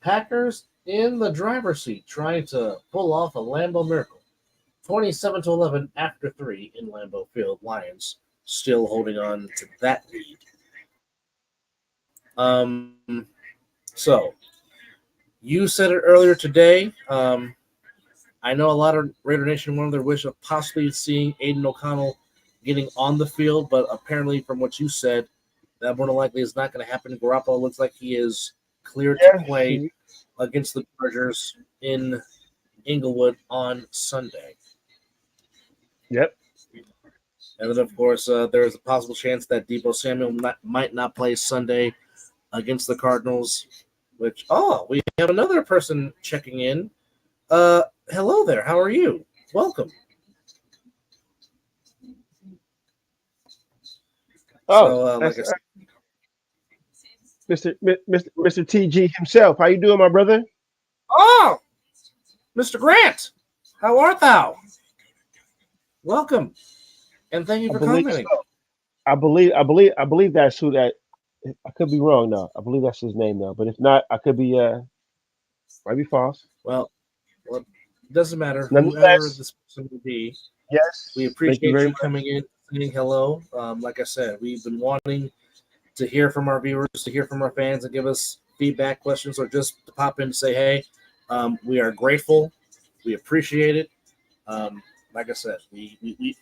Packers in the driver's seat trying to pull off a Lambeau miracle. 27-11 after 3 in Lambeau Field. Lions still holding on to that lead. So, you said it earlier today. I know a lot of Raider Nation wanted their wish of possibly seeing Aiden O'Connell getting on the field, but apparently from what you said, that more than likely is not going to happen. Garoppolo looks like he is cleared to play against the Chargers in Inglewood on Sunday. Yep. And then, of course, there is a possible chance that Deebo Samuel might not play Sunday against the Cardinals, which, we have another person checking in. Hello there. How are you? Welcome. Like I said, Mr. TG himself. How you doing, my brother? Oh, Mr. Grant, how art thou? Welcome, and thank you for commenting. So. I believe that's who that. I could be wrong though. I believe that's his name though, but if not, I could be might be false. Well, it doesn't matter. Nonetheless, Whoever this person will be. Yes, we appreciate you coming in, saying hello. Like I said, we've been wanting to hear from our viewers, to hear from our fans, and give us feedback, questions, or just to pop in and say, hey, we are grateful. We appreciate it. Like I said, we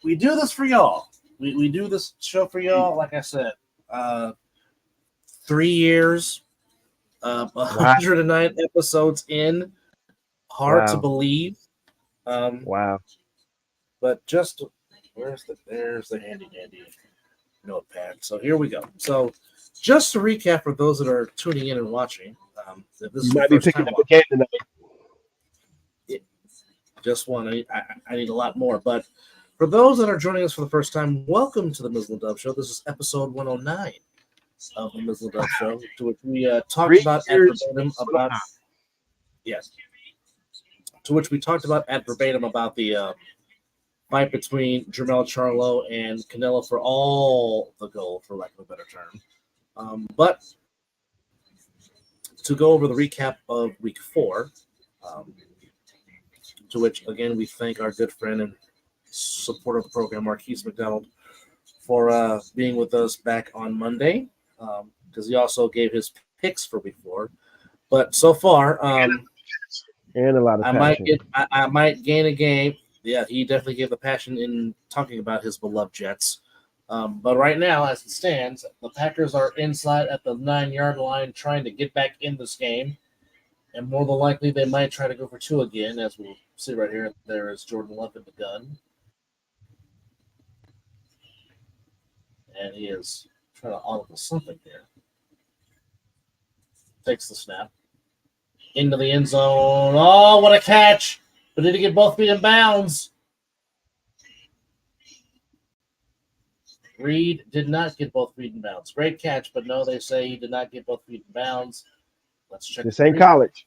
do this for y'all. We do this show for y'all. Like I said, 3 years, 109 episodes in. Hard to believe. Wow. But just there's the handy dandy notepad. So here we go. So just to recap for those that are tuning in and watching, if this is might be picking up a game tonight. Just one. I need a lot more. But for those that are joining us for the first time, welcome to the Mizzle An Dub Show. This is episode 109 of the Mizzle An Dub Show, to which we talked about ad verbatim about to which we talked about ad verbatim about the fight between Charlo and Canelo for all the gold, for lack of a better term. But to go over the recap of week 4, to which, again, we thank our good friend and supporter of the program, Marquise McDonald, for being with us back on Monday, because he also gave his picks for week 4. But so far, and a lot of passion. I might gain a game. Yeah, he definitely gave the passion in talking about his beloved Jets. But right now, as it stands, the Packers are inside at the 9-yard line trying to get back in this game. And more than likely, they might try to go for 2 again, as we'll see right here. There is Jordan Love in the gun. And he is trying to audible something here. Takes the snap. Into the end zone. Oh, what a catch! But did he get both feet in bounds? Reed did not get both feet in bounds. Great catch, but no, they say he did not get both feet in bounds. Let's check. This ain't college.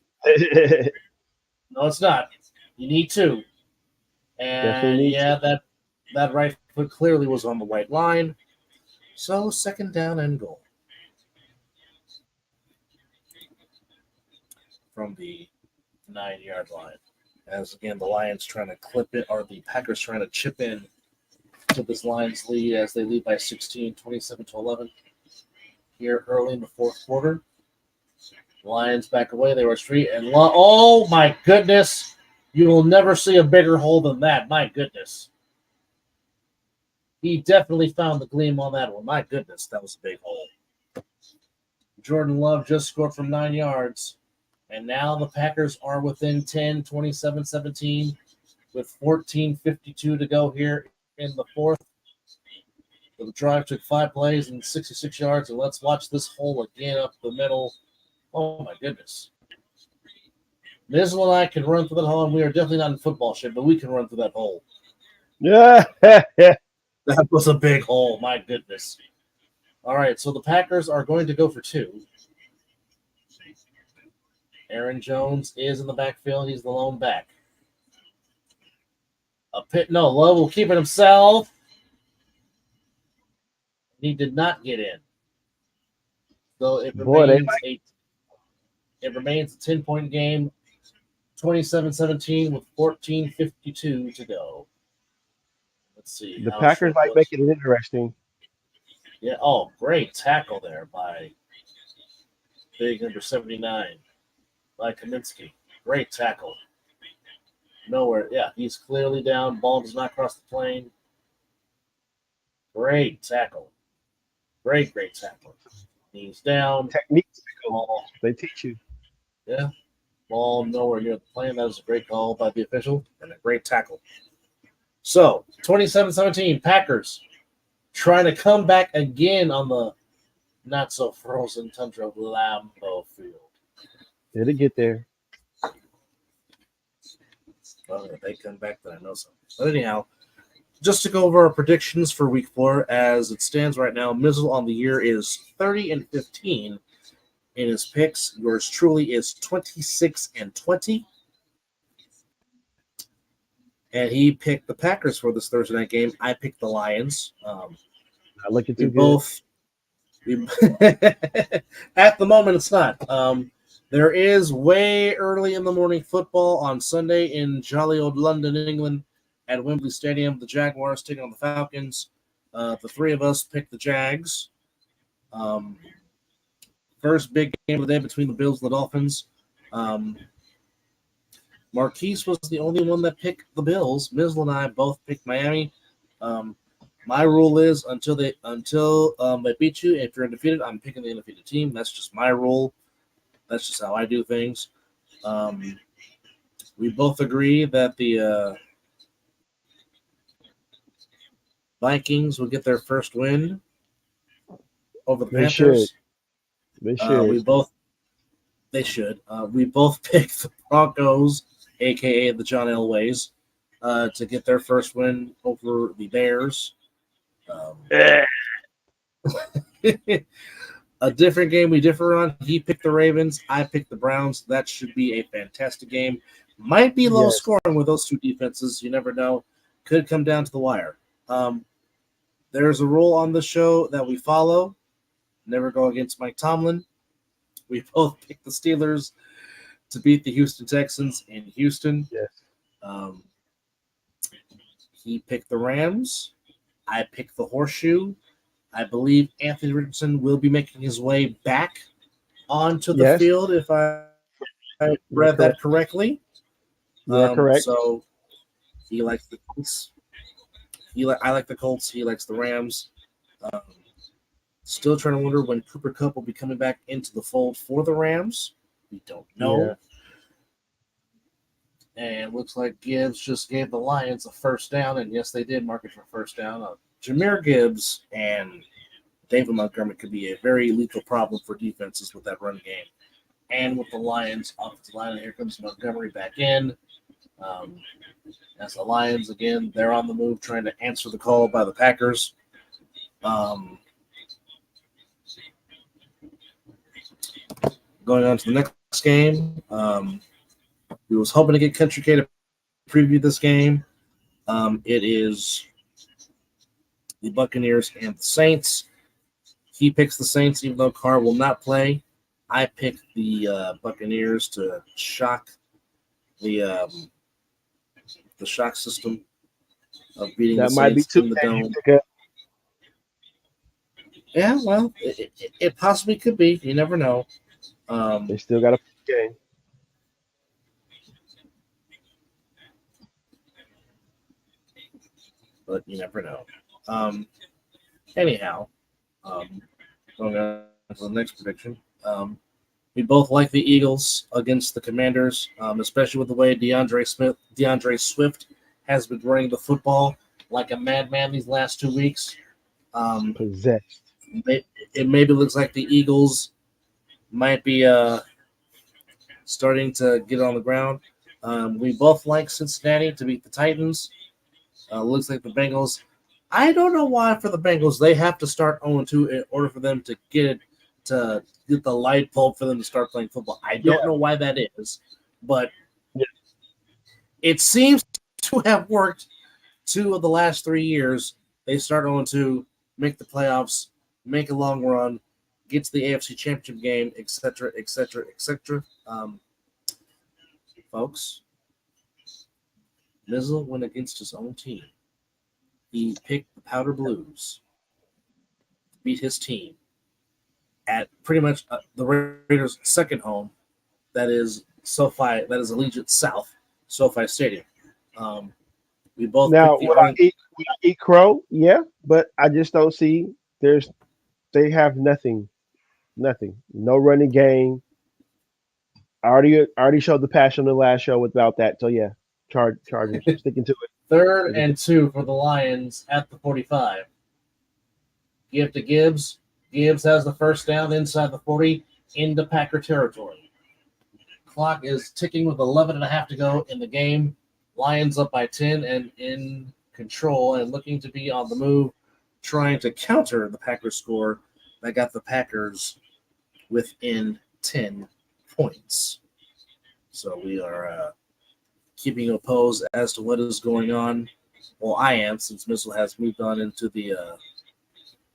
No, it's not. You need 2. And yeah, that right foot clearly was on the white line. So 2nd down and goal. From the 9-yard line. As again, the Lions trying to clip it, or the Packers trying to chip in to this Lions lead as they lead by 16, 27-11 here early in the 4th quarter. Lions back away. They were straight and oh my goodness. You will never see a bigger hole than that. My goodness. He definitely found the gleam on that one. My goodness, that was a big hole. Jordan Love just scored from 9 yards. And now the Packers are within 10, 27-17, with 14:52 to go here in the 4th. The drive took 5 plays and 66 yards. And let's watch this hole again up the middle. Oh, my goodness. Mizzle and I can run through that hole, and we are definitely not in football shape, but we can run through that hole. Yeah. That was a big hole. My goodness. All right, so the Packers are going to go for 2. Aaron Jones is in the backfield. He's the lone back. Love will keep it himself. He did not get in. So it remains a 10-point game, 27-17 with 14:52 to go. Let's see. The Packers might make it interesting. Yeah. Oh, great tackle there by big number 79. By Kaminsky. Great tackle. Nowhere. Yeah, he's clearly down. Ball does not cross the plane. Great tackle. Great tackle. He's down. Techniques. Ball. They teach you. Yeah. Ball nowhere near the plane. That was a great call by the official and a great tackle. So, 27-17, Packers trying to come back again on the not-so-frozen tundra of Lambeau Field. Did it get there? Well, if they come back, then I know something. But anyhow, just to go over our predictions for Week 4, as it stands right now, Mizzle on the year is 30-15 in his picks. Yours truly is 26-20. And he picked the Packers for this Thursday night game. I picked the Lions. Not looking We too both. At the moment, it's not. There is way early in the morning football on Sunday in jolly old London, England, at Wembley Stadium. The Jaguars taking on the Falcons. The three of us picked the Jags. First big game of the day between the Bills and the Dolphins. Marquise was the only one that picked the Bills. Mizzle and I both picked Miami. My rule is until they beat you, if you're undefeated, I'm picking the undefeated team. That's just my rule. That's just how I do things. We both agree that the Vikings will get their first win over the Panthers. They should. They should. We both picked the Broncos, a.k.a. the John Elways, to get their first win over the Bears. A different game we differ on. He picked the Ravens. I picked the Browns. That should be a fantastic game. Might be low scoring with those two defenses. You never know. Could come down to the wire. There's a rule on the show that we follow. Never go against Mike Tomlin. We both picked the Steelers to beat the Houston Texans in Houston. Yes. He picked the Rams. I picked the Horseshoe. I believe Anthony Richardson will be making his way back onto the field, if I read that correctly. Yeah, correct. So he likes the Colts. I like the Colts. He likes the Rams. Still trying to wonder when Cooper Kupp will be coming back into the fold for the Rams. We don't know. Yeah. And looks like Gibbs just gave the Lions a first down, and yes, they did mark it for first down. Jahmyr Gibbs and David Montgomery could be a very lethal problem for defenses with that run game. And with the Lions offensive line, and here comes Montgomery back in. As the Lions, again, they're on the move trying to answer the call by the Packers. Going on to the next game, we was hoping to get Country K to preview this game. It is the Buccaneers and the Saints. He picks the Saints, even though Carr will not play. I picked the Buccaneers to shock the shock system of beating the Saints in the dome. Yeah, well, it possibly could be. You never know. They still got a game. But you never know. Anyhow, going on to the next prediction. We both like the Eagles against the Commanders, especially with the way DeAndre Swift has been running the football like a madman these last 2 weeks. Possessed. It maybe looks like the Eagles might be starting to get on the ground. We both like Cincinnati to beat the Titans. Looks like the Bengals. I don't know why for the Bengals they have to start 0-2 in order for them to get the light bulb for them to start playing football. I don't know why that is, but it seems to have worked 2 of the last 3 years. They start 0-2, make the playoffs, make a long run, get to the AFC Championship game, etc., etc., etc. Folks, Mizzle went against his own team. He picked the Powder Blues to beat his team at pretty much the Raiders' second home. That is SoFi. That is Allegiant South, SoFi Stadium. We both Now, picked the would I eat crow? Yeah, but I just don't see. They have nothing. No running game. I already showed the passion in the last show without that. So yeah, Chargers sticking to it. 3rd and 2 for the Lions at the 45. Give to Gibbs. Gibbs has the first down inside the 40 into Packer territory. Clock is ticking with 11 and a half to go in the game. Lions up by 10 and in control and looking to be on the move, trying to counter the Packers score that got the Packers within 10 points. So we are keeping a pose as to what is going on. Well, I am, since Mizzle has moved on into the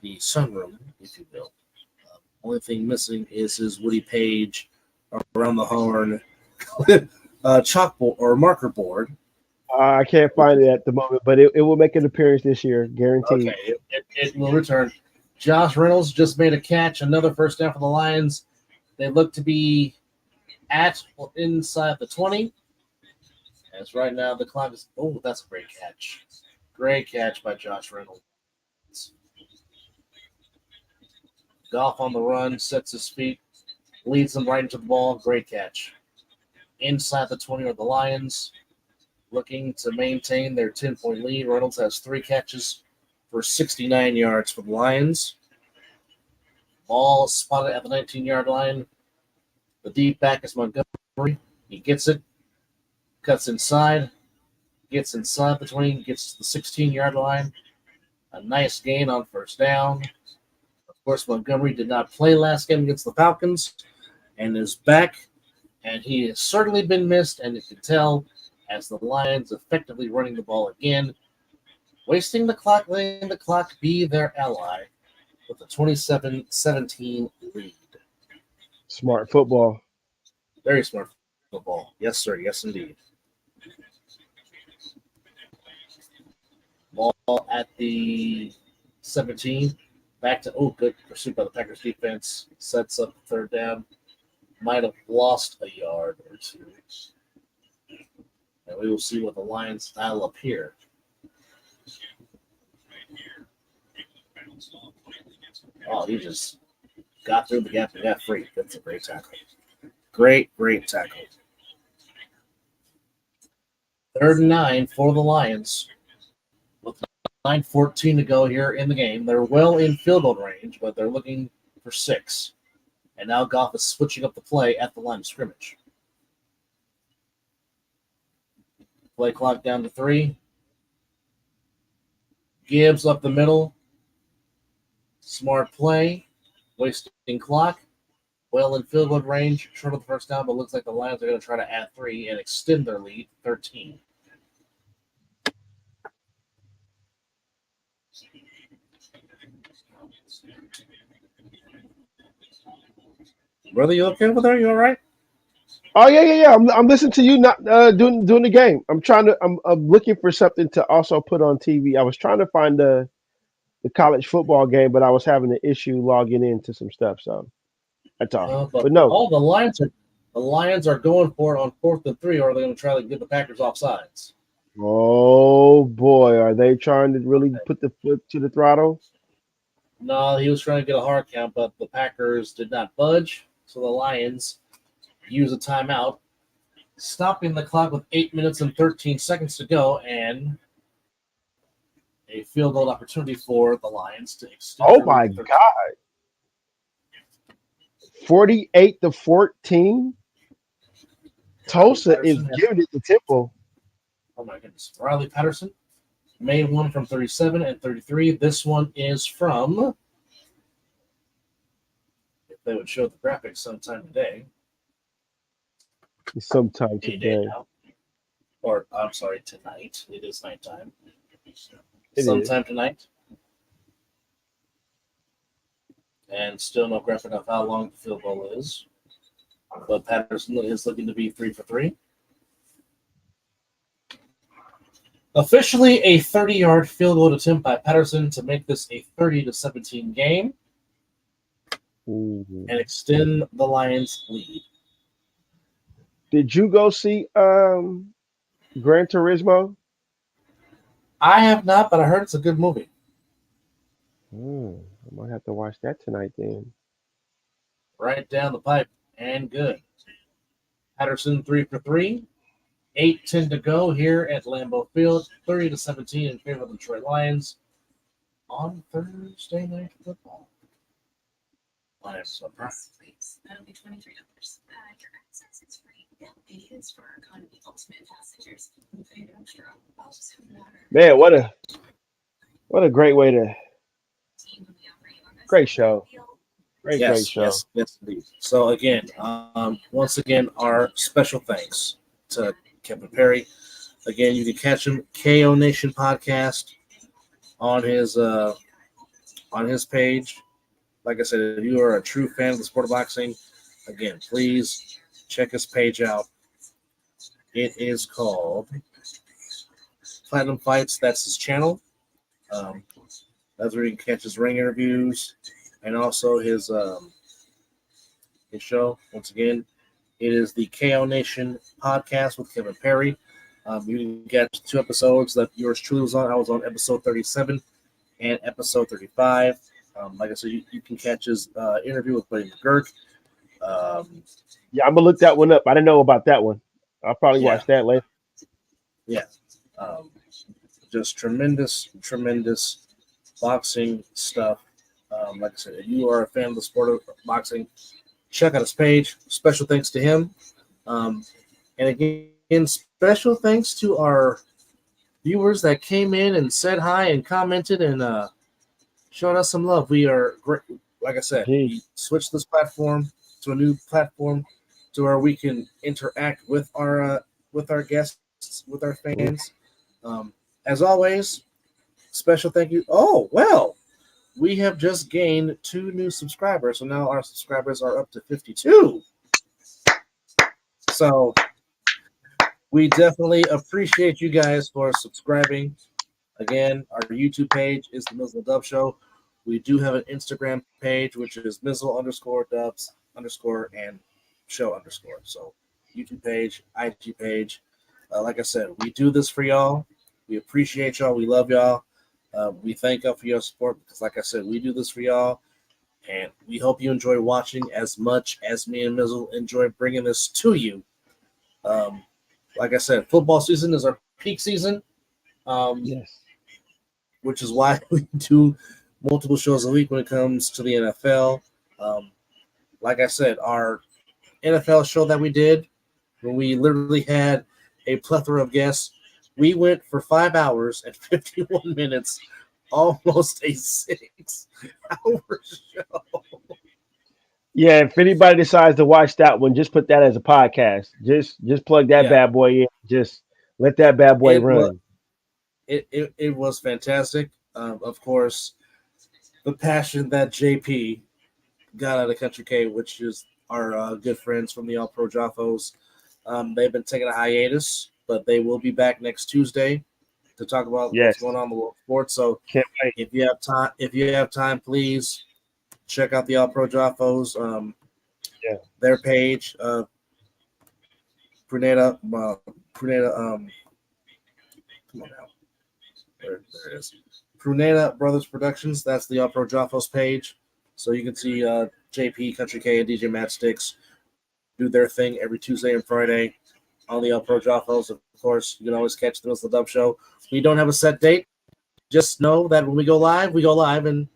sunroom, if you will. Only thing missing is his Woody Page around the horn chalkboard or marker board. I can't find it at the moment, but it will make an appearance this year, guaranteed. Okay, it will return. Josh Reynolds just made a catch, another first down for the Lions. They look to be at or inside the 20. As right now the clock is. Oh, that's a great catch! Great catch by Josh Reynolds. Goff on the run, sets his feet, leads them right into the ball. Great catch. Inside the 20 are the Lions, looking to maintain their 10-point lead. Reynolds has 3 catches for 69 yards for the Lions. Ball spotted at the 19-yard line. The deep back is Montgomery. He gets it, cuts inside, gets inside the 20, gets to the 16-yard line. A nice gain on first down. Of course, Montgomery did not play last game against the Falcons and is back, and he has certainly been missed, and you can tell as the Lions effectively running the ball again, wasting the clock, letting the clock be their ally with a 27-17 lead. Smart football. Very smart football. Yes, sir. Yes, indeed. Ball at the 17. Back to, good pursuit by the Packers defense. Sets up 3rd down. Might have lost a yard or 2. And we will see what the Lions dial up here. Oh, he just got through the gap and got free. That's a great tackle. Great tackle. 3rd and 9 for the Lions. With 9:14 to go here in the game. They're well in field goal range, but they're looking for 6. And now Goff is switching up the play at the line of scrimmage. Play clock down to 3. Gibbs up the middle. Smart play. Wasting clock. Well in field goal range. Short of the first down, but looks like the Lions are going to try to add 3 and extend their lead 13. Brother, you okay over there? You all right? Oh yeah. I'm listening to you, not doing the game. I'm looking for something to also put on TV. I was trying to find the college football game, but I was having an issue logging into some stuff. So that's all. But no, the Lions are going for it on 4th and 3, or are they going to try to get the Packers offsides? Oh boy, are they trying to really put the foot to the throttle? No, he was trying to get a hard count, but the Packers did not budge. So the Lions use a timeout, stopping the clock with 8 minutes and 13 seconds to go, and a field goal opportunity for the Lions to extend. Oh my God. 48-14. Tulsa is giving it the tempo. Oh my goodness. Riley Patterson made one from 37 and 33. This one is from, if they would show the graphics sometime today. Sometime today. Or, I'm sorry, tonight. It is nighttime. Sometime tonight. And still no graphic of how long the field goal is. But Patterson is looking to be 3 for 3. Officially a 30-yard field goal attempt by Patterson to make this a 30-17 game. And extend the Lions' lead. Did you go see Gran Turismo? I have not, but I heard it's a good movie. I might have to watch that tonight then. Right down the pipe and good. Patterson 3 for 3. 8-10 to go here at Lambeau Field. 30-17 in favor of the Detroit Lions on Thursday Night Football. Lions are That'll be $23. Your access is free. Yeah, it is for economy ultimate passengers. You pay extra. I'll just have water. Man, what a great way to great show. Great show. Yes, indeed. So again, once again, our special thanks to Kevin Perry. Again, you can catch him KO Nation podcast on his page. Like I said, if you are a true fan of the sport of boxing, again, please check his page out. It is called Platinum Fights. That's his channel. That's where you can catch his ring interviews and also his show. Once again, it is the KO Nation podcast with Kevin Perry. You can get 2 episodes that yours truly was on. I was on episode 37 and episode 35. Like I said, you can catch his interview with Buddy McGurk. Yeah, I'm gonna look that one up. I didn't know about that one. I'll probably watch that later. Yeah, just tremendous boxing stuff. Like I said, if you are a fan of the sport of boxing, check out his page. Special thanks to him. And again, special thanks to our viewers that came in and said hi and commented and showed us some love. We are great. Like I said, we switched this platform to a new platform to where we can interact with our guests, with our fans. As always, special thank you. Oh, well, we have just gained 2 new subscribers. So now our subscribers are up to 52. So we definitely appreciate you guys for subscribing. Again, our YouTube page is the Mizzle An Dub Show. We do have an Instagram page, which is Mizzle_Dubs_ and show_. So YouTube page, IG page. Like I said, we do this for y'all. We appreciate y'all. We love y'all. We thank y'all for your support because, like I said, we do this for y'all. And we hope you enjoy watching as much as me and Mizzle enjoy bringing this to you. Like I said, football season is our peak season. Yes. Which is why we do multiple shows a week when it comes to the NFL. Like I said, our NFL show that we did, when we literally had a plethora of guests, we went for 5 hours and 51 minutes, almost a 6-hour show. Yeah, if anybody decides to watch that one, just put that as a podcast. Just plug that bad boy in. Just let that bad boy run. It was fantastic. Of course, the passion that JP got out of Country K, which is our good friends from the All Pro Joffos. They've been taking a hiatus, but they will be back next Tuesday to talk about what's going on in the world of sports. So if you have time, please check out the All Pro Joffos. Their page, Pruneda. Come on now. There it is. Pruneda Brothers Productions. That's the All Pro Joffos page. So you can see JP, Country K, and DJ Matt Sticks do their thing every Tuesday and Friday on the All Pro Joffos. Of course, you can always catch the Mizzle An Dub Show. We don't have a set date. Just know that when we go live, and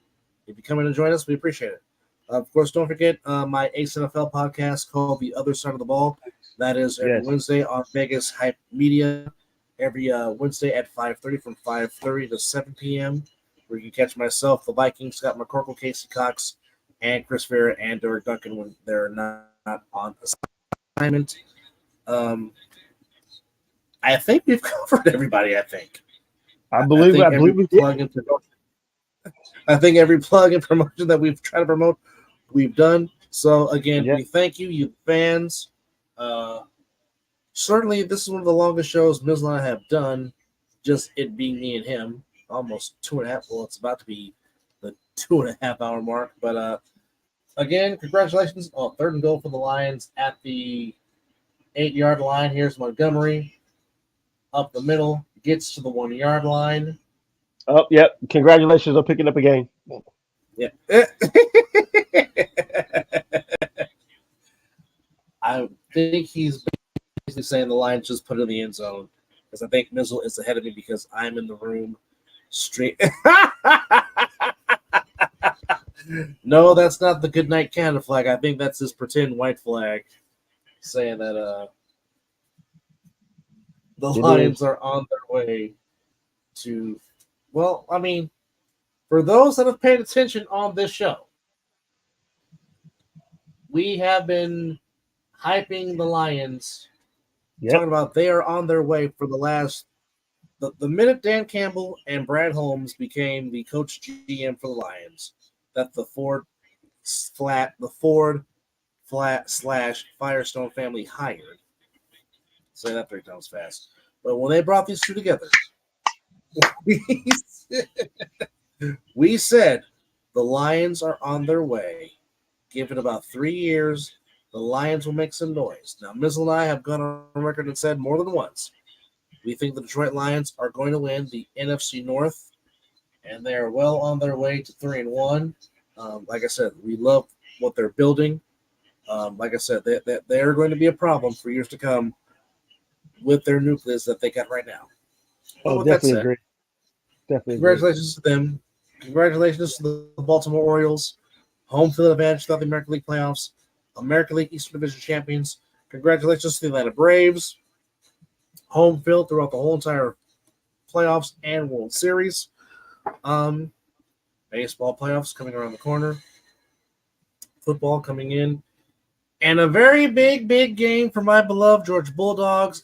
if you come in and join us, we appreciate it. Of course, don't forget my Ace NFL podcast called The Other Side of the Ball. That is every Wednesday on Vegas Hype Media. Every Wednesday at 5:30 from 5:30 to 7 p.m. where you can catch myself, the Vikings, Scott McCorkle, Casey Cox, and Chris Vera and Derek Duncan when they're not on assignment. I think we've covered everybody. I think we did. I think every plug and promotion that we've tried to promote, we've done. So again, we thank you fans. Certainly, this is one of the longest shows Mizzle and I have done. Just it being me and him, almost 2.5. Well, it's about to be the 2.5 hour mark. But again, congratulations on 3rd and goal for the Lions at the 8-yard line. Here's Montgomery. up the middle, gets to the 1 yard line. Oh, yep. Congratulations on picking up a game. Yeah. I think he's basically saying the Lions just put it in the end zone because I think Mizzle is ahead of me because I'm in the room straight. No, that's not the Good Night Canada flag. I think that's his pretend white flag saying that the Lions are on their way to, well, I mean, for those that have paid attention on this show, we have been hyping the Lions, talking about they are on their way for the minute Dan Campbell and Brad Holmes became the coach GM for the Lions, that the Ford / Firestone family hired. Say that 3 times fast. But when they brought these two together, we said the Lions are on their way. Give it about 3 years, the Lions will make some noise. Now, Mizzle and I have gone on record and said more than once, we think the Detroit Lions are going to win the NFC North, and they are well on their way to 3-1. Like I said, we love what they're building. Like I said, they are going to be a problem for years to come with their nucleus that they got right now. Oh, definitely agree. Definitely. Congratulations to them. Congratulations to the Baltimore Orioles. Home field advantage throughout the American League playoffs. American League Eastern Division champions. Congratulations to the Atlanta Braves. Home field throughout the whole entire playoffs and World Series. Baseball playoffs coming around the corner. Football coming in. And a very big, big game for my beloved Georgia Bulldogs.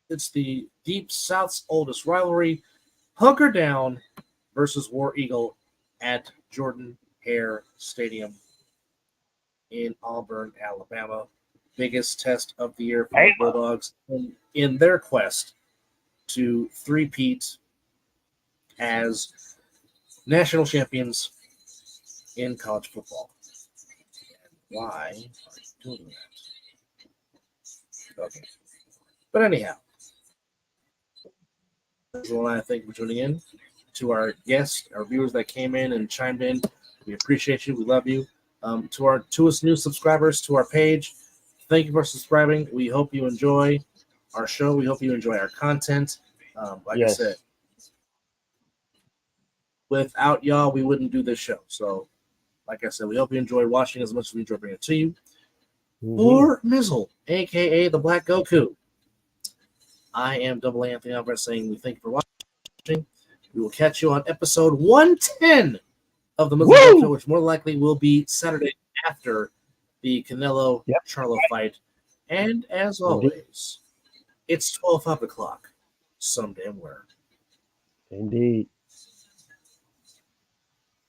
It's the Deep South's oldest rivalry. Hunker Down versus War Eagle at Jordan Hare Stadium in Auburn, Alabama. Biggest test of the year for the Bulldogs in their quest to three-peat as national champions in college football. And why are you doing that? Okay. But anyhow, I thank you for tuning in. To our guests, our viewers that came in and chimed in, we appreciate you. We love you. To our new subscribers to our page, thank you for subscribing. We hope you enjoy our show. We hope you enjoy our content. I said, without y'all, we wouldn't do this show. So, like I said, we hope you enjoy watching as much as we enjoy bringing it to you. For Mizzle, a.k.a. the Black Goku, I am Double Anthony Alvarez saying we thank you for watching. We will catch you on episode 110 of the Mizzle An Dub Show, which more likely will be Saturday after the Canelo Charlo fight. And as always, it's 12 o'clock some damn where. Indeed.